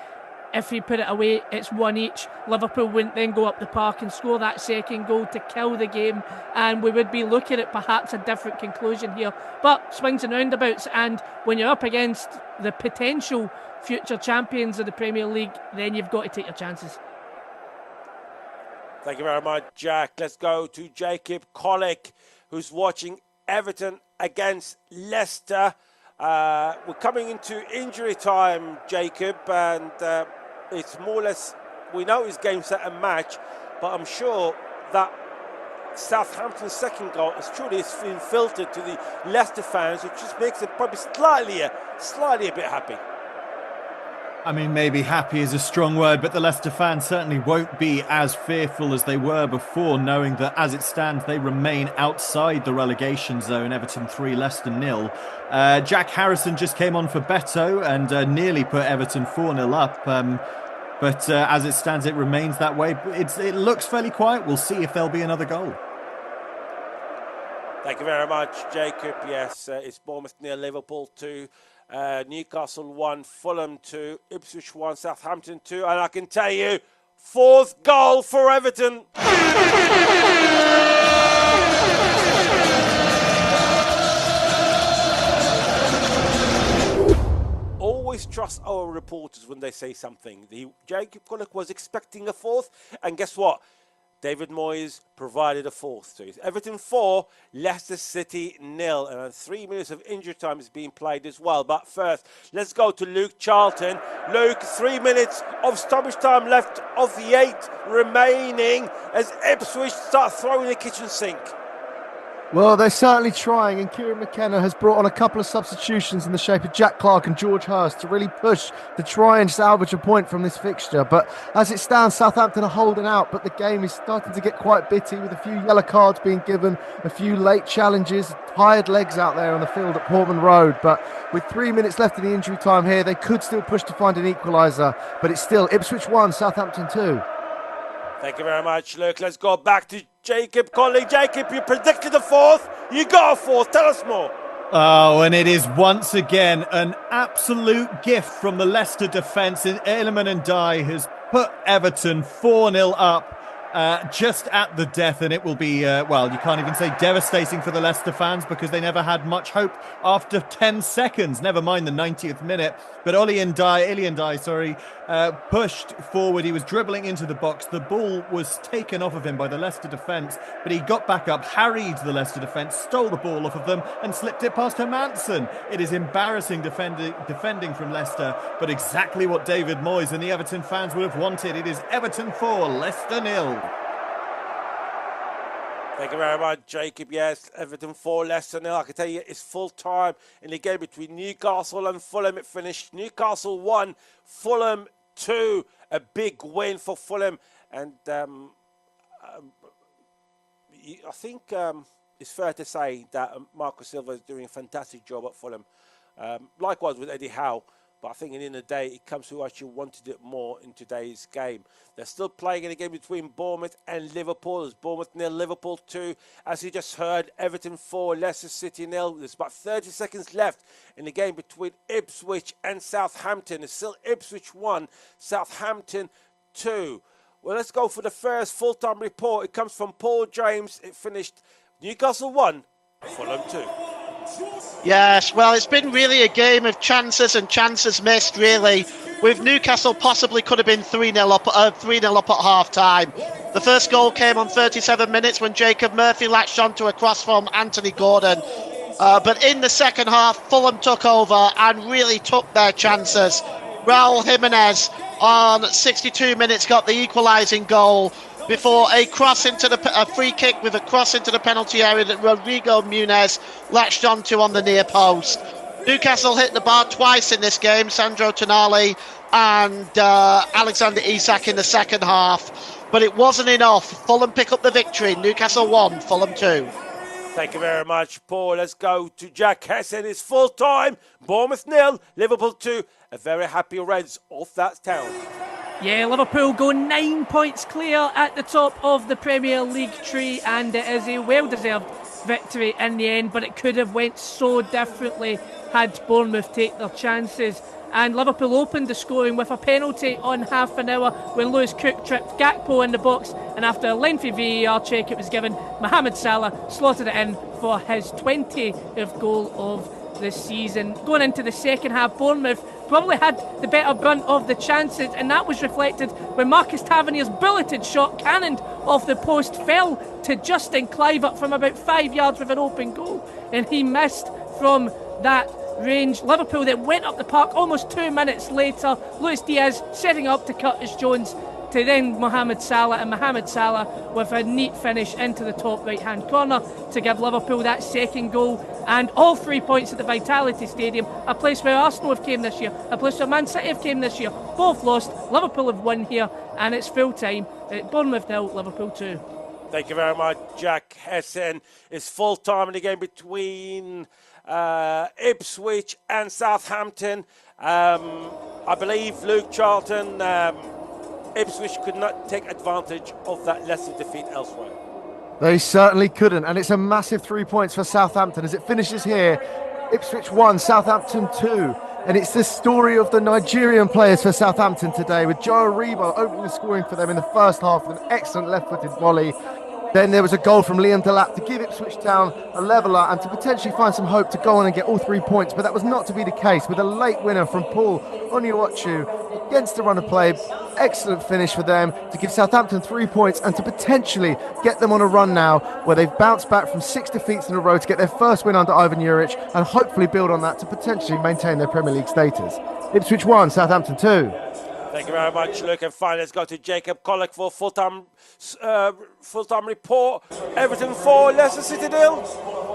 If he put it away, it's one each. Liverpool wouldn't then go up the park and score that second goal to kill the game, and we would be looking at perhaps a different conclusion here. But swings and roundabouts, and when you're up against the potential future champions of the Premier League, then you've got to take your chances. Thank you very much, Jack. Let's go to Jacob Collick, who's watching Everton against Leicester. We're coming into injury time, Jacob, and it's more or less, we know it's game, set and match, but I'm sure that Southampton's second goal has truly been filtered to the Leicester fans, which just makes them probably slightly a bit happy. I mean, maybe happy is a strong word, but the Leicester fans certainly won't be as fearful as they were before, knowing that as it stands, they remain outside the relegation zone. Everton 3, Leicester 0. Jack Harrison just came on for Beto and nearly put Everton 4-0 up. But as it stands, it remains that way. It looks fairly quiet. We'll see if there'll be another goal. Thank you very much, Jacob. Yes, it's Bournemouth 0, Liverpool 2. Newcastle 1, Fulham 2, Ipswich 1, Southampton 2, and I can tell you, 4th goal for Everton. Always trust our reporters when they say something. Jacob Collick was expecting a 4th, and guess what? David Moyes provided a 4th. So it's Everton 4, Leicester City 0. And 3 minutes of injury time is being played as well. But first, let's go to Luke Charlton. Luke, 3 minutes of stoppage time left of the 8 remaining as Ipswich start throwing the kitchen sink. Well, they're certainly trying, and Kieran McKenna has brought on a couple of substitutions in the shape of Jack Clark and George Hurst to really push to try and salvage a point from this fixture. But as it stands, Southampton are holding out, but the game is starting to get quite bitty with a few yellow cards being given, a few late challenges, tired legs out there on the field at Portman Road. But with 3 minutes left in the injury time here, they could still push to find an equaliser, but it's still Ipswich 1, Southampton 2. Thank you very much, Luke. Let's go back to Jacob Collick. Jacob, you predicted a 4th. You got a 4th. Tell us more. Oh, and it is once again an absolute gift from the Leicester defence. Iliman Ndiaye has put Everton 4-0 up just at the death, and it will be, well, you can't even say devastating for the Leicester fans because they never had much hope after 10 seconds, never mind the 90th minute. But Iliman Ndiaye, pushed forward. He was dribbling into the box. The ball was taken off of him by the Leicester defence, but he got back up, harried the Leicester defence, stole the ball off of them and slipped it past Hermansen. It is embarrassing defending from Leicester, but exactly what David Moyes and the Everton fans would have wanted. It is Everton 4, Leicester 0. Thank you very much, Jacob. Yes, Everton 4, Leicester 0. I can tell you it's full time in the game between Newcastle and Fulham. It finished Newcastle 1, Fulham 2. A big win for Fulham. And I think it's fair to say that Marco Silva is doing a fantastic job at Fulham. Likewise with Eddie Howe. But I think at the end of the day, it comes to what you wanted it more in today's game. They're still playing in a game between Bournemouth and Liverpool. It's Bournemouth 0, Liverpool 2. As you just heard, Everton 4, Leicester City 0. There's about 30 seconds left in the game between Ipswich and Southampton. It's still Ipswich 1, Southampton 2. Well, let's go for the first full-time report. It comes from Paul James. It finished Newcastle 1, Fulham 2. Yes, well, it's been really a game of chances and chances missed, really. With Newcastle possibly could have been 3-0 up at half-time. The first goal came on 37 minutes when Jacob Murphy latched onto a cross from Anthony Gordon. But in the second half, Fulham took over and really took their chances. Raul Jimenez on 62 minutes got the equalising goal before a free kick with a cross into the penalty area that Rodrigo Muniz latched onto on the near post. Newcastle hit the bar twice in this game, Sandro Tonali and Alexander Isak in the second half, but it wasn't enough. Fulham pick up the victory. Newcastle 1, Fulham 2. Thank you very much, Paul. Let's go to Jack Hesson. It's full time. Bournemouth 0, Liverpool 2. A very happy Reds off that town. Yeah, Liverpool go 9 points clear at the top of the Premier League tree, and it is a well-deserved victory in the end, but it could have went so differently had Bournemouth take their chances. And Liverpool opened the scoring with a penalty on half an hour when Lewis Cook tripped Gakpo in the box, and after a lengthy VAR check it was given. Mohamed Salah slotted it in for his 20th goal of the season. Going into the second half, Bournemouth probably had the better brunt of the chances, and that was reflected when Marcus Tavernier's bulleted shot, cannoned off the post, fell to Justin Kluivert from about 5 yards with an open goal, and he missed from that range. Liverpool then went up the park almost 2 minutes later. Luis Diaz setting up to Curtis Jones, to then Mohamed Salah, and Mohamed Salah with a neat finish into the top right hand corner to give Liverpool that second goal, and all 3 points at the Vitality Stadium, a place where Arsenal have came this year, a place where Man City have came this year. Both lost, Liverpool have won here, and it's full time. Bournemouth 0, Liverpool 2. Thank you very much, Jack Hesson. It's full time in the game between Ipswich and Southampton. I believe Luke Charlton, Ipswich could not take advantage of that Leicester defeat elsewhere. They certainly couldn't, and it's a massive 3 points for Southampton as it finishes here. Ipswich 1, Southampton 2. And it's the story of the Nigerian players for Southampton today, with Joe Aribo opening the scoring for them in the first half with an excellent left-footed volley. Then there was a goal from Liam Delap to give Ipswich Town a leveller and to potentially find some hope to go on and get all 3 points, but that was not to be the case, with a late winner from Paul Onuachu against the run of play. Excellent finish for them to give Southampton 3 points and to potentially get them on a run now where they've bounced back from 6 defeats in a row to get their first win under Ivan Juric and hopefully build on that to potentially maintain their Premier League status. Ipswich 1, Southampton 2. Thank you very much, Luke. And finally, let's go to Jacob Collick for full-time report. Everton 4, Leicester City 0.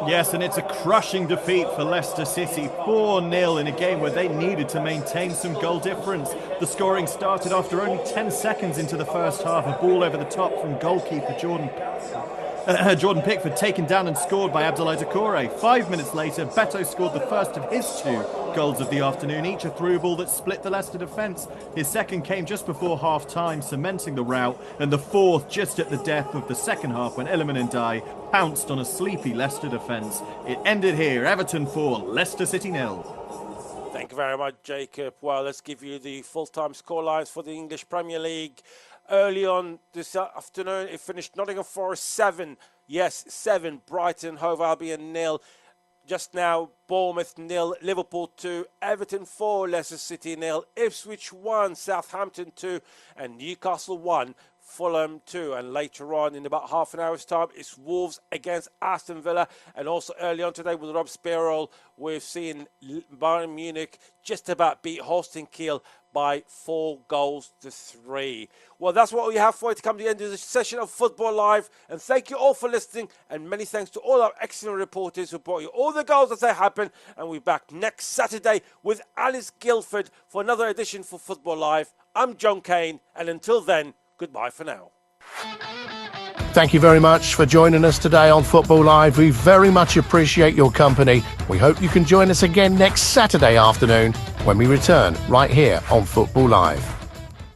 Yes, and it's a crushing defeat for Leicester City, 4-0 in a game where they needed to maintain some goal difference. The scoring started after only 10 seconds into the first half. A ball over the top from goalkeeper Jordan Pickford, taken down and scored by Abdoulaye Doucouré. 5 minutes later, Beto scored the first of his 2 goals of the afternoon, each a through ball that split the Leicester defence. His second came just before half-time, cementing the rout, and the fourth just at the death of the second half when Iliman Ndiaye pounced on a sleepy Leicester defence. It ended here, Everton 4, Leicester City 0. Thank you very much, Jacob. Well, let's give you the full-time scorelines for the English Premier League. Early on this afternoon, it finished Nottingham Forest 7. Yes, 7. Brighton, Hove Albion 0. Just now, Bournemouth 0. Liverpool 2. Everton 4. Leicester City 0. Ipswich 1. Southampton 2. And Newcastle 1. Fulham 2. And later on, in about half an hour's time, it's Wolves against Aston Villa. And also early on today with Rob Sparrow, we've seen Bayern Munich just about beat Holstein Kiel by 4-3. Well, that's what we have for you to come to the end of this session of Football Live. And thank you all for listening. And many thanks to all our excellent reporters who brought you all the goals as they happen. And we'll be back next Saturday with Alice Guildford for another edition for Football Live. I'm John Kane. And until then, goodbye for now. Thank you very much for joining us today on Football Live. We very much appreciate your company. We hope you can join us again next Saturday afternoon when we return right here on Football Live.